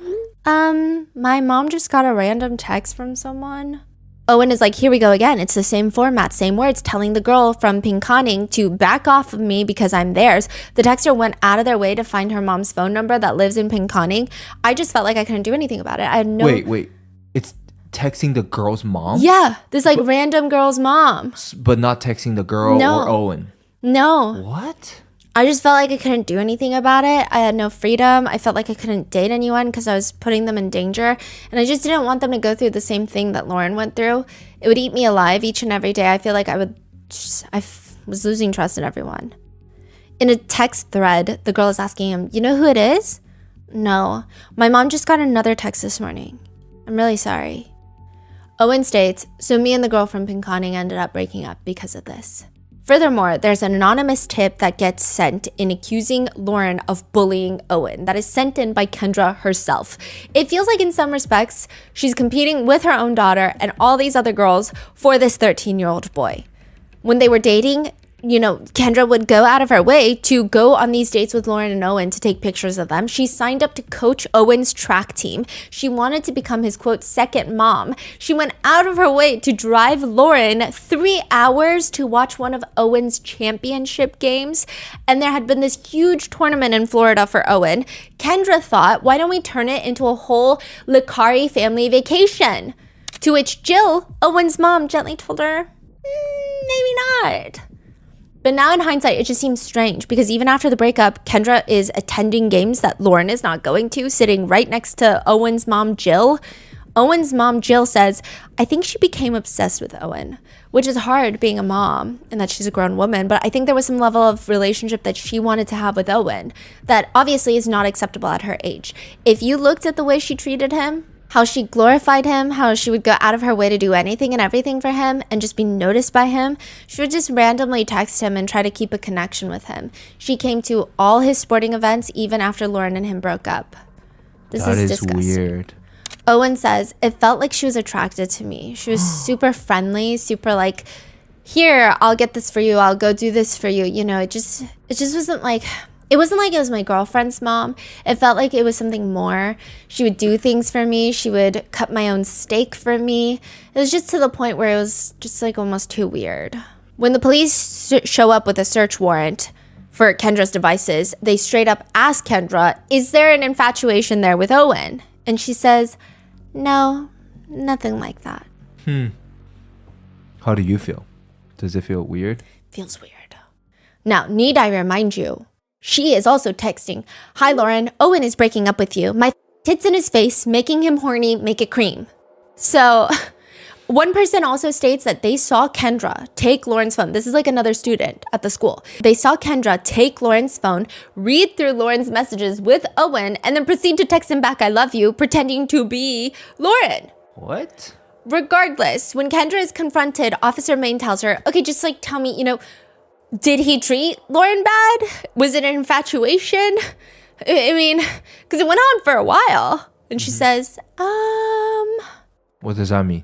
My mom just got a random text from someone. Owen is like, here we go again. It's the same format, same words, telling the girl from Pinconning to back off of me because I'm theirs. The texter went out of their way to find her mom's phone number that lives in Pinconning. I just felt like I couldn't do anything about it. I had no... Wait. It's texting the girl's mom? Yeah, this random girl's mom. But not texting the girl or Owen? No. What? I just felt like I couldn't do anything about it. I had no freedom. I felt like I couldn't date anyone because I was putting them in danger. And I just didn't want them to go through the same thing that Lauren went through. It would eat me alive each and every day. I feel like I was losing trust in everyone. In a text thread, the girl is asking him, "You know who it is?" "No. My mom just got another text this morning. I'm really sorry." Owen states, "So me and the girl from Pinconning ended up breaking up because of this." Furthermore, there's an anonymous tip that gets sent in accusing Lauren of bullying Owen that is sent in by Kendra herself. It feels like in some respects, she's competing with her own daughter and all these other girls for this 13-year-old boy. when they were dating, you know, Kendra would go out of her way to go on these dates with Lauren and Owen to take pictures of them. She signed up to coach Owen's track team. She wanted to become his, quote, second mom. She went out of her way to drive Lauren 3 hours to watch one of Owen's championship games. And there had been this huge tournament in Florida for Owen. Kendra thought, why don't we turn it into a whole Licari family vacation? To which Jill, Owen's mom, gently told her, maybe not. But now in hindsight, it just seems strange because even after the breakup, Kendra is attending games that Lauren is not going to, sitting right next to Owen's mom, Jill. Owen's mom, Jill, says, I think she became obsessed with Owen, which is hard being a mom and that she's a grown woman. But I think there was some level of relationship that she wanted to have with Owen that obviously is not acceptable at her age. If you looked at the way she treated him, how she glorified him, how she would go out of her way to do anything and everything for him and just be noticed by him. She would just randomly text him and try to keep a connection with him. She came to all his sporting events even after Lauren and him broke up. This is disgusting. Weird. Owen says, it felt like she was attracted to me. She was super friendly, super like, here, I'll get this for you. I'll go do this for you. You know, it just wasn't like... It wasn't like it was my girlfriend's mom. It felt like it was something more. She would do things for me. She would cut my own steak for me. It was just to the point where it was just like almost too weird. When the police show up with a search warrant for Kendra's devices, they straight up ask Kendra, is there an infatuation there with Owen? And she says, no, nothing like that. How do you feel? Does it feel weird? Feels weird. Now, need I remind you, she is also texting, hi, Lauren, Owen is breaking up with you. My tits in his face, making him horny, make it cream. So one person also states that they saw Kendra take Lauren's phone. This is like another student at the school. They saw Kendra take Lauren's phone, read through Lauren's messages with Owen, and then proceed to text him back, I love you, pretending to be Lauren. What? Regardless, when Kendra is confronted, Officer Main tells her, okay, just like tell me, you know, did he treat Lauren bad? Was it an infatuation? I mean, because it went on for a while. And she says, What does that mean?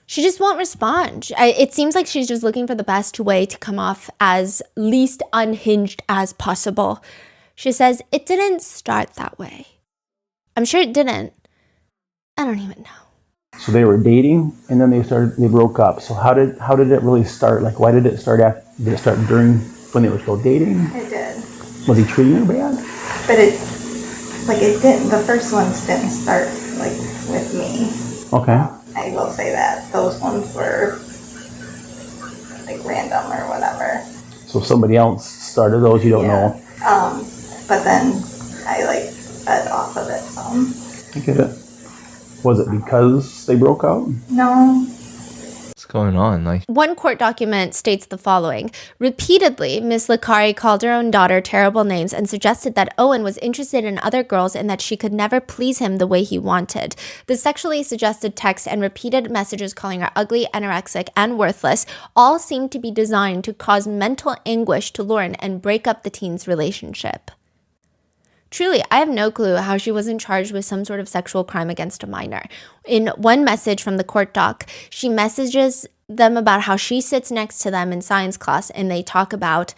She just won't respond. It seems like she's just looking for the best way to come off as least unhinged as possible. She says, it didn't start that way. I'm sure it didn't. I don't even know. So they were dating, and then they broke up. So how did it really start? Like, why did it start did it start during when they were still dating? It did. Was he treating her bad? But it didn't, the first ones didn't start, like, with me. Okay. I will say that. Those ones were, like, random or whatever. So somebody else started those, you don't know? But then I, like, fed off of it some. I get it. Was it because they broke up? No. What's going on? Like, one court document states the following. Repeatedly, Miss Licari called her own daughter terrible names and suggested that Owen was interested in other girls and that she could never please him the way he wanted. The sexually suggested text and repeated messages calling her ugly, anorexic, and worthless all seemed to be designed to cause mental anguish to Lauren and break up the teen's relationship. Truly, I have no clue how she wasn't charged with some sort of sexual crime against a minor. In one message from the court doc, she messages them about how she sits next to them in science class and they talk about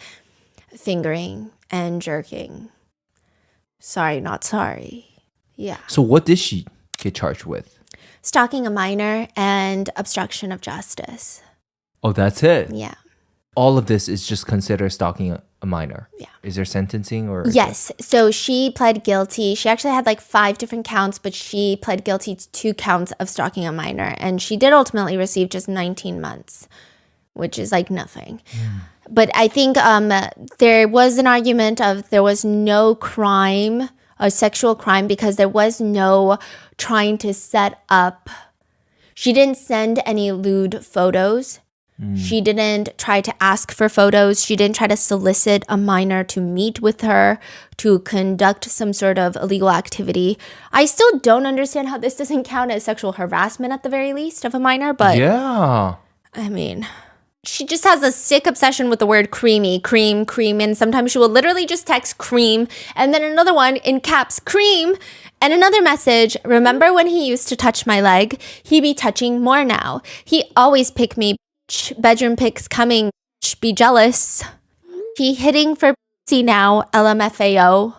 fingering and jerking. Sorry, not sorry. Yeah. so what did she get charged with? Stalking a minor and obstruction of justice. Oh, that's it? Yeah. All of this is just considered stalking a minor? Yeah. Is there sentencing or? Yes. So she pled guilty. She actually had like 5 different counts, but she pled guilty to 2 counts of stalking a minor. And she did ultimately receive just 19 months, which is like nothing. But I think there was an argument of there was no crime, a sexual crime, because there was no trying to set up. She didn't send any lewd photos. She didn't try to ask for photos. She didn't try to solicit a minor to meet with her, to conduct some sort of illegal activity. I still don't understand how this doesn't count as sexual harassment at the very least of a minor, but Yeah. I mean, she just has a sick obsession with the word creamy, cream, and sometimes she will literally just text cream, and then another one in caps, cream, and another message, remember when he used to touch my leg? He be touching more now. He always pick me bedroom pics coming. Be jealous. He hitting for proxy now. LMFAO.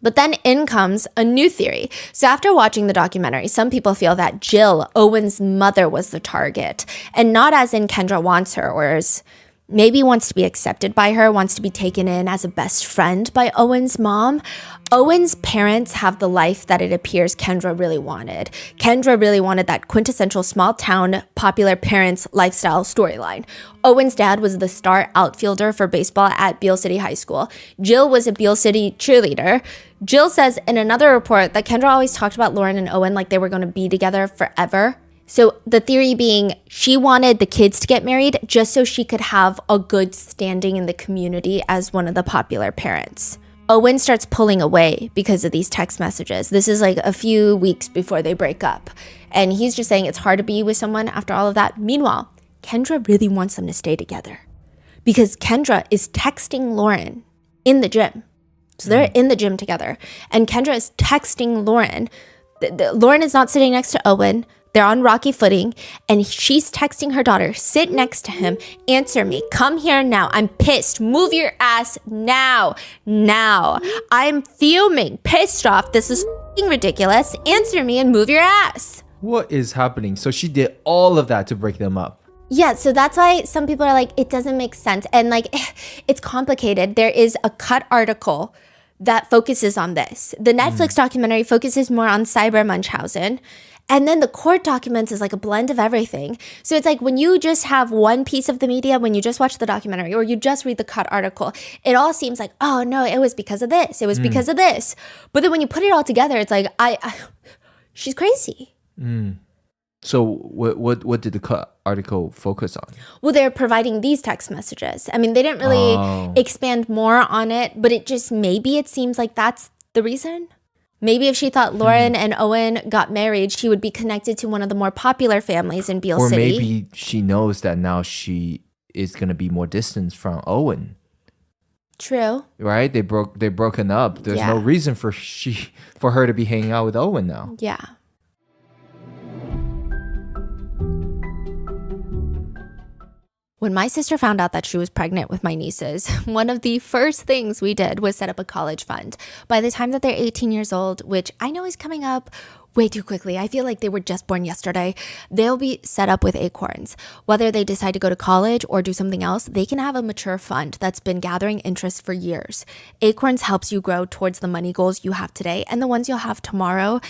But then in comes a new theory. So after watching the documentary, some people feel that Jill, Owen's mother, was the target. And not as in Kendra wants her, or as maybe wants to be accepted by her, wants to be taken in as a best friend by Owen's mom. Owen's parents have the life that it appears Kendra really wanted. Kendra really wanted that quintessential small town, popular parents lifestyle storyline. Owen's dad was the star outfielder for baseball at Beale City High School. Jill was a Beale City cheerleader. Jill says in another report that Kendra always talked about Lauren and Owen like they were going to be together forever. So the theory being she wanted the kids to get married just so she could have a good standing in the community as one of the popular parents. Owen starts pulling away because of these text messages. This is like a few weeks before they break up. And he's just saying it's hard to be with someone after all of that. Meanwhile, Kendra really wants them to stay together because Kendra is texting Lauren in the gym. So they're in the gym together. And Kendra is texting Lauren. Lauren is not sitting next to Owen. They're on rocky footing, and she's texting her daughter, sit next to him, answer me, come here now, I'm pissed, move your ass now, I'm fuming, pissed off, this is f***ing ridiculous, answer me and move your ass. What is happening? So she did all of that to break them up. Yeah, so that's why some people are like, it doesn't make sense, and like, it's complicated. There is a cut article that focuses on this. The Netflix documentary focuses more on Cyber-Munchausen. And then the court documents is like a blend of everything. So it's like when you just have one piece of the media, when you just watch the documentary or you just read the cut article, it all seems like, oh no, it was because of this. It was because of this. But then when you put it all together, it's like, she's crazy. So what did the cut article focus on? Well, they're providing these text messages. I mean, they didn't really expand more on it, but it just, maybe it seems like that's the reason. Maybe if she thought Lauren and Owen got married, she would be connected to one of the more popular families in Beale City. Or maybe she knows that now she is going to be more distant from Owen. True. Right? They're broken up. There's no reason for her to be hanging out with Owen now. Yeah. When my sister found out that she was pregnant with my nieces, one of the first things we did was set up a college fund. By the time that they're 18 years old, which I know is coming up way too quickly, I feel like they were just born yesterday, they'll be set up with Acorns. Whether they decide to go to college or do something else, they can have a mature fund that's been gathering interest for years. Acorns helps you grow towards the money goals you have today and the ones you'll have tomorrow.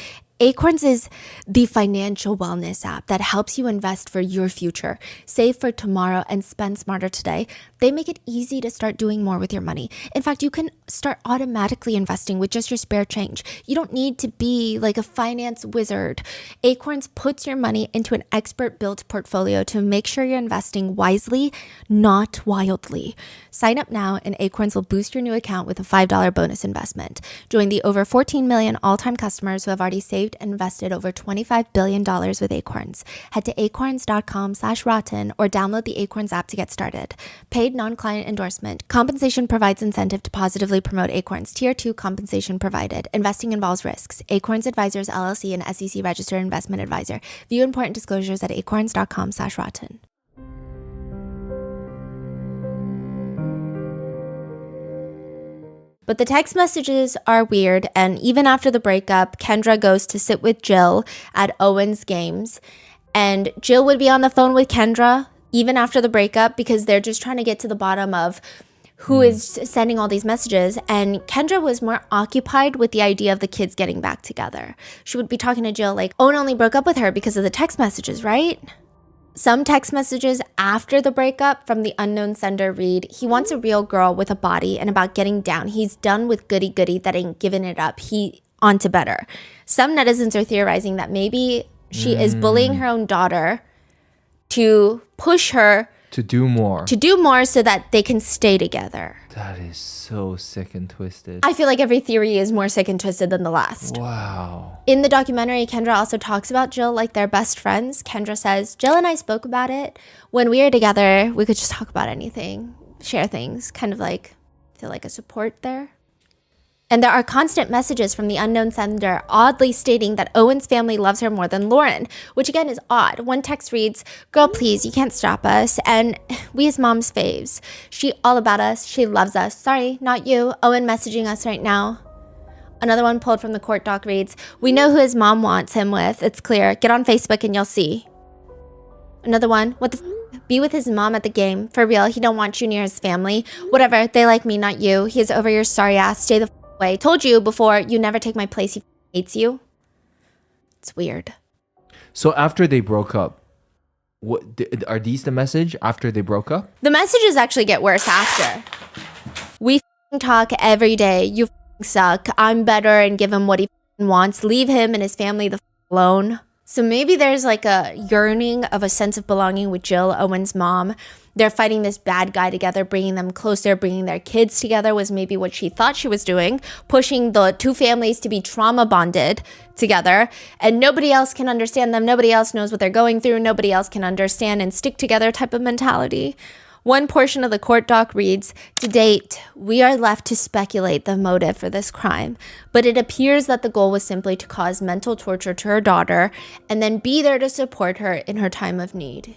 Acorns is the financial wellness app that helps you invest for your future, save for tomorrow, and spend smarter today. They make it easy to start doing more with your money. In fact, you can start automatically investing with just your spare change. You don't need to be like a finance wizard. Acorns puts your money into an expert-built portfolio to make sure you're investing wisely, not wildly. Sign up now and Acorns will boost your new account with a $5 bonus investment. Join the over 14 million all-time customers who have already saved and invested over $25 billion with Acorns. Head to acorns.com/rotten or download the Acorns app to get started. Paid non-client endorsement. Compensation provides incentive to positively promote Acorns. Tier 2 compensation provided. Investing involves risks. Acorns Advisors LLC and SEC registered investment advisor. View important disclosures at acorns.com/rotten. But the text messages are weird, and even after the breakup, Kendra goes to sit with Jill at Owen's games, and Jill would be on the phone with Kendra even after the breakup because they're just trying to get to the bottom of who is sending all these messages, and Kendra was more occupied with the idea of the kids getting back together. She would be talking to Jill like, Owen only broke up with her because of the text messages, right? Some text messages after the breakup from the unknown sender read, he wants a real girl with a body and about getting down. He's done with goody-goody that ain't giving it up. He on to better. Some netizens are theorizing that maybe she is bullying her own daughter to push her to do more so that they can stay together. That is so sick and twisted. I feel like every theory is more sick and twisted than the last. Wow. In the documentary, Kendra also talks about Jill like they're best friends. Kendra says, Jill and I spoke about it. When we were together, we could just talk about anything, share things, kind of like feel like a support there. And there are constant messages from the unknown sender oddly stating that Owen's family loves her more than Lauren, which again is odd. One text reads, "Girl, please, you can't stop us. And we as mom's faves. She all about us. She loves us. Sorry, not you. Owen messaging us right now." Another one pulled from the court doc reads, "We know who his mom wants him with. It's clear. Get on Facebook and you'll see." Another one, "What the be with his mom at the game. For real, he don't want you near his family. Whatever, they like me, not you. He is over your sorry ass. Stay the away. Told you before, you never take my place. He hates you." It's weird. So after they broke up, what are these the message after they broke up? The messages actually get worse after. "We talk every day. You suck. I'm better," and give him what he wants. "Leave him and his family the alone." So maybe there's like a yearning of a sense of belonging with Jill, Owen's mom. They're fighting this bad guy together, bringing them closer, bringing their kids together was maybe what she thought she was doing, pushing the two families to be trauma bonded together. And nobody else can understand them. Nobody else knows what they're going through. Nobody else can understand and stick together type of mentality. One portion of the court doc reads, "To date, we are left to speculate the motive for this crime, but it appears that the goal was simply to cause mental torture to her daughter and then be there to support her in her time of need.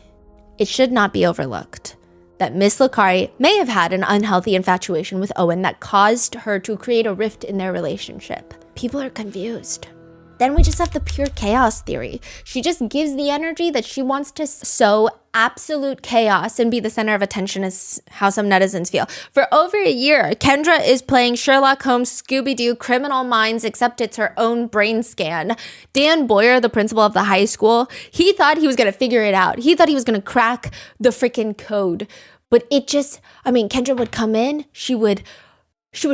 It should not be overlooked that Miss Licari may have had an unhealthy infatuation with Owen that caused her to create a rift in their relationship." People are confused. Then we just have the pure chaos theory. She just gives the energy that she wants to sow absolute chaos and be the center of attention, is how some netizens feel. For over a year, Kendra is playing Sherlock Holmes, Scooby-Doo, Criminal Minds, except it's her own brain scan. Dan Boyer, the principal of the high school, he thought he was going to figure it out. He thought he was going to crack the freaking code. But it just, Kendra would come in, she would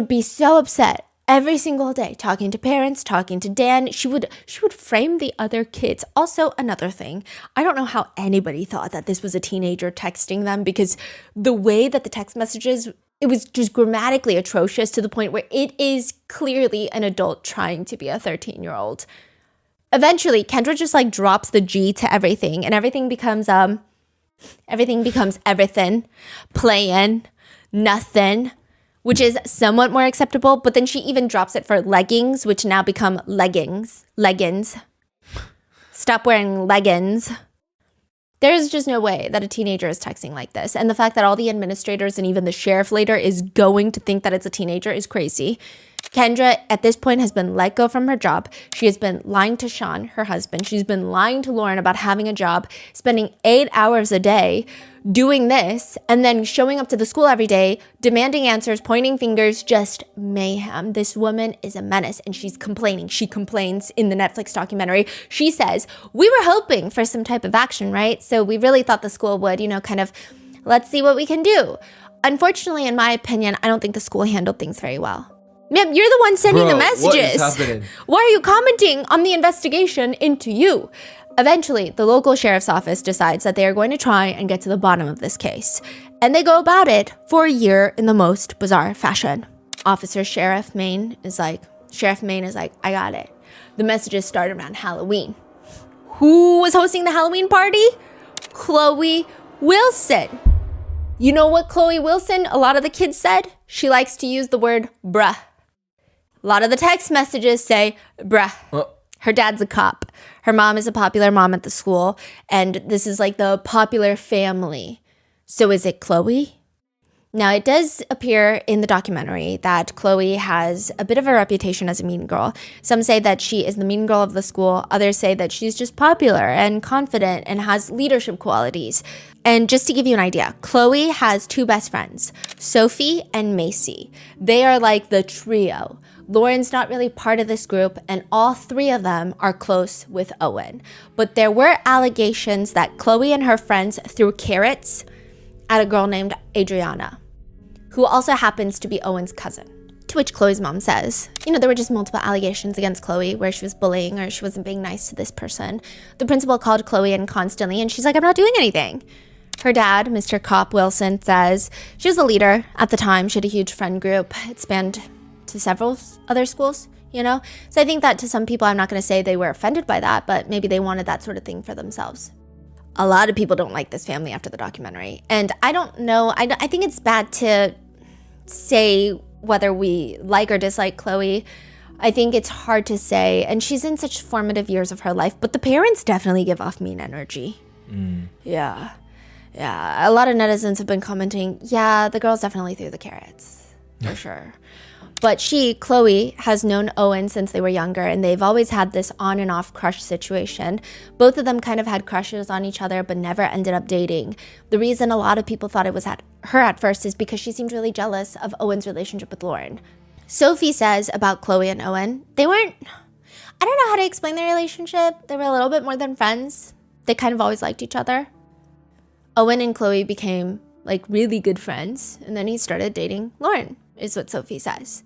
be so upset. Every single day, talking to parents, talking to Dan, she would frame the other kids. Also, another thing, I don't know how anybody thought that this was a teenager texting them, because the way that the text messages, it was just grammatically atrocious to the point where it is clearly an adult trying to be a 13-year-old. Eventually, Kendra just drops the G to everything, and everything becomes everything, playing, nothing, which is somewhat more acceptable, but then she even drops it for leggings, which now become leggings. Stop wearing leggings. There's just no way that a teenager is texting like this. And the fact that all the administrators and even the sheriff later is going to think that it's a teenager is crazy. Kendra, at this point, has been let go from her job. She has been lying to Sean, her husband. She's been lying to Lauren about having a job, spending 8 hours a day doing this, and then showing up to the school every day, demanding answers, pointing fingers, just mayhem. This woman is a menace, and she's complaining. She complains in the Netflix documentary. She says, "We were hoping for some type of action, right? So we really thought the school would, let's see what we can do." Unfortunately, in my opinion, I don't think the school handled things very well. Ma'am, you're the one sending the messages. What is happening? Why are you commenting on the investigation into you? Eventually, the local sheriff's office decides that they are going to try and get to the bottom of this case. And they go about it for a year in the most bizarre fashion. Sheriff Maine is like, "I got it." The messages start around Halloween. Who was hosting the Halloween party? Khloe Wilson. You know what Khloe Wilson, a lot of the kids said? She likes to use the word bruh. A lot of the text messages say bruh. Her dad's a cop. Her mom is a popular mom at the school. And this is the popular family. So is it Khloe? Now, it does appear in the documentary that Khloe has a bit of a reputation as a mean girl. Some say that she is the mean girl of the school. Others say that she's just popular and confident and has leadership qualities. And just to give you an idea, Khloe has two best friends, Sophie and Macy. They are like the trio. Lauren's not really part of this group, and all three of them are close with Owen. But there were allegations that Khloe and her friends threw carrots at a girl named Adriana, who also happens to be Owen's cousin. To which Khloe's mom says, there were just multiple allegations against Khloe where she was bullying or she wasn't being nice to this person. The principal called Khloe in constantly, and she's like, "I'm not doing anything." Her dad, Mr. Cop Wilson, says she was a leader at the time. She had a huge friend group. It spanned to several other schools, So I think that to some people, I'm not going to say they were offended by that, but maybe they wanted that sort of thing for themselves. A lot of people don't like this family after the documentary. And I don't know. I think it's bad to say whether we like or dislike Khloe, I think it's hard to say. And she's in such formative years of her life, but the parents definitely give off mean energy. Yeah. A lot of netizens have been commenting, yeah, the girls definitely threw the carrots, for sure. But Khloe, has known Owen since they were younger, and they've always had this on and off crush situation. Both of them kind of had crushes on each other, but never ended up dating. The reason a lot of people thought it was her at first is because she seemed really jealous of Owen's relationship with Lauren. Sophie says about Khloe and Owen, I don't know how to explain their relationship. They were a little bit more than friends. They kind of always liked each other. Owen and Khloe became like really good friends, and then he started dating Lauren, is what Sophie says.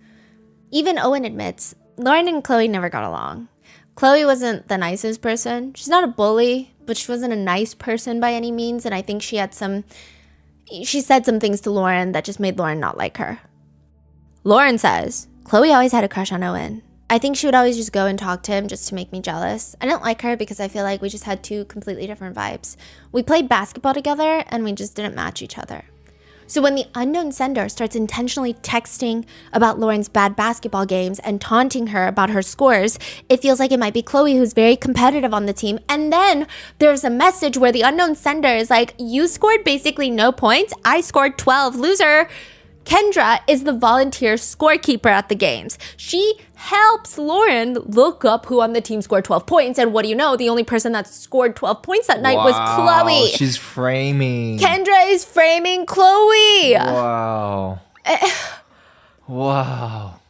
Even Owen admits Lauren and Khloe never got along. Khloe wasn't the nicest person. She's not a bully, but she wasn't a nice person by any means, and I think she said some things to Lauren that just made Lauren not like her. Lauren says, Khloe always had a crush on Owen. I think she would always just go and talk to him just to make me jealous. I didn't like her because I feel like we just had two completely different vibes. We played basketball together and we just didn't match each other. So when the unknown sender starts intentionally texting about Lauren's bad basketball games and taunting her about her scores, it feels like it might be Khloe who's very competitive on the team. And then there's a message where the unknown sender is like, you scored basically no points. I scored 12. Loser. Kendra is the volunteer scorekeeper at the games. She helps Lauren look up who on the team scored 12 points. And what do you know? The only person that scored 12 points that night was Khloe. She's framing. Kendra is framing Khloe. Wow. Wow.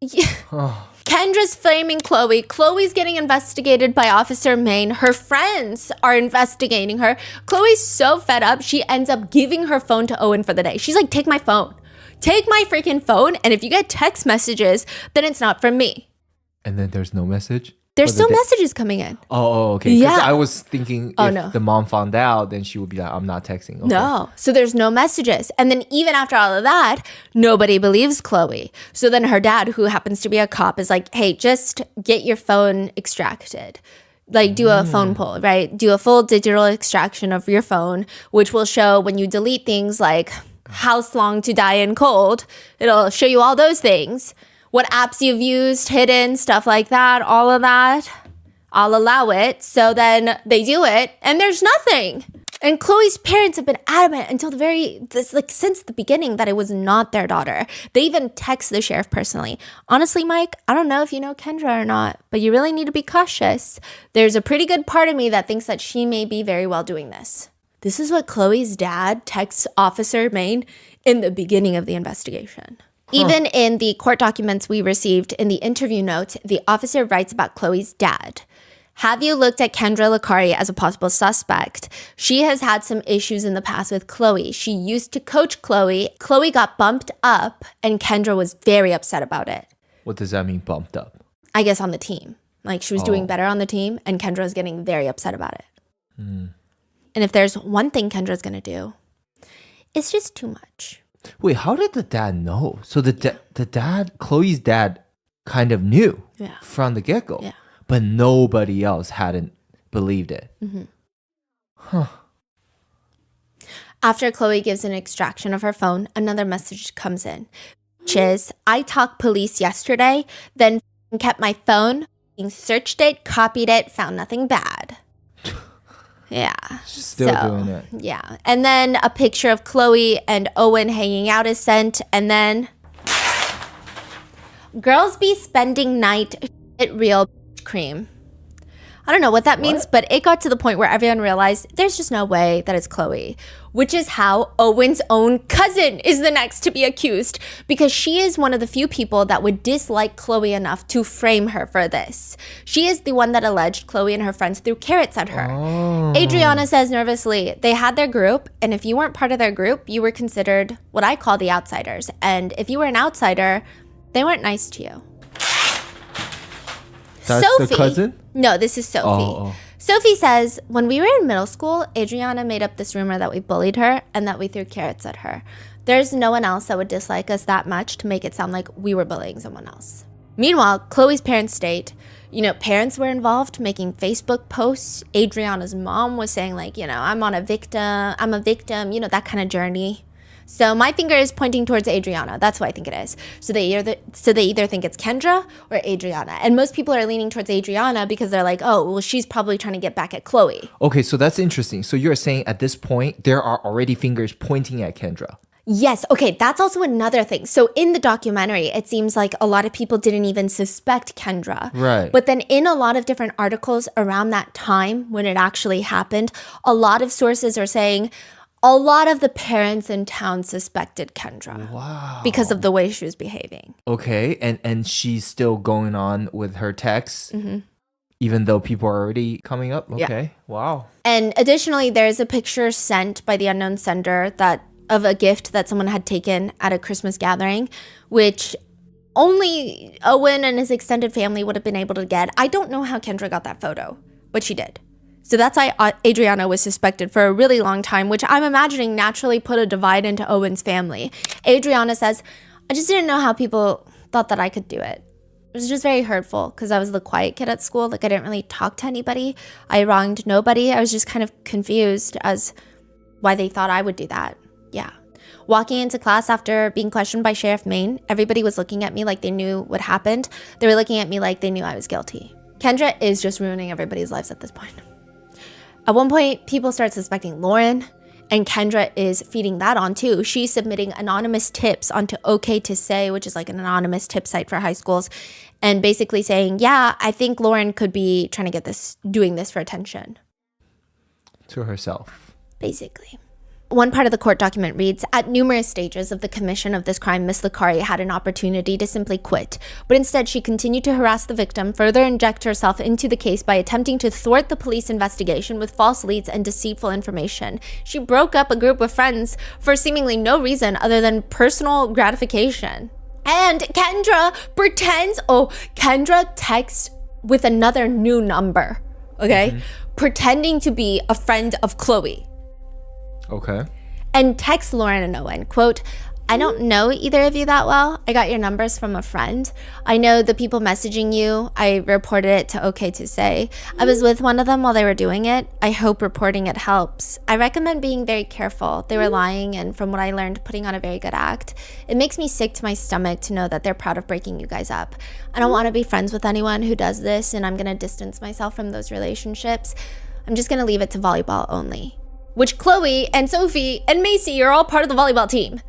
Yeah. Kendra's framing Khloe. Khloe's getting investigated by Officer Maine. Her friends are investigating her. Khloe's so fed up, she ends up giving her phone to Owen for the day. She's like, take my phone. Take my freaking phone, and if you get text messages, then it's not from me. And then there's no message? There's still messages coming in. Oh, okay. Yeah. I was thinking if the mom found out, then she would be like, I'm not texting. Okay. No. So there's no messages. And then even after all of that, nobody believes Khloe. So then her dad, who happens to be a cop, is like, hey, just get your phone extracted. Like do a phone pull, right? Do a full digital extraction of your phone, which will show when you delete things like house long to die in cold. It'll show you all those things. What apps you've used, hidden, stuff like that, all of that. I'll allow it. So then they do it and there's nothing. And Khloe's parents have been adamant until since the beginning that it was not their daughter. They even text the sheriff personally. Honestly, Mike, I don't know if you know Kendra or not, but you really need to be cautious. There's a pretty good part of me that thinks that she may be very well doing this. This is what Khloe's dad texts Officer Maine in the beginning of the investigation. Even in the court documents we received in the interview note, the officer writes about Khloe's dad. Have you looked at Kendra Licari as a possible suspect? She has had some issues in the past with Khloe. She used to coach Khloe. Khloe got bumped up and Kendra was very upset about it. What does that mean, bumped up? I guess on the team. Like she was doing better on the team and Kendra was getting very upset about it. And if there's one thing Kendra's going to do, it's just too much. Wait, how did the dad know? So the dad, Khloe's dad, kind of knew from the get-go. Yeah. But nobody else hadn't believed it. After Khloe gives an extraction of her phone, another message comes in, which is, I talked police yesterday, then kept my phone, searched it, copied it, found nothing bad. Yeah. Still doing it. Yeah. And then a picture of Khloe and Owen hanging out is sent. And then girls be spending night at real cream. I don't know what that means, but it got to the point where everyone realized there's just no way that it's Khloe, which is how Owen's own cousin is the next to be accused, because she is one of the few people that would dislike Khloe enough to frame her for this. She is the one that alleged Khloe and her friends threw carrots at her. Adriana says nervously, they had their group, and if you weren't part of their group, you were considered what I call the outsiders. And if you were an outsider, they weren't nice to you. That's Sophie, the cousin? No, this is Sophie. Sophie says, when we were in middle school, Adriana made up this rumor that we bullied her and that we threw carrots at her. There's no one else that would dislike us that much to make it sound like we were bullying someone else. Meanwhile, Khloe's parents state, parents were involved making Facebook posts. Adriana's mom was saying I'm a victim, that kind of journey. So my finger is pointing towards Adriana. That's what I think it is. So they either think it's Kendra or Adriana. And most people are leaning towards Adriana because they're like, oh, well, she's probably trying to get back at Khloe. Okay, so that's interesting. So you're saying at this point, there are already fingers pointing at Kendra. Yes. Okay. That's also another thing. So in the documentary, it seems like a lot of people didn't even suspect Kendra. Right. But then in a lot of different articles around that time when it actually happened, a lot of sources are saying a lot of the parents in town suspected Kendra. Wow. Because of the way she was behaving. Okay, and she's still going on with her texts, even though people are already coming up? Okay, Yeah. Wow. And additionally, there's a picture sent by the unknown sender of a gift that someone had taken at a Christmas gathering, which only Owen and his extended family would have been able to get. I don't know how Kendra got that photo, but she did. So that's why Adriana was suspected for a really long time, which I'm imagining naturally put a divide into Owen's family. Adriana says, I just didn't know how people thought that I could do it. It was just very hurtful because I was the quiet kid at school. Like I didn't really talk to anybody. I wronged nobody. I was just kind of confused as why they thought I would do that. Yeah. Walking into class after being questioned by Sheriff Maine, everybody was looking at me like they knew what happened. They were looking at me like they knew I was guilty. Kendra is just ruining everybody's lives at this point. At one point, people start suspecting Lauren, and Kendra is feeding that on too. She's submitting anonymous tips onto OK to Say, which is like an anonymous tip site for high schools, and basically saying, yeah, I think Lauren could be trying to get this, doing this for attention. To herself. Basically. One part of the court document reads, at numerous stages of the commission of this crime, Miss Licari had an opportunity to simply quit, but instead she continued to harass the victim, further inject herself into the case by attempting to thwart the police investigation with false leads and deceitful information. She broke up a group of friends for seemingly no reason other than personal gratification. And Kendra texts with another new number, okay? Pretending to be a friend of Khloe. Okay. And text Lauren and Owen, quote, I don't know either of you that well. I got your numbers from a friend. I know the people messaging you. I reported it to OK to Say. I was with one of them while they were doing it. I hope reporting it helps. I recommend being very careful. They were lying and from what I learned, putting on a very good act. It makes me sick to my stomach to know that they're proud of breaking you guys up. I don't want to be friends with anyone who does this and I'm going to distance myself from those relationships. I'm just going to leave it to volleyball only. Which Khloe and Sophie and Macy are all part of the volleyball team.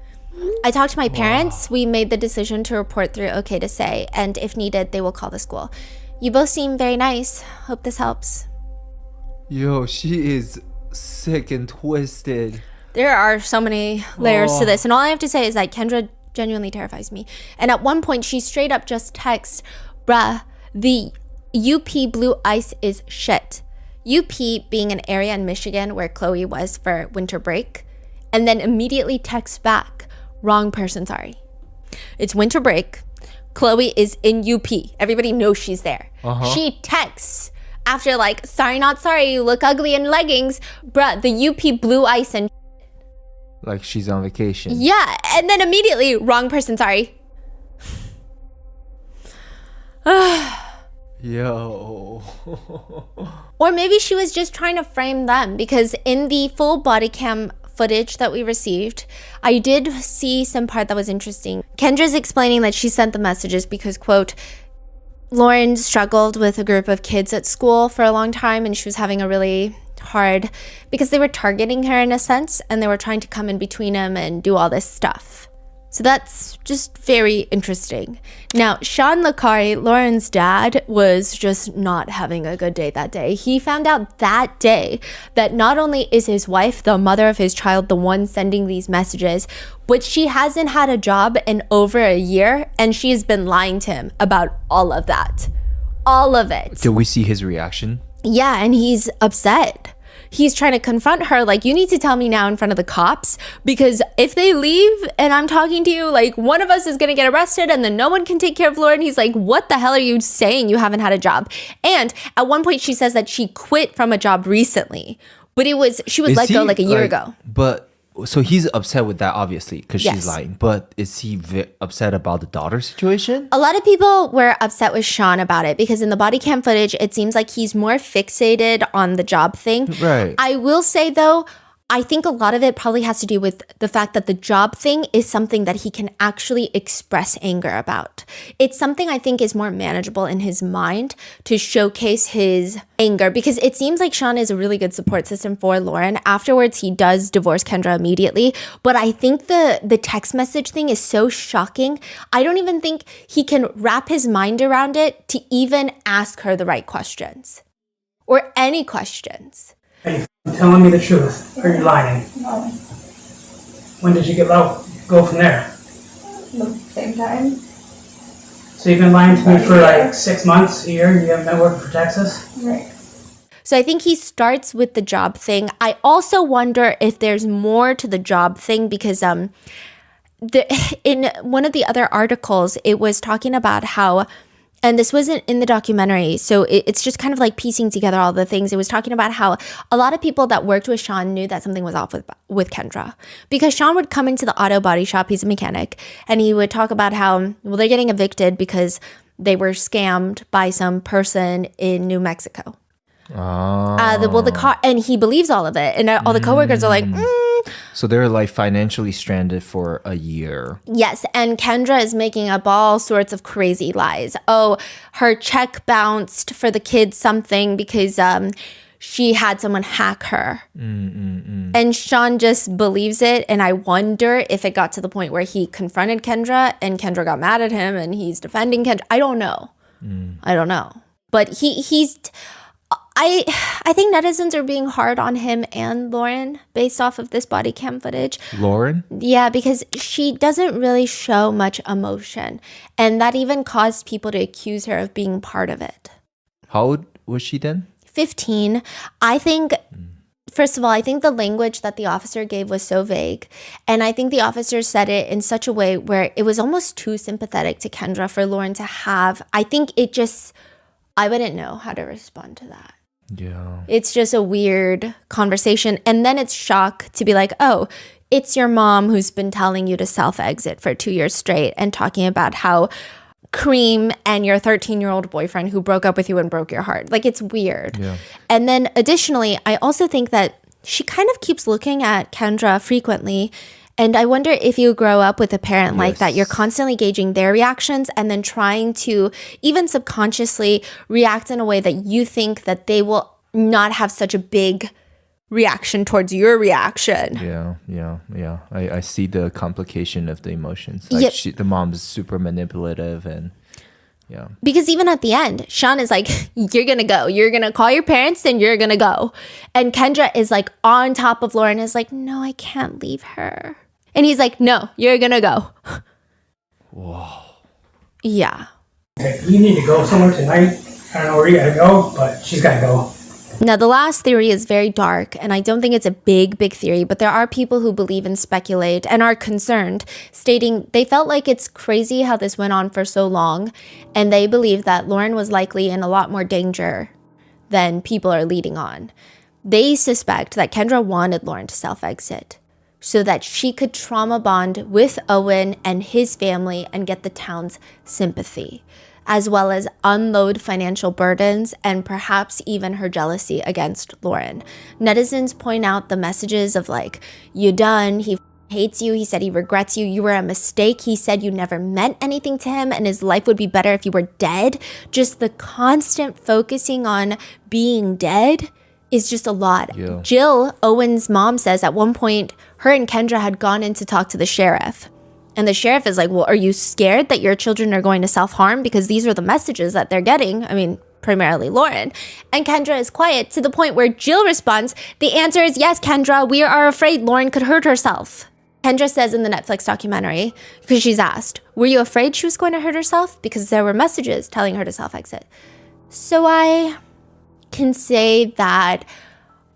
I talked to my parents. We made the decision to report through OK to Say, and if needed, they will call the school. You both seem very nice. Hope this helps. Yo, she is sick and twisted. There are so many layers to this, and all I have to say is that Kendra genuinely terrifies me. And at one point, she straight up just texts, bruh, the UP blue ice is shit. UP being an area in Michigan where Khloe was for winter break, and then immediately texts back, wrong person, sorry. It's winter break. Khloe is in UP. Everybody knows she's there. She texts after like, sorry, not sorry, you look ugly in leggings. Bruh, the UP blue ice and like she's on vacation. yeah, and then immediately, wrong person, sorry. Yo. Or maybe she was just trying to frame them because in the full body cam footage that we received, I did see some part that was interesting. Kendra's explaining that she sent the messages because, quote, Lauren struggled with a group of kids at school for a long time and she was having a really hard because they were targeting her in a sense and they were trying to come in between them and do all this stuff. So that's just very interesting. Now, Sean Licari, Lauren's dad, was just not having a good day that day. He found out that day that not only is his wife, the mother of his child, the one sending these messages, but she hasn't had a job in over a year, and she has been lying to him about all of that. All of it. Did we see his reaction? Yeah, and he's upset. He's trying to confront her like, you need to tell me now in front of the cops because if they leave and I'm talking to you, like one of us is going to get arrested and then no one can take care of Lauren. He's like, what the hell are you saying? You haven't had a job. And at one point she says that she quit from a job recently, but she was let go like a year ago. But so he's upset with that obviously because Yes. she's lying. But is he upset about the daughter situation? A lot of people were upset with Sean about it because in the body cam footage, it seems like he's more fixated on the job thing. Right. I will say though, I think a lot of it probably has to do with the fact that the job thing is something that he can actually express anger about. It's something I think is more manageable in his mind to showcase his anger, because it seems like Sean is a really good support system for Lauren. Afterwards, he does divorce Kendra immediately, but I think the text message thing is so shocking. I don't even think he can wrap his mind around it to even ask her the right questions or any questions. Are you telling me the truth? Or are you lying? No, When did you go from there? the same time. So you've been lying to me for like 6 months, a year, and you haven't been working for Texas? Right. So I think he starts with the job thing. I also wonder if there's more to the job thing, because in one of the other articles, it was talking about how, and this wasn't in the documentary, so it's just kind of like piecing together all the things. It was talking about how a lot of people that worked with Sean knew that something was off with Kendra, because Sean would come into the auto body shop, he's a mechanic, and he would talk about how, well, they're getting evicted because they were scammed by some person in New Mexico. The car, and he believes all of it, and all the coworkers are like, So they're like financially stranded for a year. Yes, and Kendra is making up all sorts of crazy lies. Oh, her check bounced for the kids something because she had someone hack her. And Sean just believes it, and I wonder if it got to the point where he confronted Kendra and Kendra got mad at him and he's defending Kendra. I don't know. I don't know. But he's... I think netizens are being hard on him and Lauren based off of this body cam footage. Lauren? Yeah, because she doesn't really show much emotion. And that even caused people to accuse her of being part of it. How old was she then? 15. I think, first of all, I think the language that the officer gave was so vague. And I think the officer said it in such a way where it was almost too sympathetic to Kendra for Lauren to have. I think it just, I wouldn't know how to respond to that. Yeah. It's just a weird conversation. And then it's shock to be like, oh, it's your mom who's been telling you to self-exit for 2 years straight and talking about how Cream and your 13-year-old boyfriend who broke up with you and broke your heart. Like, it's weird. Yeah. And then additionally, I also think that she kind of keeps looking at Kendra frequently. And I wonder if you grow up with a parent like that, you're constantly gauging their reactions and then trying to even subconsciously react in a way that you think that they will not have such a big reaction towards your reaction. Yeah. I see the complication of the emotions. Like the mom's super manipulative and yeah. Because even at the end, Sean is like, you're going to go. You're going to call your parents and you're going to go. And Kendra is like on top of Lauren, is like, no, I can't leave her. And he's like, no, you're going to go. Whoa. Yeah. Okay, you need to go somewhere tonight. I don't know where you gotta go, but she's gotta go. Now, the last theory is very dark, and I don't think it's a big theory, but there are people who believe and speculate and are concerned, stating they felt like it's crazy how this went on for so long, and they believe that Lauren was likely in a lot more danger than people are leading on. They suspect that Kendra wanted Lauren to self-exit so that she could trauma bond with Owen and his family and get the town's sympathy, as well as unload financial burdens and perhaps even her jealousy against Lauren. Netizens point out the messages of like, you done, he hates you, he said he regrets you, you were a mistake, he said you never meant anything to him and his life would be better if you were dead. Just the constant focusing on being dead is just a lot. Yeah. Jill, Owen's mom, says at one point her and Kendra had gone in to talk to the sheriff. And the sheriff is like, well, are you scared that your children are going to self-harm? Because these are the messages that they're getting. I mean, primarily Lauren. And Kendra is quiet to the point where Jill responds, the answer is yes, Kendra, we are afraid Lauren could hurt herself. Kendra says in the Netflix documentary, because she's asked, were you afraid she was going to hurt herself? Because there were messages telling her to self-exit. So I can say that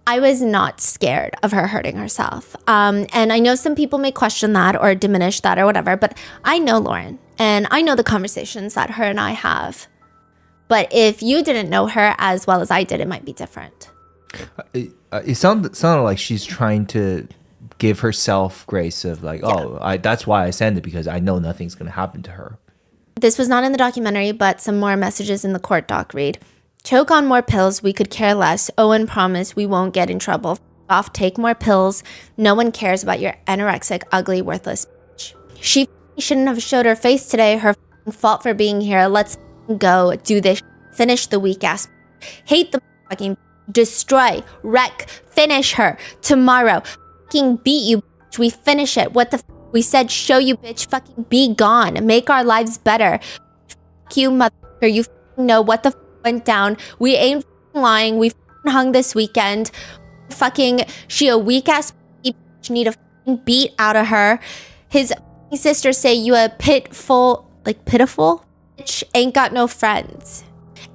I was not scared of her hurting herself. And I know some people may question that or diminish that or whatever, but I know Lauren and I know the conversations that her and I have. But if you didn't know her as well as I did, it might be different. It sounded like she's trying to give herself grace of like, that's why I send it, because I know nothing's going to happen to her. This was not in the documentary, but some more messages in the court doc read. Choke on more pills, we could care less. Owen promised we won't get in trouble. off, take more pills. No one cares about your anorexic, ugly, worthless bitch. She shouldn't have showed her face today. Her fault for being here. Let's go do this. Finish the weak ass. Hate the fucking destroy, wreck, finish her tomorrow. Fucking beat you, bitch. We finish it. What the we said, show you, bitch. Fucking be gone. Make our lives better. Fuck you, motherfucker. You know what the went down. We ain't lying. We hung this weekend. Fucking, she a weak ass bitch. Need a beat out of her. His sisters say you a pitiful bitch. Ain't got no friends.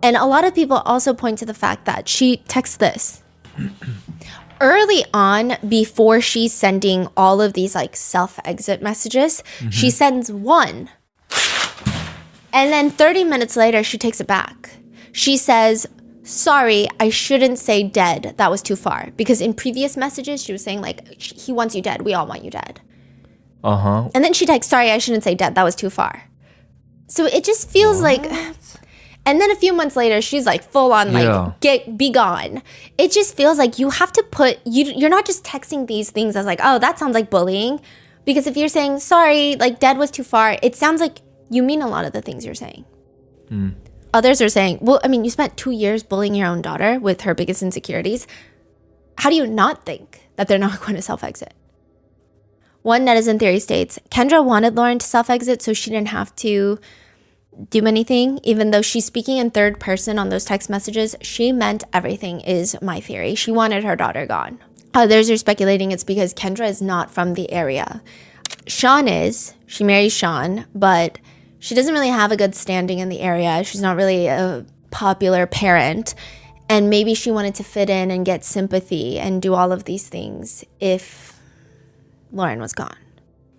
And a lot of people also point to the fact that she texts this. Early on, before she's sending all of these like self-exit messages, she sends one. And then 30 minutes later, she takes it back. She says, sorry, I shouldn't say dead. That was too far. Because in previous messages, she was saying like, he wants you dead. We all want you dead. Uh-huh. And then she texts, sorry, I shouldn't say dead. That was too far. So it just feels like... And then a few months later, she's like full on like, be gone. It just feels like you have to put, you're not just texting these things as like, oh, that sounds like bullying. Because if you're saying, sorry, like dead was too far, it sounds like you mean a lot of the things you're saying. Others are saying, well, I mean, you spent 2 years bullying your own daughter with her biggest insecurities. How do you not think that they're not going to self-exit? One netizen theory states, Kendra wanted Lauren to self-exit so she didn't have to do anything, even though she's speaking in third person on those text messages. She meant everything is my theory. She wanted her daughter gone. Others are speculating it's because Kendra is not from the area. Sean is. She marries Sean, but she doesn't really have a good standing in the area. She's not really a popular parent. And maybe she wanted to fit in and get sympathy and do all of these things if Lauren was gone.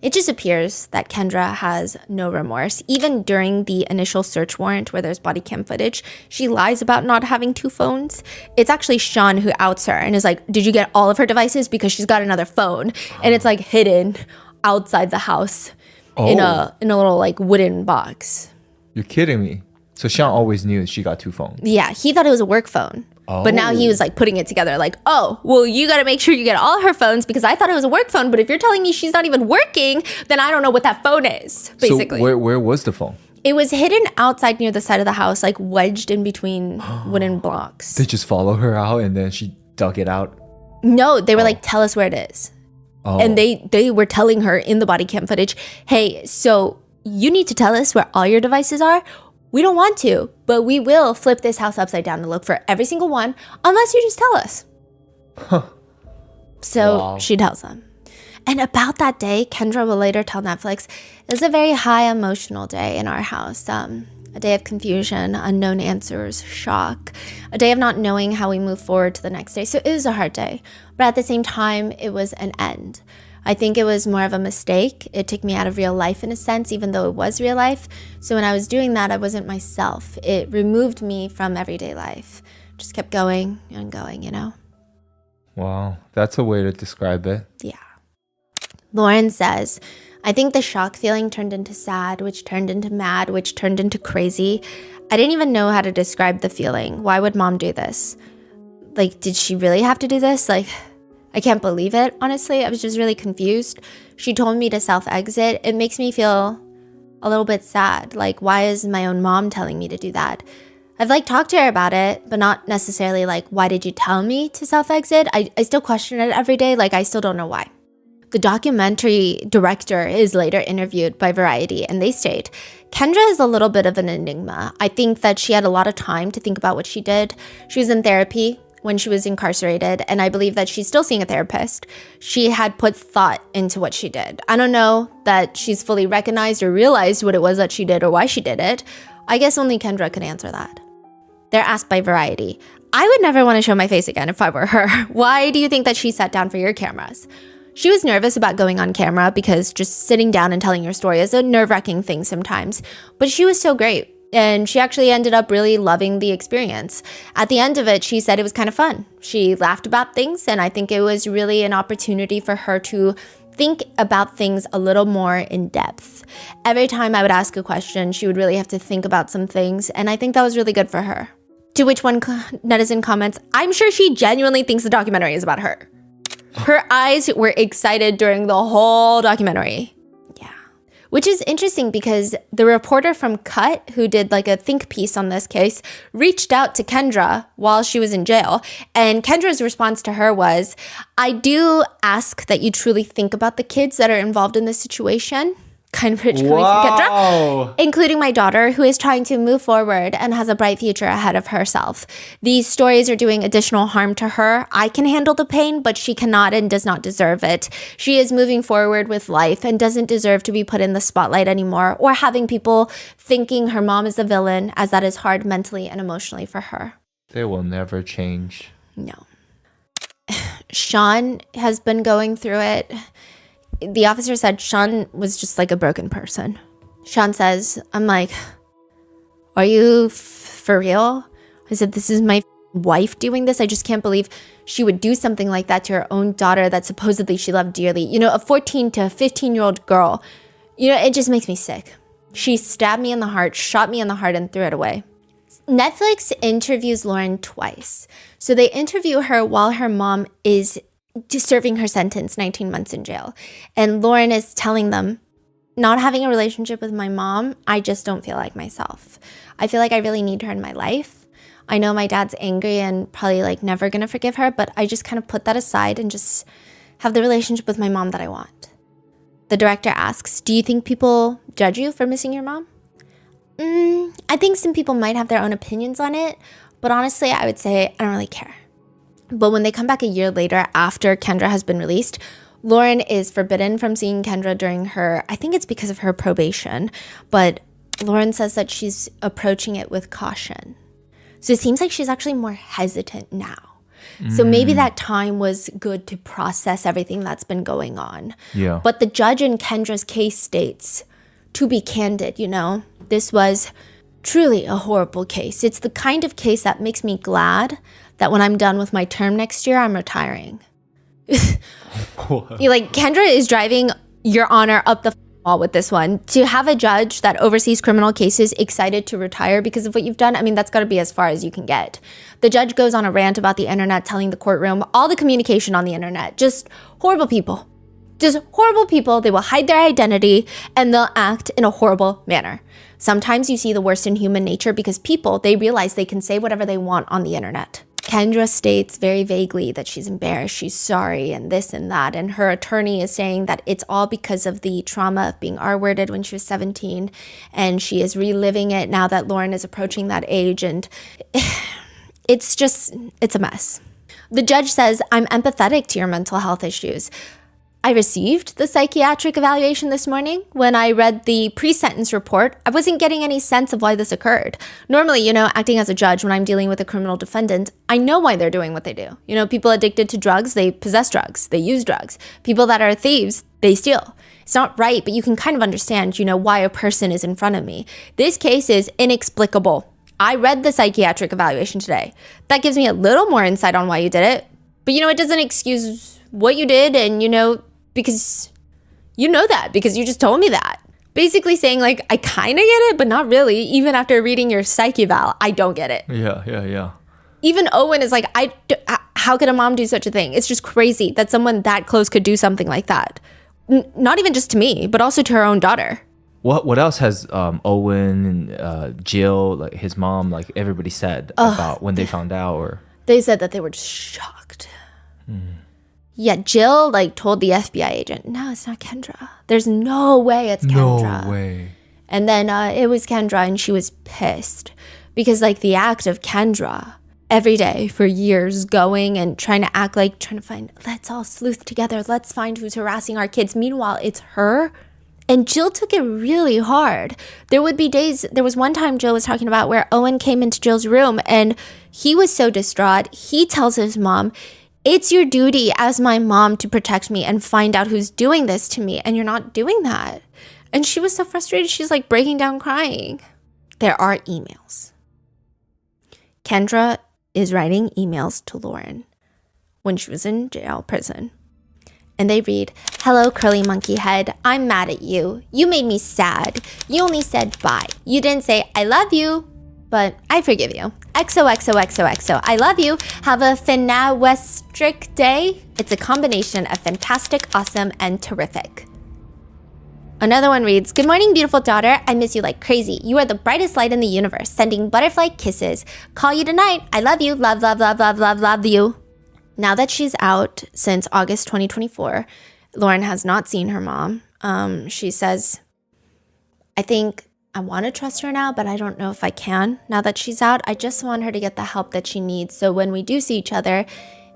It just appears that Kendra has no remorse. Even during the initial search warrant where there's body cam footage, she lies about not having 2 phones. It's actually Sean who outs her and is like, did you get all of her devices? Because she's got another phone. And it's like hidden outside the house in a little like wooden box. You're kidding me. So Sean always knew she got 2 phones. Yeah, he thought it was a work phone. But now he was like putting it together like, oh, well, you got to make sure you get all her phones because I thought it was a work phone. But if you're telling me she's not even working, then I don't know what that phone is, basically. So where was the phone? It was hidden outside near the side of the house, like wedged in between wooden blocks. They just follow her out and then she dug it out? No, they were like, tell us where it is. And they were telling her in the body cam footage, hey, so you need to tell us where all your devices are. We don't want to, but we will flip this house upside down and look for every single one unless you just tell us. So she tells them. And about that day, Kendra will later tell Netflix, it was a very high emotional day in our house. A day of confusion, unknown answers, shock, a day of not knowing how we move forward to the next day. So it was a hard day, but at the same time, it was an end. I think it was more of a mistake. It took me out of real life in a sense, even though it was real life. So when I was doing that, I wasn't myself. It removed me from everyday life. Just kept going and going, you know? Wow, that's a way to describe it. Yeah. Lauren says, I think the shock feeling turned into sad, which turned into mad, which turned into crazy. I didn't even know how to describe the feeling. Why would mom do this? Like, did she really have to do this? Like, I can't believe it, honestly. I was just really confused. She told me to self-exit. It makes me feel a little bit sad. Like, why is my own mom telling me to do that? I've like talked to her about it, but not necessarily like, why did you tell me to self-exit? I still question it every day. Like, I still don't know why. The documentary director is later interviewed by Variety, and they state, Kendra is a little bit of an enigma. I think that she had a lot of time to think about what she did. She was in therapy when she was incarcerated, and I believe that she's still seeing a therapist. She had put thought into what she did. I don't know that she's fully recognized or realized what it was that she did or why she did it. I guess only Kendra could answer that. They're asked by Variety, I would never want to show my face again if I were her. Why do you think that she sat down for your cameras? She was nervous about going on camera because just sitting down and telling your story is a nerve-wracking thing sometimes. But she was so great. And she actually ended up really loving the experience. At the end of it, she said it was kind of fun. She laughed about things, and I think it was really an opportunity for her to think about things a little more in depth. Every time I would ask a question, she would really have to think about some things, and I think that was really good for her. To which one netizen comments, I'm sure she genuinely thinks the documentary is about her. Her eyes were excited during the whole documentary. Yeah. Which is interesting because the reporter from Cut, who did like a think piece on this case, reached out to Kendra while she was in jail. And Kendra's response to her was, I do ask that you truly think about the kids that are involved in this situation. Kind of rich coming from Kendra, including my daughter, who is trying to move forward and has a bright future ahead of herself. These stories are doing additional harm to her. I can handle the pain, but she cannot and does not deserve it. She is moving forward with life and doesn't deserve to be put in the spotlight anymore or having people thinking her mom is the villain, as that is hard mentally and emotionally for her. They will never change. No. Sean has been going through it. The officer said Sean was just like a broken person. Sean says, I'm like, are you for real? I said, this is my wife doing this. I just can't believe she would do something like that to her own daughter that supposedly she loved dearly. You know, a 14 to 15-year-old girl. You know, it just makes me sick. She stabbed me in the heart, shot me in the heart, and threw it away. Netflix interviews Lauren twice. So they interview her while her mom is serving her sentence, 19 months in jail. And Lauren is telling them, not having a relationship with my mom, I just don't feel like myself. I feel like I really need her in my life. I know my dad's angry and probably like never gonna forgive her, but I just kind of put that aside and just have the relationship with my mom that I want. The director asks, do you think people judge you for missing your mom? I think some people might have their own opinions on it, but honestly, I would say I don't really care. But when they come back a year later after Kendra has been released, Lauren is forbidden from seeing Kendra during her, I think it's because of her probation, but Lauren says that she's approaching it with caution. So it seems like she's actually more hesitant now. So maybe that time was good to process everything that's been going on. Yeah. But the judge in Kendra's case states, to be candid, you know, this was truly a horrible case. It's the kind of case that makes me glad that when I'm done with my term next year, I'm retiring. Like, Kendra is driving Your Honor up the wall with this one. To have a judge that oversees criminal cases excited to retire because of what you've done, I mean, that's got to be as far as you can get. The judge goes on a rant about the internet, telling the courtroom all the communication on the internet, just horrible people. Just horrible people. They will hide their identity and they'll act in a horrible manner. Sometimes you see the worst in human nature because people, they realize they can say whatever they want on the internet. Kendra states very vaguely that she's embarrassed, she's sorry, and this and that. And her attorney is saying that it's all because of the trauma of being R-worded when she was 17. And she is reliving it now that Lauren is approaching that age. And it's a mess. The judge says, I'm empathetic to your mental health issues. I received the psychiatric evaluation this morning. When I read the pre-sentence report, I wasn't getting any sense of why this occurred. Normally, you know, acting as a judge when I'm dealing with a criminal defendant, I know why they're doing what they do. You know, people addicted to drugs, they possess drugs, they use drugs. People that are thieves, they steal. It's not right, but you can kind of understand, you know, why a person is in front of me. This case is inexplicable. I read the psychiatric evaluation today. That gives me a little more insight on why you did it. But, you know, it doesn't excuse what you did and, you know, because you know that, because you just told me that. Basically saying, like, I kind of get it, but not really. Even after reading your psych eval, I don't get it. Yeah. Even Owen is like, how could a mom do such a thing? It's just crazy that someone that close could do something like that. Not even just to me, but also to her own daughter. What else has Owen and Jill, like his mom, like everybody said about when they found out? Or they said that they were just shocked. Yeah, Jill like told the FBI agent, no, it's not Kendra. There's no way it's Kendra. No way. And then it was Kendra, and she was pissed because like the act of Kendra every day for years going and trying to find, let's all sleuth together. Let's find who's harassing our kids. Meanwhile, it's her. And Jill took it really hard. There would be days, there was one time Jill was talking about where Owen came into Jill's room and he was so distraught. He tells his mom, it's your duty as my mom to protect me and find out who's doing this to me. And you're not doing that. And she was so frustrated. She's like breaking down crying. There are emails. Kendra is writing emails to Lauren when she was in prison. And they read, hello, curly monkey head. I'm mad at you. You made me sad. You only said bye. You didn't say, I love you. but I forgive you. XOXOXOXO. I love you. Have a finawestric day. It's a combination of fantastic, awesome, and terrific. Another one reads, good morning, beautiful daughter. I miss you like crazy. You are the brightest light in the universe. Sending butterfly kisses. Call you tonight. I love you. Love, love, love, love, love, love you. Now that she's out since August 2024, Lauren has not seen her mom. She says, I think I want to trust her now, but I don't know if I can now that she's out. I just want her to get the help that she needs. So when we do see each other,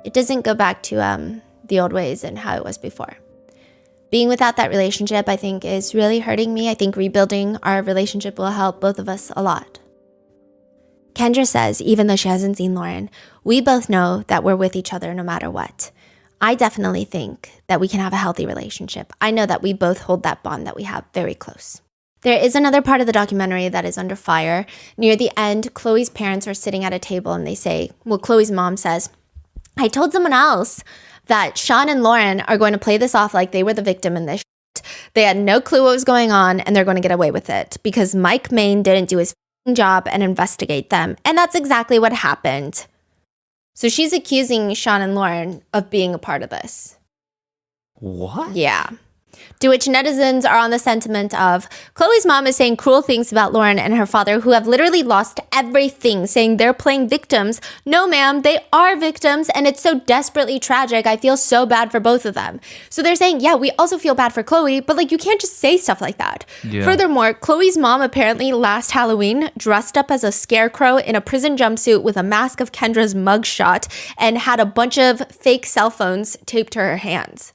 it doesn't go back to the old ways and how it was before. Being without that relationship, I think, is really hurting me. I think rebuilding our relationship will help both of us a lot. Kendra says, even though she hasn't seen Lauren, we both know that we're with each other no matter what. I definitely think that we can have a healthy relationship. I know that we both hold that bond that we have very close. There is another part of the documentary that is under fire. Near the end, Khloe's parents are sitting at a table and they say, well, Khloe's mom says, I told someone else that Sean and Lauren are going to play this off like they were the victim in this shit. They had no clue what was going on and they're going to get away with it because Mike Main didn't do his job and investigate them. And that's exactly what happened. So she's accusing Sean and Lauren of being a part of this. What? Yeah. To which netizens are on the sentiment of, Khloe's mom is saying cruel things about Lauren and her father who have literally lost everything, saying they're playing victims. No, ma'am, they are victims and it's so desperately tragic. I feel so bad for both of them. So they're saying, yeah, we also feel bad for Khloe, but like you can't just say stuff like that. Yeah. Furthermore, Khloe's mom apparently last Halloween dressed up as a scarecrow in a prison jumpsuit with a mask of Kendra's mugshot and had a bunch of fake cell phones taped to her hands.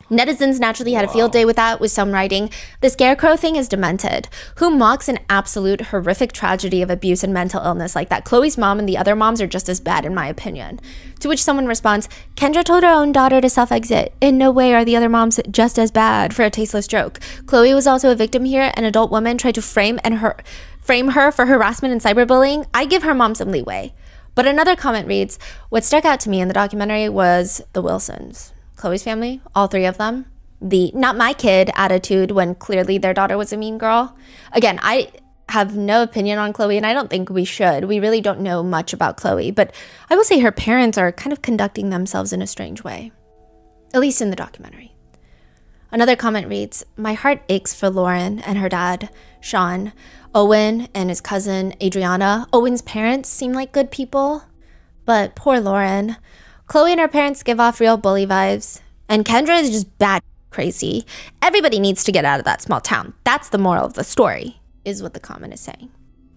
Netizens naturally had a field day with that, with some writing, the scarecrow thing is demented. Who mocks an absolute horrific tragedy of abuse and mental illness like that? Khloe's mom and the other moms are just as bad in my opinion. To which someone responds, Kendra told her own daughter to self-exit. In no way are the other moms just as bad for a tasteless joke. Khloe was also a victim here. An adult woman tried to frame her for harassment and cyberbullying. I give her mom some leeway. But another comment reads, what stuck out to me in the documentary was the Wilsons. Khloe's family, all three of them, the not my kid attitude when clearly their daughter was a mean girl. Again, I have no opinion on Khloe and I don't think we should. We really don't know much about Khloe, but I will say her parents are kind of conducting themselves in a strange way, at least in the documentary. Another comment reads, my heart aches for Lauren and her dad, Sean, Owen and his cousin, Adriana. Owen's parents seem like good people, but poor Lauren. Khloe and her parents give off real bully vibes, and Kendra is just bad crazy. Everybody needs to get out of that small town. That's the moral of the story, is what the comment is saying.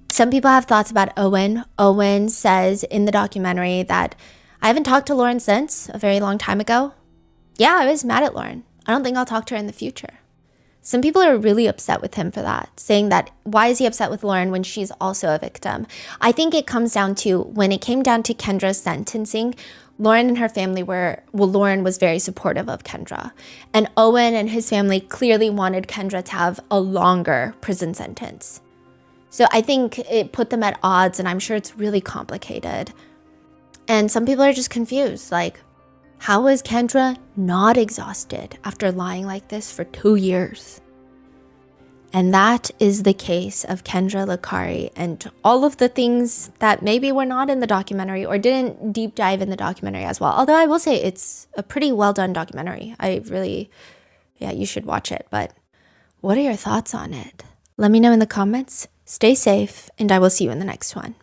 Some people have thoughts about Owen. Owen says in the documentary that I haven't talked to Lauren since a very long time ago. Yeah, I was mad at Lauren. I don't think I'll talk to her in the future. Some people are really upset with him for that, saying that why is he upset with Lauren when she's also a victim? I think it comes down to when it came down to Kendra's sentencing, Lauren and her family Lauren was very supportive of Kendra. And Owen and his family clearly wanted Kendra to have a longer prison sentence. So I think it put them at odds, and I'm sure it's really complicated. And some people are just confused, like, how is Kendra not exhausted after lying like this for 2 years? And that is the case of Kendra Licari and all of the things that maybe were not in the documentary or didn't deep dive in the documentary as well. Although I will say it's a pretty well done documentary. You should watch it. But what are your thoughts on it? Let me know in the comments. Stay safe, and I will see you in the next one.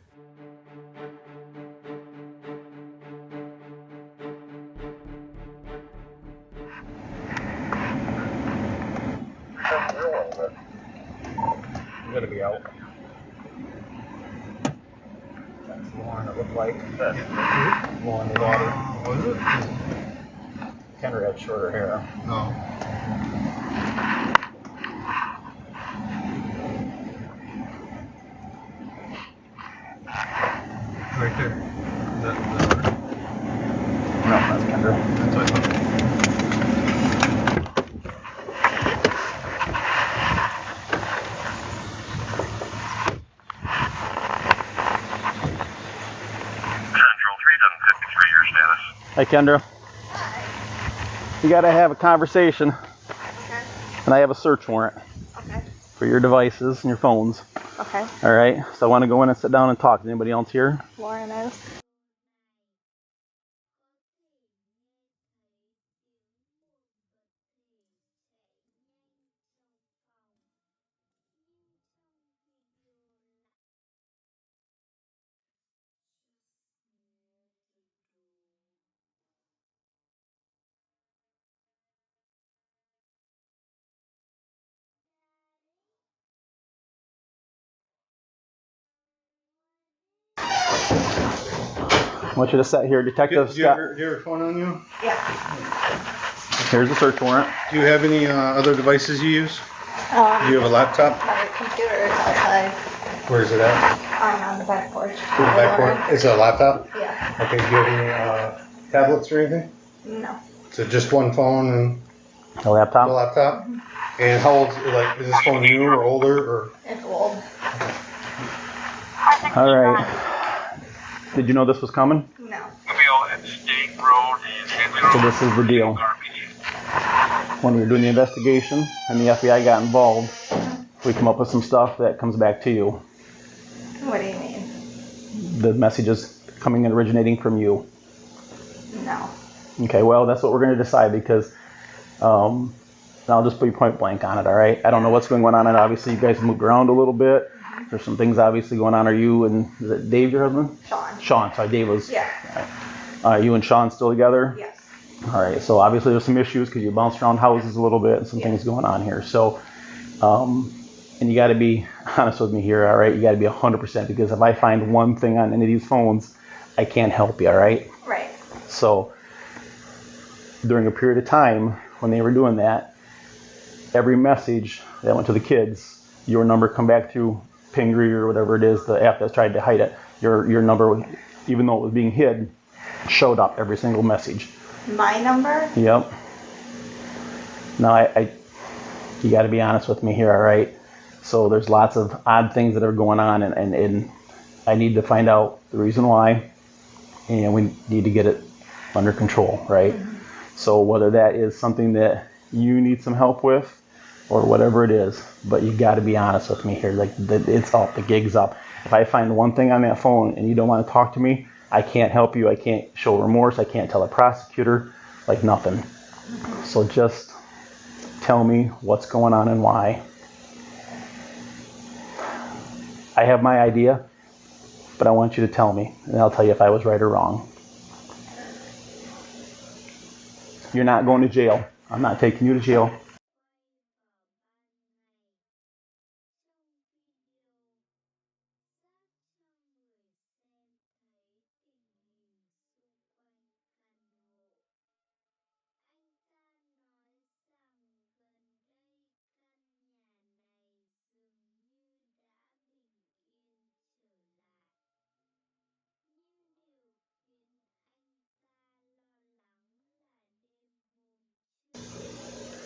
I'm gonna be out. That's Lauren, it looked like. Lauren, the daughter. Was it? Kendra had shorter hair. No. Right there. Is that her? No, that's Kendra. That's what I thought. Hi, Kendra. We gotta have a conversation. Okay. And I have a search warrant Okay. for your devices and your phones. Okay. All right. So I want to go in and sit down and talk. Is anybody else here? Lauren is. I want you to sit here, Detective Do you Scott. have your phone on you? Here's the search warrant. Do you have any other devices you use? Do you have a laptop? My computer is outside. Where is it at? On the back porch. The backboard? Is it a laptop? Yeah. Okay, do you have any tablets or anything? No. So just one phone and A the laptop. laptop? And how old, like, is this phone new or older or? It's old. All right. Did you know this was coming? No. So this is the deal. When we were doing the investigation and the FBI got involved, we come up with some stuff that comes back to you. What do you mean? The messages coming and originating from you. No. Okay, well, that's what we're going to decide because I'll just be point blank on it, all right? I don't know what's going on, and obviously you guys moved around a little bit. There's some things obviously going on. Are you and is it Dave, your husband? Sean. Sean, sorry, Dave was. Yeah. You and Sean still together? Yes. All right, so obviously there's some issues because you bounced around houses a little bit and some things going on here. So, and you got to be honest with me here, all right? You got to be 100% because if I find one thing on any of these phones, I can't help you, all right? Right. So, during a period of time when they were doing that, every message that went to the kids, your number come back through Pingree or whatever it is, the app that's tried to hide it. Your number, even though it was being hid, showed up every single message. My number? Yep. Now, you got to be honest with me here, all right? So there's lots of odd things that are going on, and I need to find out the reason why, and we need to get it under control, right? Mm-hmm. So whether that is something that you need some help with or whatever it is, but you got to be honest with me here. Like, it's up, the gig's up. If I find one thing on that phone and you don't want to talk to me, I can't help you. I can't show remorse. I can't tell a prosecutor, like nothing. Mm-hmm. So just tell me what's going on and why. I have my idea, but I want you to tell me, and I'll tell you if I was right or wrong. You're not going to jail. I'm not taking you to jail.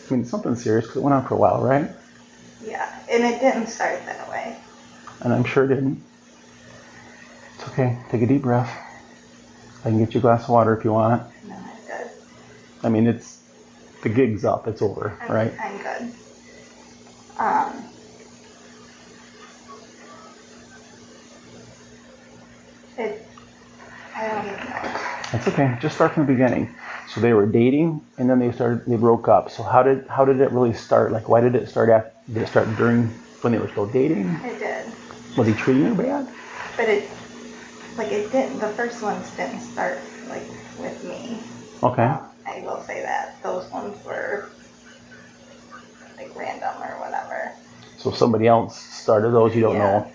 I mean, it's something serious because it went on for a while, right? Yeah, and it didn't start that way. And I'm sure it didn't. It's okay. Take a deep breath. I can get you a glass of water if you want it. No, I'm good. I mean, the gig's up. It's over, right? I'm good. I don't even know. That's okay. Just start from the beginning. So they were dating, and then they broke up. So how did it really start? Like, why did it start did it start during when they were still dating? It did. Was he treating her bad? But it didn't. The first ones didn't start like with me. Okay. I will say that those ones were like random or whatever. So somebody else started those. You don't know.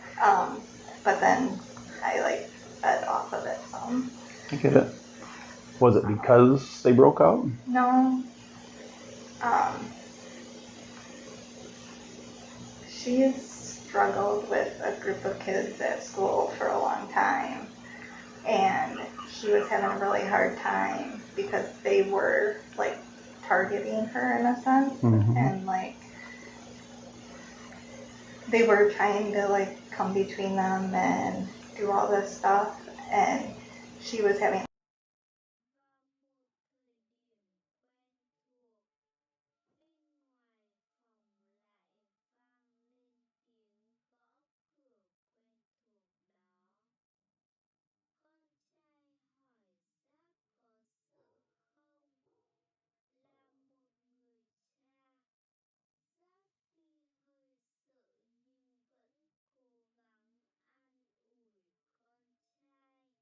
But then I fed off of it some. I get it. Was it because they broke up? No. She's struggled with a group of kids at school for a long time. And she was having a really hard time because they were targeting her in a sense. Mm-hmm. And they were trying to come between them and do all this stuff. And she was having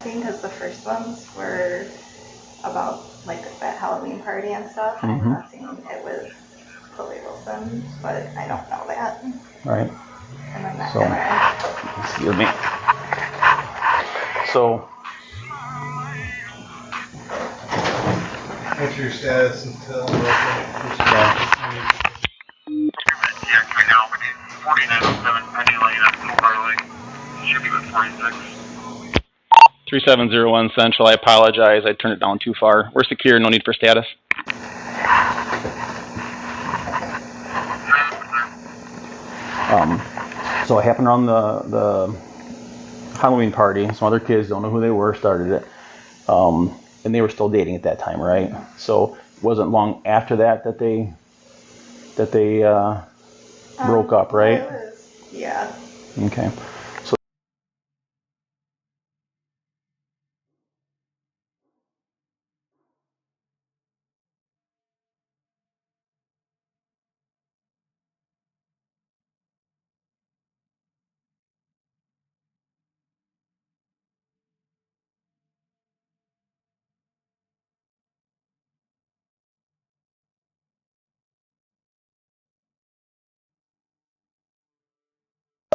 looking because the first ones were about like that Halloween party and stuff. I'm guessing it was Khloe Wilson, but I don't know that. Right. And then that So, excuse me. So, What's your status until? Yeah, right now we need 4907 Penny Lane at Silver Lake. Should be with 46. 3701 Central, I apologize. I turned it down too far. We're secure, no need for status. so it happened around the Halloween party. Some other kids, don't know who they were, started it. And they were still dating at that time, right? So it wasn't long after that they broke up, right? Yeah. Okay. So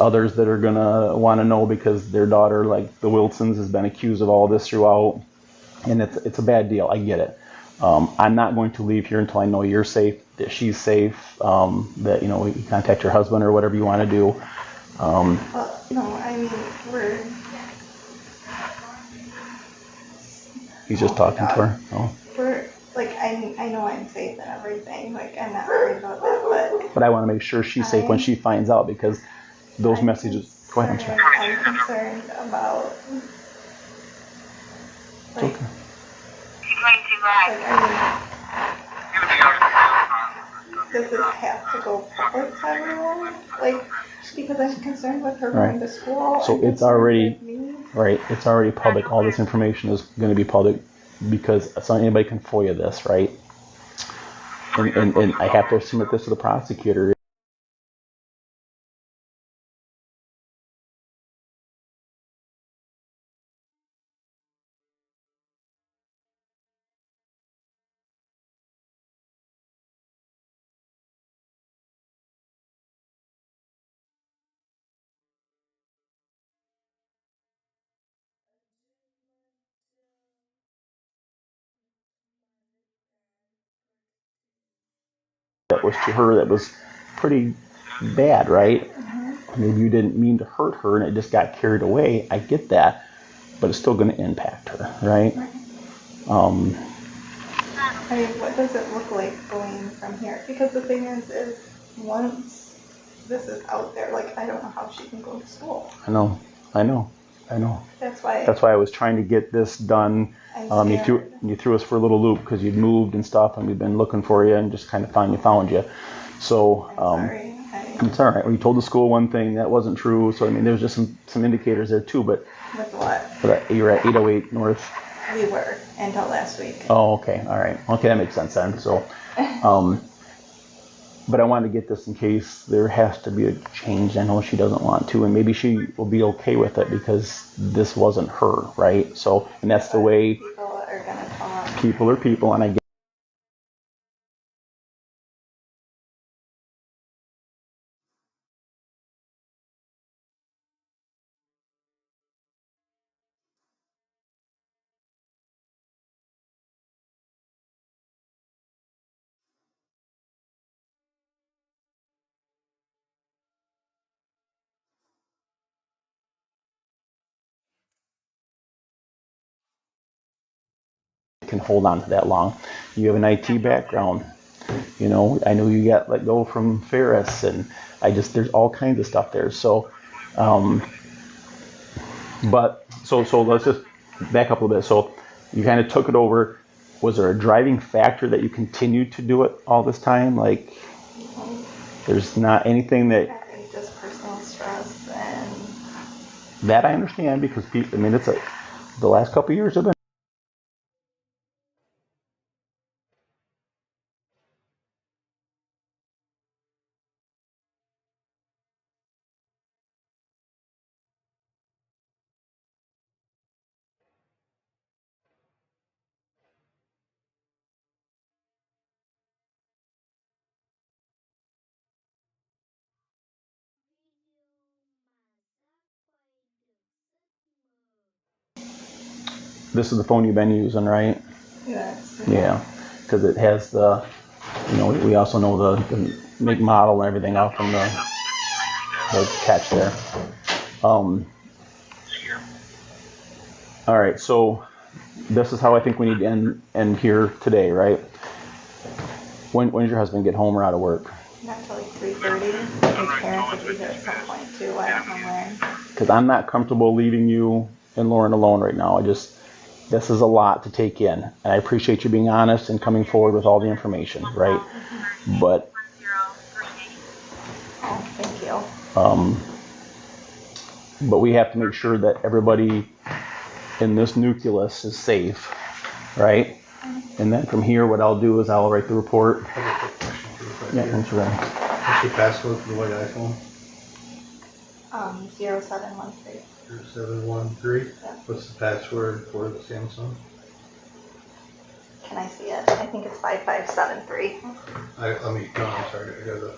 others that are gonna want to know because their daughter, like the Wilsons, has been accused of all this throughout, and it's a bad deal. I get it. I'm not going to leave here until I know you're safe, that she's safe, that you contact your husband or whatever you want to do. Well, no, I mean we're. He's just talking to her. Oh. We're like I know I'm safe and everything. Like I'm not worried about that, But I want to make sure she's safe when she finds out, because those messages. Go ahead, I'm sorry. I'm concerned about. Like, Okay. does this have to go public to everyone? Like, because I'm concerned with her Right. going to school. So I'm it's concerned already with me. right. It's already public. All this information is going to be public because anybody can FOIA this, right? And I have to submit this to the prosecutor. That was to her, that was pretty bad, right? Maybe you didn't mean to hurt her and it just got carried away. I get that, but it's still going to impact her, right? I mean, what does it look like going from here? Because the thing is once this is out there, like I don't know how she can go to school. I know. That's why I was trying to get this done. I'm scared. You threw us for a little loop because you'd moved and stuff, and we've been looking for you and just kind of found you. So Sorry. it's all right. We told the school one thing that wasn't true. So I mean, there's just some indicators there too. But With what? you're at 808 North. We were until last week. Oh, okay. All right. Okay, that makes sense then. So, but I wanted to get this in case there has to be a change. I know she doesn't want to, and maybe she will be okay with it because this wasn't her, right? So, and that's the way People are gonna talk. people are people, and I get. Can hold on to that long. You have an IT background. I know you got let go from Ferris, and there's all kinds of stuff there. So, but so let's just back up a little bit. So you kind of took it over. Was there a driving factor that you continued to do it all this time? Like, there's not anything that Just personal stress and. that I understand because people. I mean, the last couple of years have been. This is the phone you've been using, right? Yes. Yeah, because it has the, we also know the make, model, and everything out from the catch there. All right, so this is how I think we need to end here today, right? When does your husband get home or out of work? Not until like 3:30. His parents will be here at some point too. I don't know when. Because I'm not comfortable leaving you and Lauren alone right now. This is a lot to take in. And I appreciate you being honest and coming forward with all the information, right? But Thank you. But we have to make sure that everybody in this nucleus is safe, right? And then from here, what I'll do is I'll write the report. I have a quick question for you. Yeah, answer that. What's your passcode for the white iPhone? 0713. 0713. Yeah. What's the password for the Samsung? Can I see it? I think it's 5573. No, I'm sorry. I got the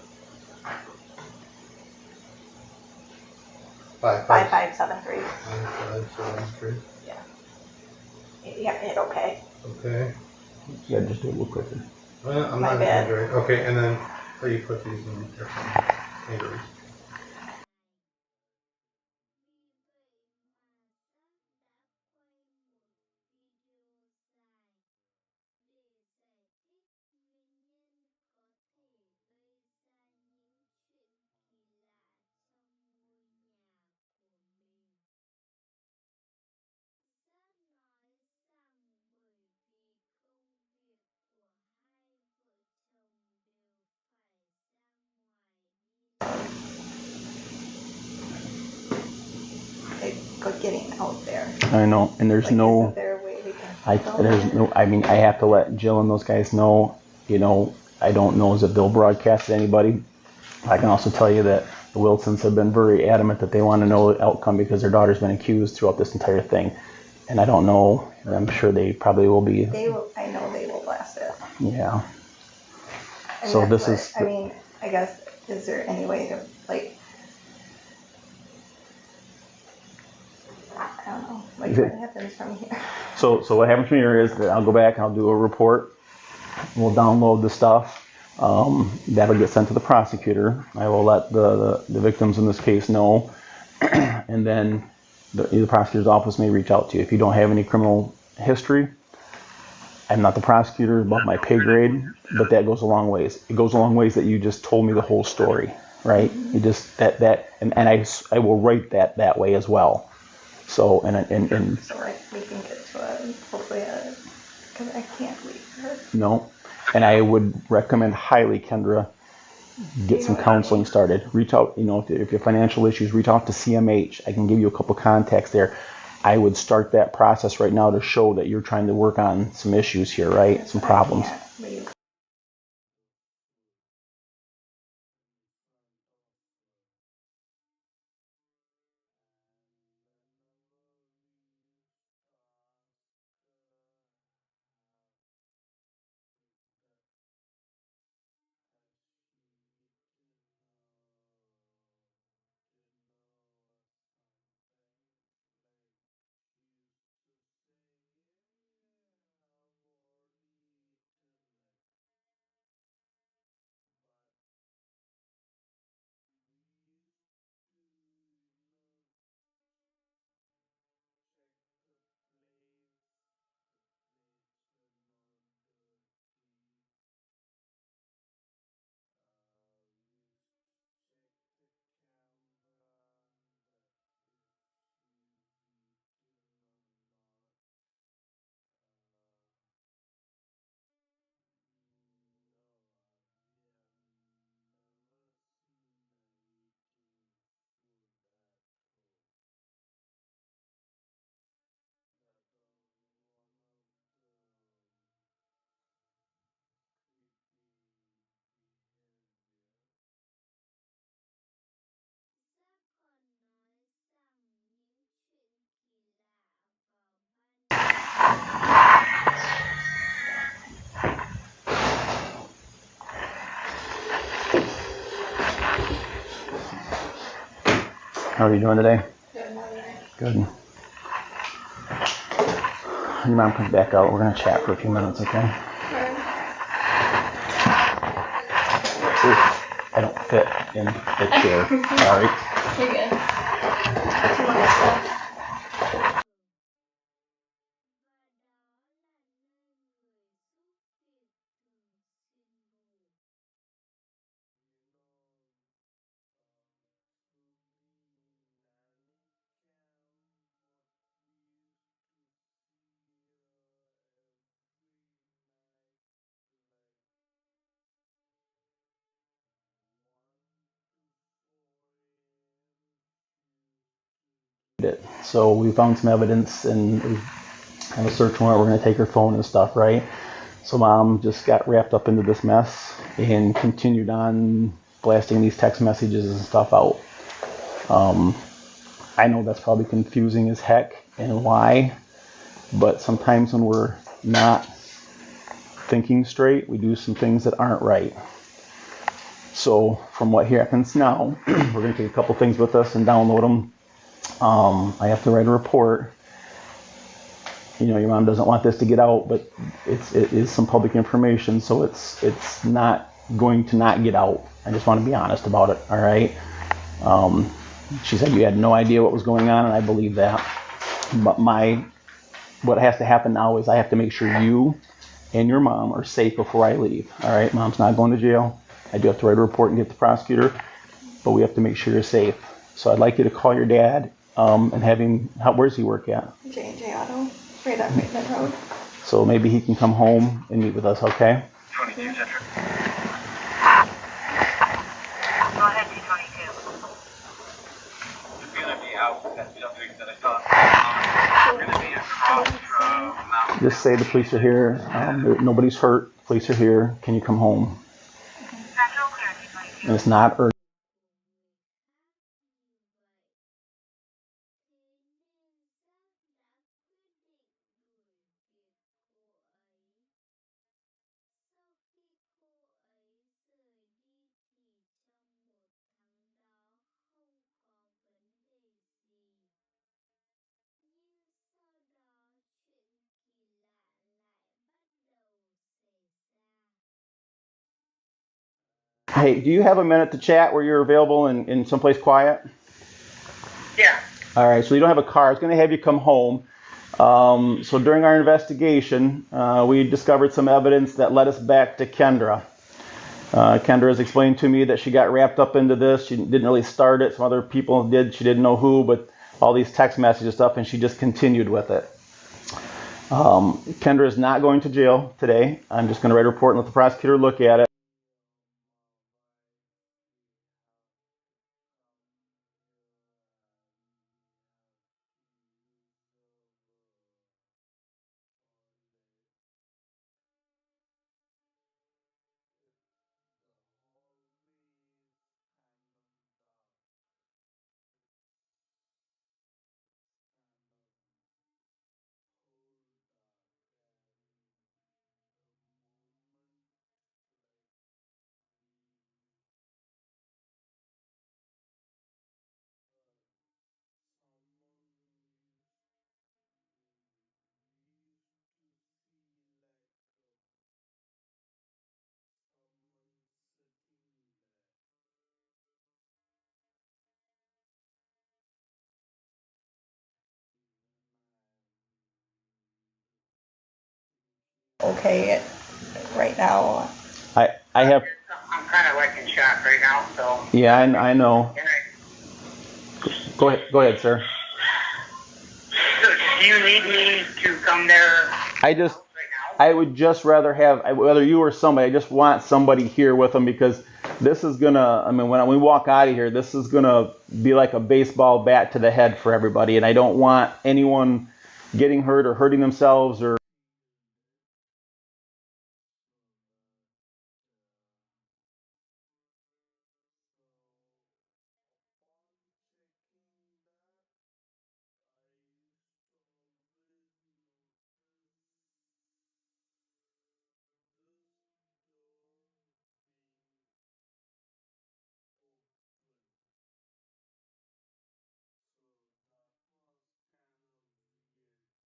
5573. 5573. Yeah, hit okay. Okay. Yeah, just do it real quickly. I'm My not bad. Android. Okay, and then how do you put these in Android? Like getting out there. I know, and there's Like, no, isn't there a way we can I have to let Jill and those guys know, I don't know as if they'll broadcast to anybody. I can also tell you that the Wilsons have been very adamant that they want to know the outcome because their daughter's been accused throughout this entire thing. And I don't know, and I'm sure they probably will be. I know they will blast it. Yeah. And So that's this what- is. I guess, is there any way to, like, I don't know, like what happens from here? So what happens from here is that I'll go back and I'll do a report. We'll download the stuff. That'll get sent to the prosecutor. I will let the victims in this case know, and then the prosecutor's office may reach out to you. If you don't have any criminal history, I'm not the prosecutor, above my pay grade, but that goes a long ways. It goes a long ways that you just told me the whole story, right? You just and I will write that way as well. So So we can get to hopefully because I can't leave her. no. And I would recommend highly, Kendra, get some counseling started. Reach out, if you have financial issues, reach out to CMH. I can give you a couple contacts there. I would start that process right now to show that you're trying to work on some issues here, right? Some problems. I can't leave. How are you doing today? Good. your mom comes back out, we're going to chat for a few minutes, okay? Ooh, I don't fit in the chair. Sorry. You're good. So we found some evidence and we have a search warrant. We're going to take her phone and stuff, right? So mom just got wrapped up into this mess and continued on blasting these text messages and stuff out. I know that's probably confusing as heck and why, but sometimes when we're not thinking straight, we do some things that aren't right. So from what happens now, we're going to take a couple things with us and download them. I have to write a report. You know, your mom doesn't want this to get out, but it is some public information, so it's not going to not get out. I just want to be honest about it, all right? She said you had no idea what was going on, and I believe that. But what has to happen now is I have to make sure you and your mom are safe before I leave, all right? Mom's not going to jail. I do have to write a report and get the prosecutor, but we have to make sure you're safe. So I'd like you to call your dad and have him, where's he work at? J&J Auto, right on Maitland Road. So maybe he can come home and meet with us, okay? 22 Central. Go ahead, D22. It's gonna be out that subject that I thought. It's gonna be across from Mount. Just say the police are here. Nobody's hurt. Police are here. Can you come home? Central clear, D22. And it's not urgent. Hey, do you have a minute to chat where you're available in someplace quiet? Yeah. All right, so you don't have a car. I was going to have you come home. So during our investigation, we discovered some evidence that led us back to Kendra. Kendra has explained to me that she got wrapped up into this. She didn't really start it. Some other people did. She didn't know who, but all these text messages and stuff, and she just continued with it. Kendra is not going to jail today. I'm just going to write a report and let the prosecutor look at it. Okay, right now. I have. I'm kind of like in shock right now, so. Yeah, I know. Go ahead, sir. So do you need me to come there right now? I would just rather have, whether you or somebody, I just want somebody here with them because this is gonna, I mean, when we walk out of here, this is gonna be like a baseball bat to the head for everybody, and I don't want anyone getting hurt or hurting themselves or.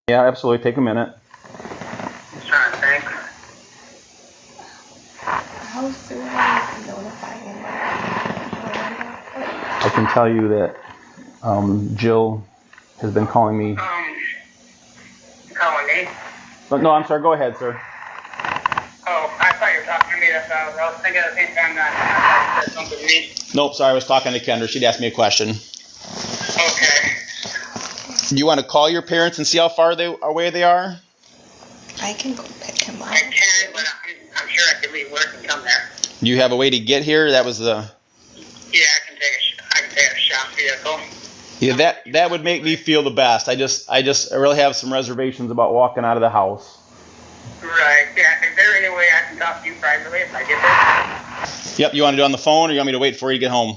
Yeah, absolutely. Take a minute. supposed to notify him? I can tell you that Jill has been calling me. Calling me? No, I'm sorry. Go ahead, sir. Oh, I thought you were talking to me. That's what I was thinking at the same time that I said something to me. Nope, sorry, I was talking to Kendra. She'd asked me a question. Okay. Do you want to call your parents and see how far away they are? I can go pick him up. I can, but I'm sure I can leave work and come there. Do you have a way to get here? That was the... Yeah, I can take a shop vehicle. Yeah, that would make me feel the best. I really have some reservations about walking out of the house. Right. Yeah. Is there any way I can talk to you privately if I get there? Yep, you want to do it on the phone or you want me to wait for you to get home?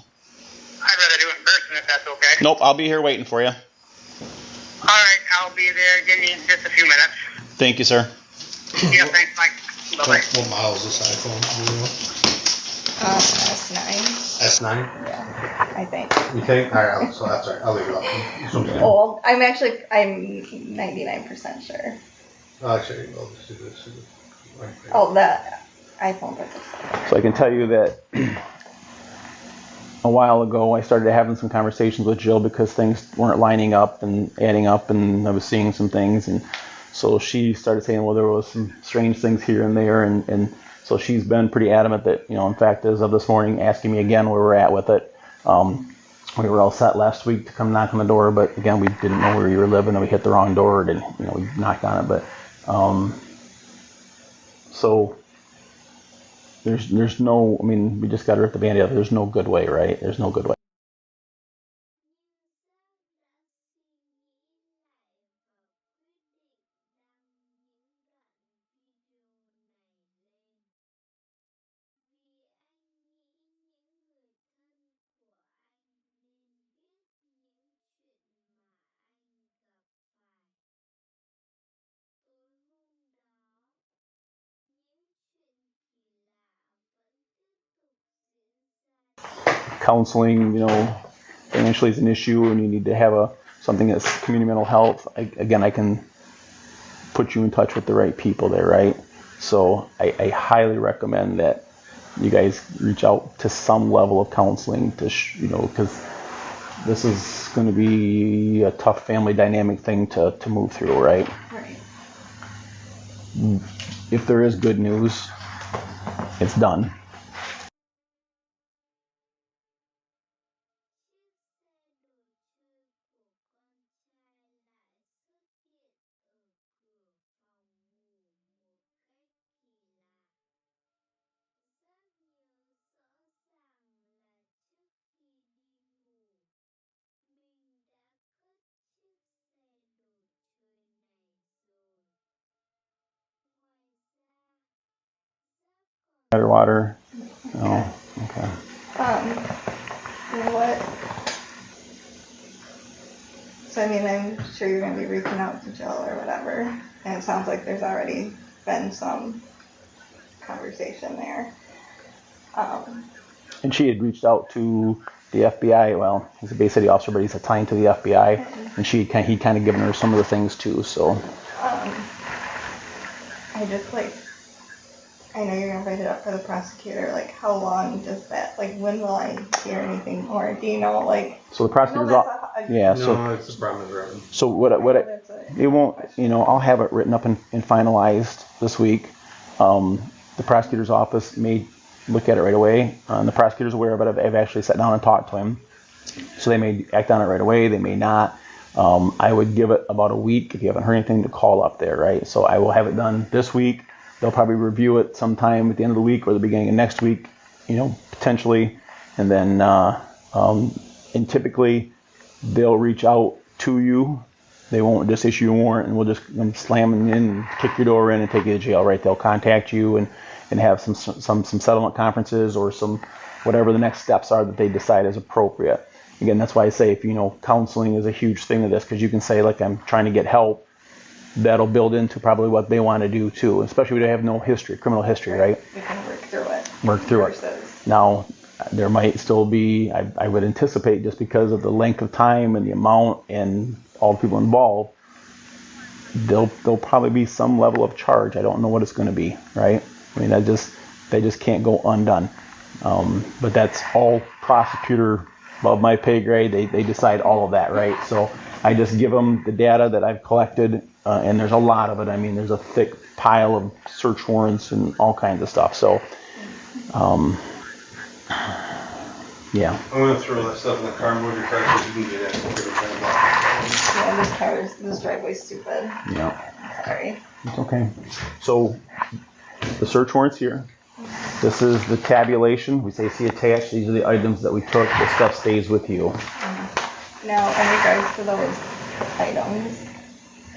I'd rather do it in person if that's okay. Nope, I'll be here waiting for you. All right. I'll be there. Give me just a few minutes. Thank you, sir. Yeah. Thanks, Mike. Bye-bye. What model is this iPhone? Do you know? S9. S9? Yeah, I think. You think? All right, so that's all right. I'll leave it up. Old. I'm 99% sure. Actually, I'll just do this. Oh, the iPhone. So I can tell you that a while ago I started having some conversations with Jill because things weren't lining up and adding up, and I was seeing some things, and so she started saying, well, there was some strange things here and there, and so she's been pretty adamant that, in fact, as of this morning, asking me again where we're at with it. We were all set last week to come knock on the door, but again, we didn't know where you were living, and we hit the wrong door, and we knocked on it, but so there's no, we just got to rip the Band-Aid off. There's no good way, right? There's no good way. Counseling, financially is an issue, and you need to have something that's community mental health. I can put you in touch with the right people there, right? So I highly recommend that you guys reach out to some level of counseling to, because this is going to be a tough family dynamic thing to move through, right? Right. If there is good news, it's done. Better water. Oh, okay. What? So I'm sure you're going to be reaching out to Jill or whatever, and it sounds like there's already been some conversation there. And she had reached out to the FBI. Well, he's a Bay City officer, but he's assigned to the FBI, and he'd kind of given her some of the things too. So. I know you're going to write it up for the prosecutor. How long does that, when will I hear anything more? Do you know, So the prosecutor's yeah. No, it's a problem with Robin. So it won't, I'll have it written up and finalized this week. The prosecutor's office may look at it right away. The prosecutor's aware of it. I've actually sat down and talked to him. So they may act on it right away. They may not. I would give it about a week if you haven't heard anything to call up there, right? So I will have it done this week. They'll probably review it sometime at the end of the week or the beginning of next week, potentially. And then, and typically they'll reach out to you. They won't just issue a warrant and we'll just slam them in and kick your door in and take you to jail, right? They'll contact you and have some settlement conferences or some whatever the next steps are that they decide is appropriate. Again, that's why I say if counseling is a huge thing of this, because you can say I'm trying to get help. That'll build into probably what they want to do too, especially when they have no criminal history, right? We can work through it. It. Now, there might still be, I would anticipate, just because of the length of time and the amount and all the people involved, there'll probably be some level of charge. I don't know what it's going to be, right? They just can't go undone. But that's all prosecutor above my pay grade. They decide all of that, right? So I just give them the data that I've collected, and there's a lot of it. I mean, there's a thick pile of search warrants and all kinds of stuff. So, yeah. I'm gonna throw that stuff in the car and move your car so you can get it. Yeah, this driveway's stupid. Yeah. Sorry. It's okay. So the search warrants here. This is the tabulation. We say see attached. These are the items that we took. The stuff stays with you. Now, in regards to those items,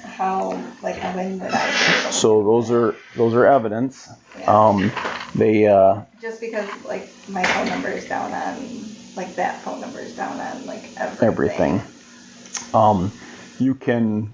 how, like, when would I be able to? So those are evidence. Yeah. Just because, like, my phone number is down on, like, that phone number is down on, like, everything. You can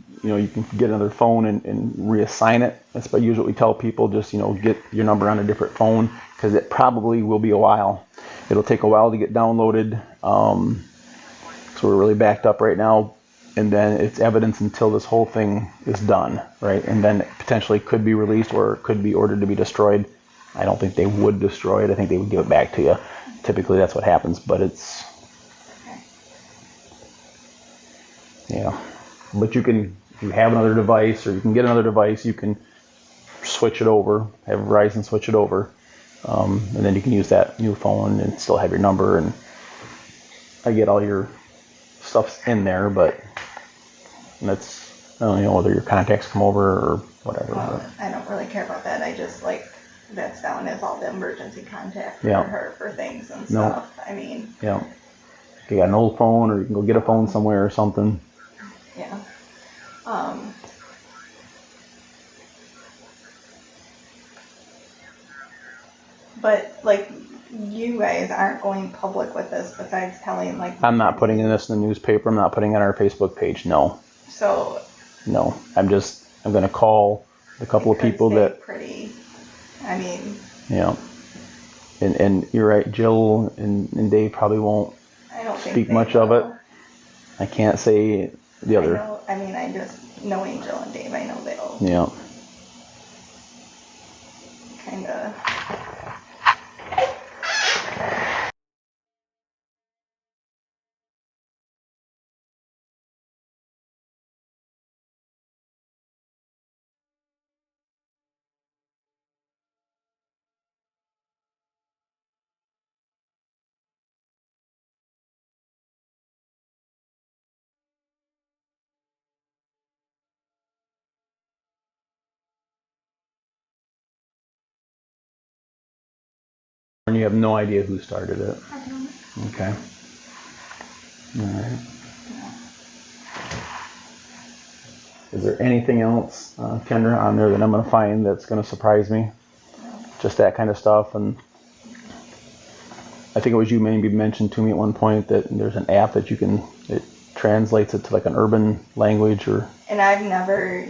get another phone and reassign it. That's usually what we tell people. Just, get your number on a different phone, because it probably will be a while. It'll take a while to get downloaded. So we're really backed up right now. And then it's evidence until this whole thing is done, right? And then it potentially could be released or could be ordered to be destroyed. I don't think they would destroy it. I think they would give it back to you. Typically that's what happens, but it's, yeah. But you can, if you have another device or you can get another device, you can switch it over, have Verizon switch it over. And then you can use that new phone and still have your number. And I get all your stuff's in there, but that's, I don't know whether your contacts come over or whatever. I don't really care about that. I just, like, that's down as all the emergency contact for her for things and stuff. I mean. Yeah. If you got an old phone, or you can go get a phone somewhere or something. Yeah. But, like, you guys aren't going public with this besides telling, like... I'm not putting this in the newspaper. I'm not putting it on our Facebook page. No. So... No. I'm going to call a couple of people that... pretty... I mean... Yeah. And you're right. Jill and Dave probably won't speak much of it. I can't say the other... I just... Knowing Jill and Dave, I know they'll... Yeah. Kind of... And you have no idea who started it. I don't. Okay. All right. Is there anything else, Kendra, on there that I'm going to find that's going to surprise me? No. Just that kind of stuff. And I think it was you maybe mentioned to me at one point that there's an app that it translates it to like an urban language or... And I've never,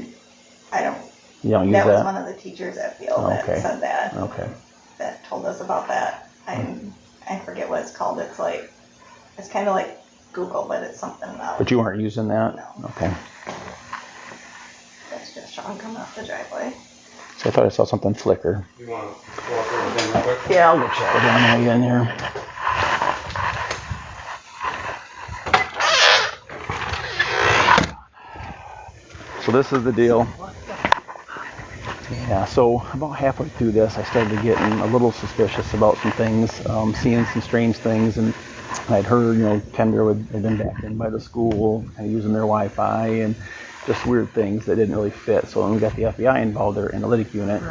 I don't... You don't use that? That was one of the teachers at Field that said that. Okay. That told us about that. I forget what it's called. It's like, it's kind of like Google, but it's something else. But you aren't using that? No. Okay. That's just Sean coming off the driveway. So I thought I saw something flicker. You want to go up there with him real quick? Yeah, I'll go chat with him again here. So this is the deal. Yeah, so about halfway through this, I started getting a little suspicious about some things, seeing some strange things, and I'd heard, Kendra had been back in by the school, kind of using their Wi-Fi, and just weird things that didn't really fit. So when we got the FBI involved, their analytic unit,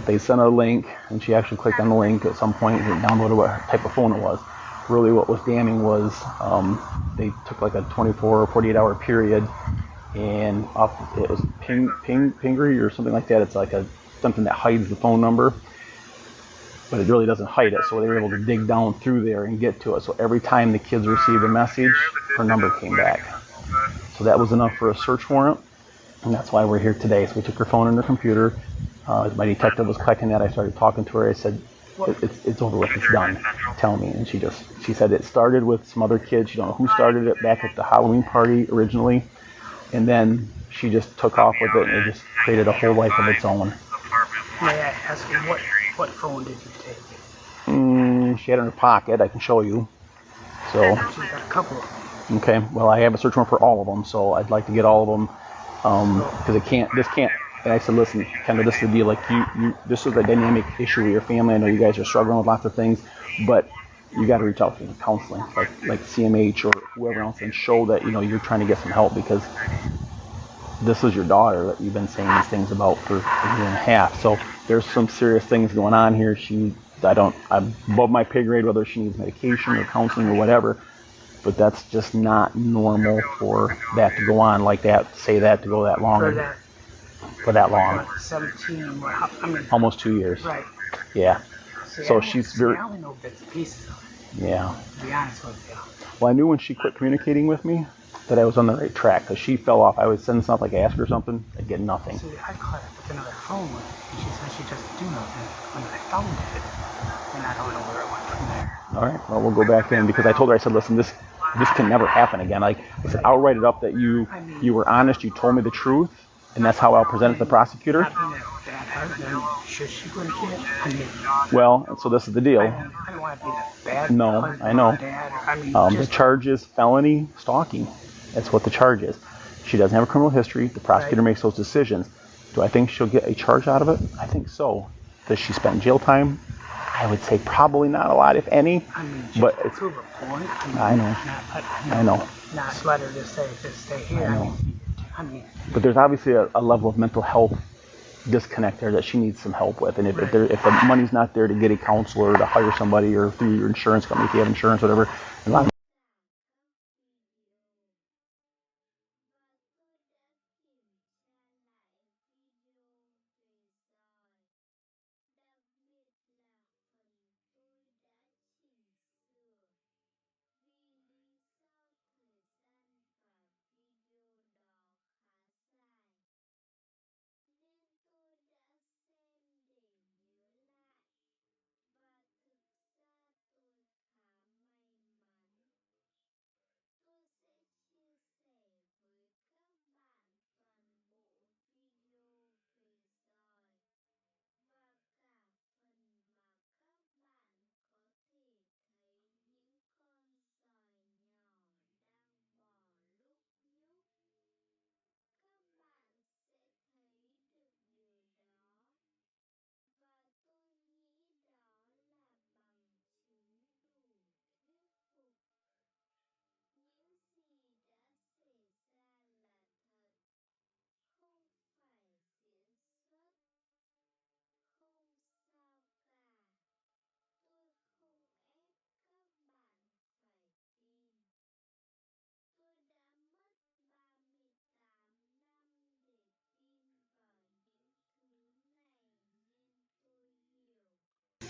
they sent her a link, and she actually clicked on the link at some point and downloaded what type of phone it was. Really what was damning was they took like a 24 or 48 hour period, and it was Pingree or something like that. It's like something that hides the phone number, but it really doesn't hide it. So they were able to dig down through there and get to it. So every time the kids received a message, her number came back. So that was enough for a search warrant, and that's why we're here today. So we took her phone and her computer. As my detective was collecting that, I started talking to her. I said, it's over with, it's done. Tell me. And she said it started with some other kids. She don't know who started it back at the Halloween party originally. And then she just took off with it, and it just created a whole life of its own. May I ask you What phone did you take? She had it in her pocket. I can show you. So. She's got a couple of them. Okay. Well, I have a search warrant for all of them, so I'd like to get all of them. Because this can't. And I said, listen, Kendra, this is the deal. Like this is a dynamic issue with your family. I know you guys are struggling with lots of things, but you got to reach out to counseling, like CMH or whoever else, and show that you're trying to get some help, because this is your daughter that you've been saying these things about for a year and a half. So there's some serious things going on here. I'm above my pay grade whether she needs medication or counseling or whatever, but that's just not normal for that to go on like that. Say that to go that long. For that long. 17. Almost 2 years. Right. Yeah. So she's very. I only know bits and pieces of it. Yeah. To be honest with you. Well, I knew when she quit communicating with me that I was on the right track, because she fell off. I would send stuff like ask her something, I'd get nothing. See, I caught her with another phone, and she said she doesn't do nothing. When I found it, and I don't know where it went from there. All right. Well, we'll go back in, because I told her, I said, listen, this can never happen again. Like I said, I'll write it up that you were honest, you told me the truth, and that's how I'll present it to the prosecutor. Well, and so this is the deal. I don't want to be that bad. No, I know. The charge is felony stalking. That's what the charge is. She doesn't have a criminal history. The prosecutor makes those decisions. Do I think she'll get a charge out of it? I think so. Does she spend jail time? I would say probably not a lot, if any. But it's. Prove a point. I know. I know. Not let her just stay here. I know. But there's obviously a level of mental health disconnect there that she needs some help with. And if the money's not there to get a counselor, to hire somebody, or through your insurance company, if you have insurance, whatever, a lot of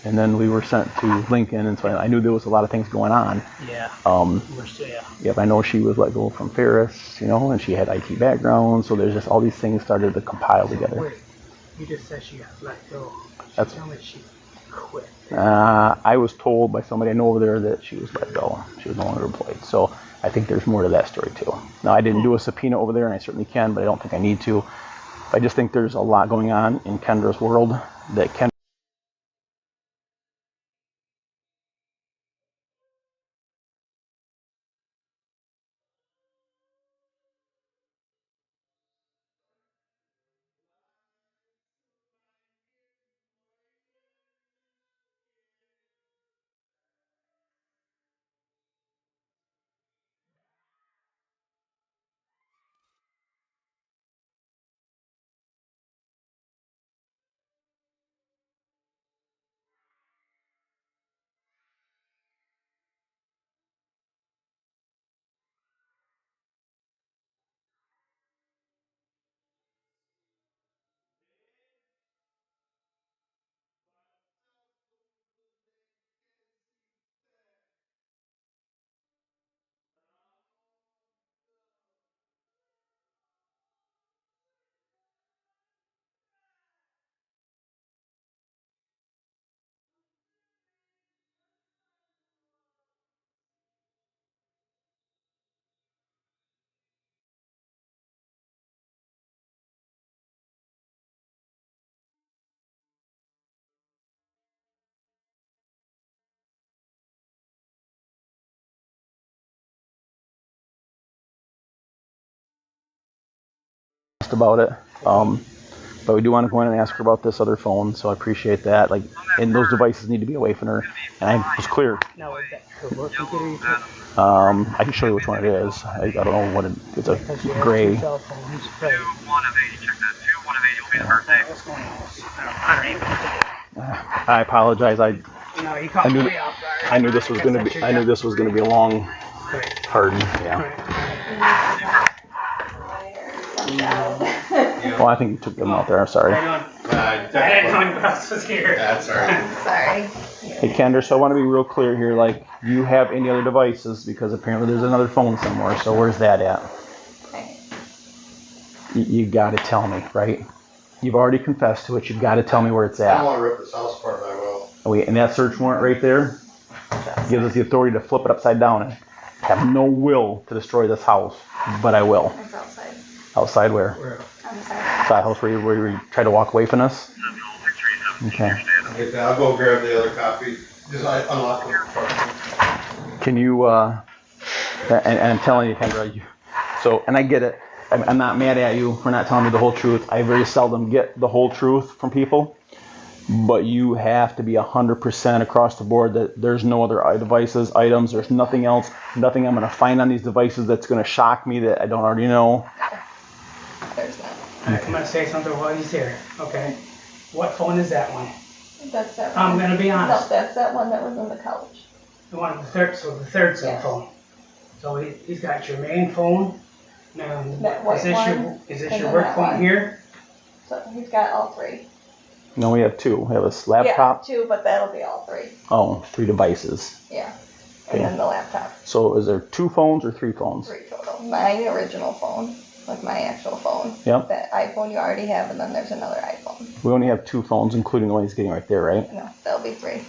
and then we were sent to Lincoln, and so I knew there was a lot of things going on. Yeah. Yep, I know she was let go from Ferris, and she had IT background, so there's just all these things started to compile together. Wait, you just said she got let go. Tell me she quit. I was told by somebody I know over there that she was let go. She was no longer employed. So I think there's more to that story too. Now, I didn't do a subpoena over there, and I certainly can, but I don't think I need to. I just think there's a lot going on in Kendra's world that Kendra about it. But we do want to go in and ask her about this other phone, so I appreciate that. Like, and those devices need to be away from her. And I was clear. No, is that her work computer you took? I can show you which one it is. I don't know what it's a Because you have gray. two cell phones. Right. 2-1-8, check that. 2-1-8 will be the birthday. What's going on? I don't even. I apologize. No, you caught me off guard. I knew this was gonna be. I knew this was gonna be a long pardon. Yeah. Well, I think you took them out there. I'm sorry. I didn't know anybody else was here. That's all right. Sorry. Hey, Kendra, so I want to be real clear here. Like, you have any other devices? Because apparently there's another phone somewhere. So where's that at? Okay. You got to tell me, right? You've already confessed to it. You've got to tell me where it's I don't at. want to rip this house apart, but I will. Oh, wait, and that search warrant right there gives us the authority to flip it upside down and have no will to destroy this house, but I will. It's outside. Outside where? On the side. Side house where you try to walk away from us? Okay. I'll go grab the other copy. Just unlock the Can you, and I'm telling you, Kendra, and I get it. I'm not mad at you for not telling me the whole truth. I very seldom get the whole truth from people. But you have to be 100% across the board that there's no other devices, items, there's nothing else, nothing I'm going to find on these devices that's going to shock me that I don't already know. There's not. Alright, I'm gonna say something while he's here. Okay. What phone is that one? That's that one. I'm gonna be honest. No, that's that one that was on the couch. The one, the third cell Yes. phone. So he's got your main phone. Now, That white one, is this and your then work that phone one. here? So he's got all three. No, we have two. We have a laptop. Yeah, two, but that'll be all three. Oh, 3 devices. Yeah. Okay. And then the laptop. So is there 2 phones or 3 phones? 3 total. My original phone, like my actual phone. Yep. That iPhone you already have, and then there's another iPhone. We only have 2 phones, including the one he's getting right there, right? No, that'll be 3.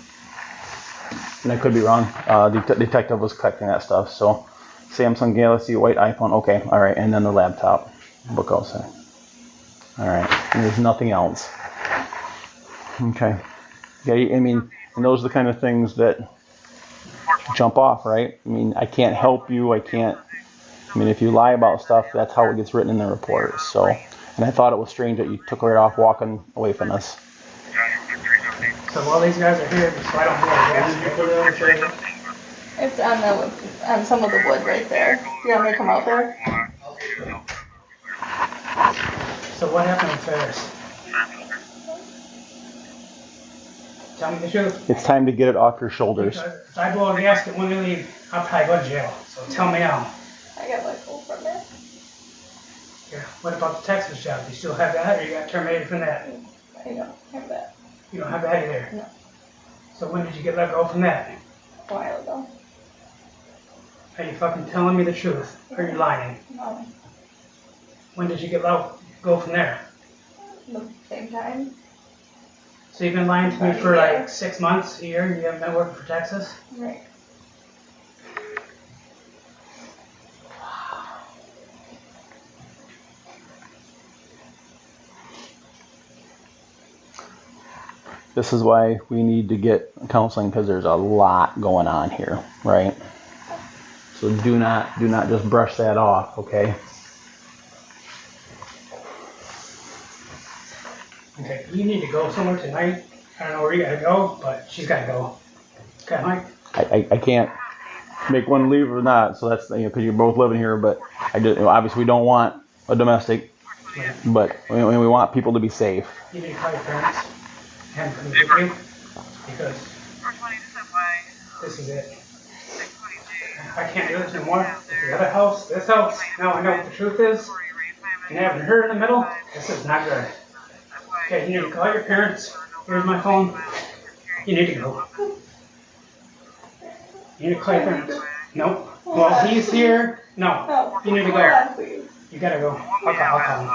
And I could be wrong. The detective was collecting that stuff. So Samsung Galaxy, white iPhone. Okay, all right. And then the laptop. Book outside. All right. And there's nothing else. Okay. Yeah, I mean, and those are the kind of things that jump off, right? I mean, I can't help you. I mean, if you lie about stuff, that's how it gets written in the report. So, and I thought it was strange that you took right off walking away from us. So while these guys are here, so I don't know. It's on some of the wood right there. You want me to come out there? So what happened with Ferris? Tell me the truth. It's time to get it off your shoulders. If I blow a gasket when we leave, I'll probably go to jail. So tell me now. I got let go from it. Yeah. What about the Texas job? Do you still have that, or you got terminated from that? I don't have that. You don't have that either? No. So when did you get let go from that? A while ago. Are you fucking telling me the truth? Or are you lying? No. When did you get let go from there? The same time. So you've been lying to me for like 6 months, a year, and you haven't been working for Texas? Right. This is why we need to get counseling, because there's a lot going on here, right? So do not just brush that off, okay? Okay, you need to go somewhere tonight. I don't know where you gotta go, but she's gotta go. Okay, Mike? I can't make one leave or not, so that's, because you're both living here, but obviously we don't want a domestic, Yeah. but we want people to be safe. You need to call your parents. Have them come with you. Because this is it. I can't do this anymore. The other house, this house, now I know what the truth is. And having her in the middle, this is not good. Okay, you need to call your parents. Here's my phone. You need to go. You need to call your parents. Nope. Well, he's here. No. You need to Hold go. on, please. You gotta go. I'll call him.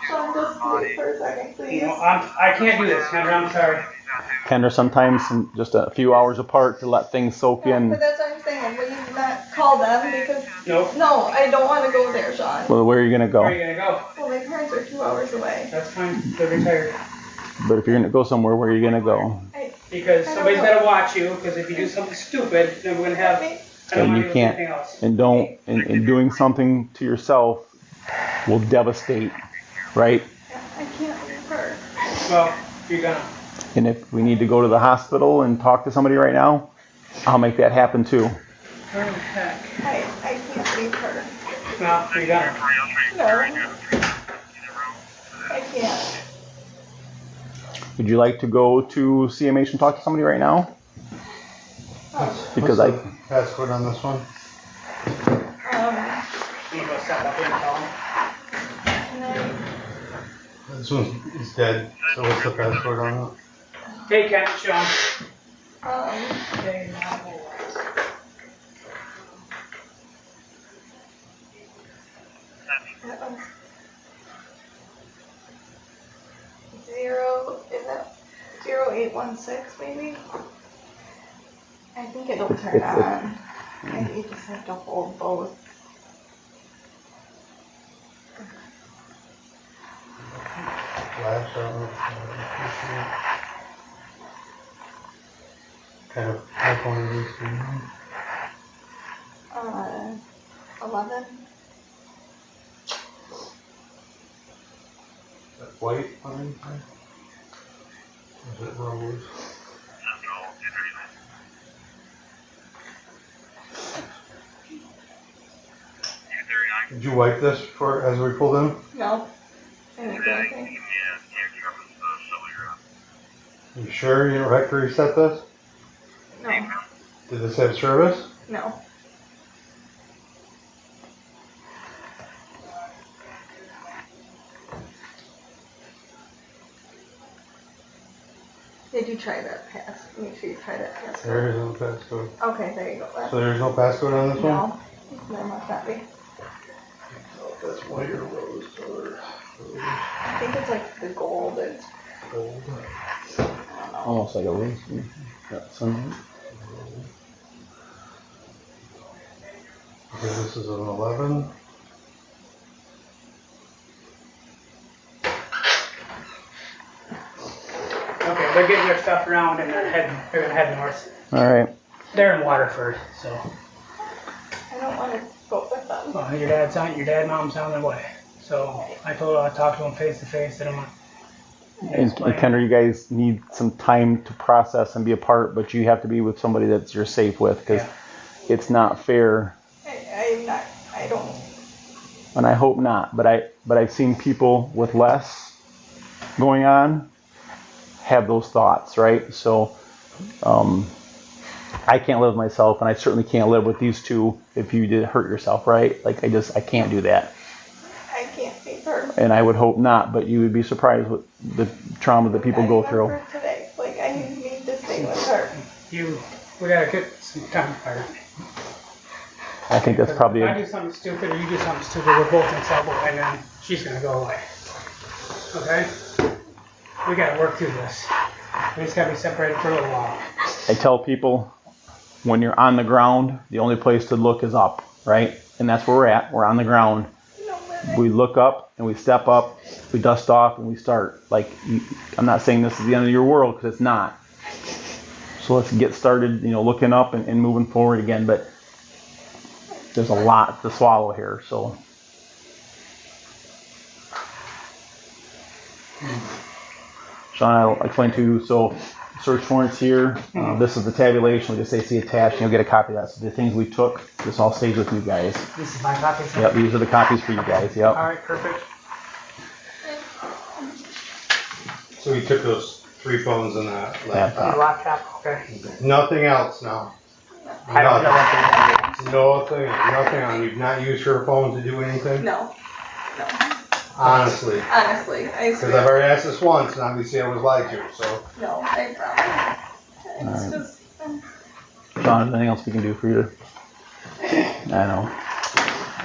Sean, just wait for a second, please. No, I can't do this, Kendra. I'm sorry. Kendra, sometimes just a few hours apart to let things soak in. But that's what I'm saying. Will you not call them? Because Nope. no, I don't want to go there, Sean. Well, where are you going to Where are go? you gonna go? Well, my parents are 2 hours away. That's fine. They're retired. But if you're going to go somewhere, where are you going to go? Because I don't somebody's know. gotta watch you. Because if you do something stupid, then we're gonna have. I don't And want you to do can't, anything else. and don't, in doing something to yourself, will devastate, right? I can't leave her. Well, you're gonna. And if we need to go to the hospital and talk to somebody right now, I'll make that happen too. Where the heck? I can't leave her. Well, you're gonna. No. I can't. Would you like to go to CMH and talk to somebody right now? Because What's the passcode on this one? You go step up here and tell him. This one is dead. So what's the passcode on it? Hey, Ken, show him. Okay, is that 0816 maybe? I think it'll turn on. You just have to hold both. Flash out. Kind of iPhone is this? 11. That white on it? Or is it rose? Did you wipe this for as we pulled in? No. I didn't do anything. You sure you don't have to reset this? No. Did this have service? No. Did you try that pass? Make sure you try that pass. There is no passcode. Okay, there you go. So there's no passcode on this one? No. There must not be. Oh, that's white or rose color. I think it's like the gold. It's Gold. I don't know. Almost like a race. Got sunlight. Okay, this is an 11. Okay, they're getting their stuff around and they're gonna head north. All right. They're in Waterford, so. I don't want to go with them. Well, your dad and mom's on their way. So I told her I'd talk to them face to face. I don't want. And Kendra, you guys need some time to process and be apart, but you have to be with somebody that you're safe with, because it's not fair. I'm not. I don't. And I hope not, but I've seen people with less going on have those thoughts, right? So I can't live with myself, and I certainly can't live with these two if you did hurt yourself, right? Like I can't do that. I can't leave her. And I would hope not, but you would be surprised with the trauma that people go through. Today, like I need to stay with her. We gotta get some time apart. I think that's probably If I do something stupid or you do something stupid, we're both in trouble, and then she's gonna go away. Okay? We gotta work through this. We just gotta be separated for a little while. I tell people, when you're on the ground, the only place to look is up, right? And that's where we're at. We're on the ground. We look up and we step up, we dust off and we start. Like, I'm not saying this is the end of your world, because it's not. So let's get started, looking up and moving forward again. But there's a lot to swallow here, so. Sean, I'll explain to you. So search warrants here. This is the tabulation. We just say see attached, and you'll get a copy of that. So the things we took, this all stays with you guys. This is my copy. Yep, these are the copies for you guys. Yep. All right, perfect. So we took those 3 phones and that laptop. Laptop, okay. Nothing else now. I don't know what Nothing on. You've not used her phone to do anything? No. Honestly. Honestly, I Because I've swear. already asked this once, and obviously I was lied to, so. No, I promise. It's just. Sean, anything else we can do for you? I know.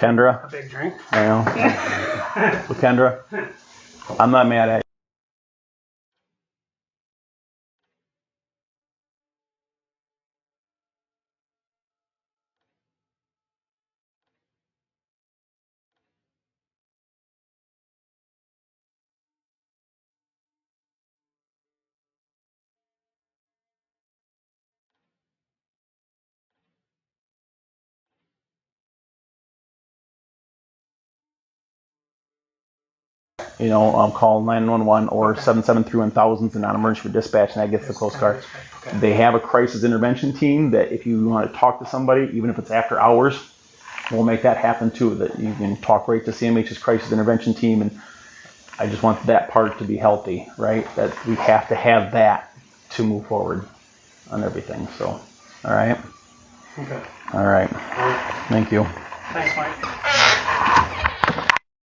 Kendra? a big drink. I know. So Kendra, I'm not mad at you. call 911 or 773-1000's a non-emergency dispatch, and that gets the Coast Guard. Okay. They have a crisis intervention team that if you want to talk to somebody, even if it's after hours, we'll make that happen too, that you can talk right to CMH's crisis intervention team. And I just want that part to be healthy, right? That we have to have that to move forward on everything. So, all right. Okay. All right. Thank you. Thanks, Mike.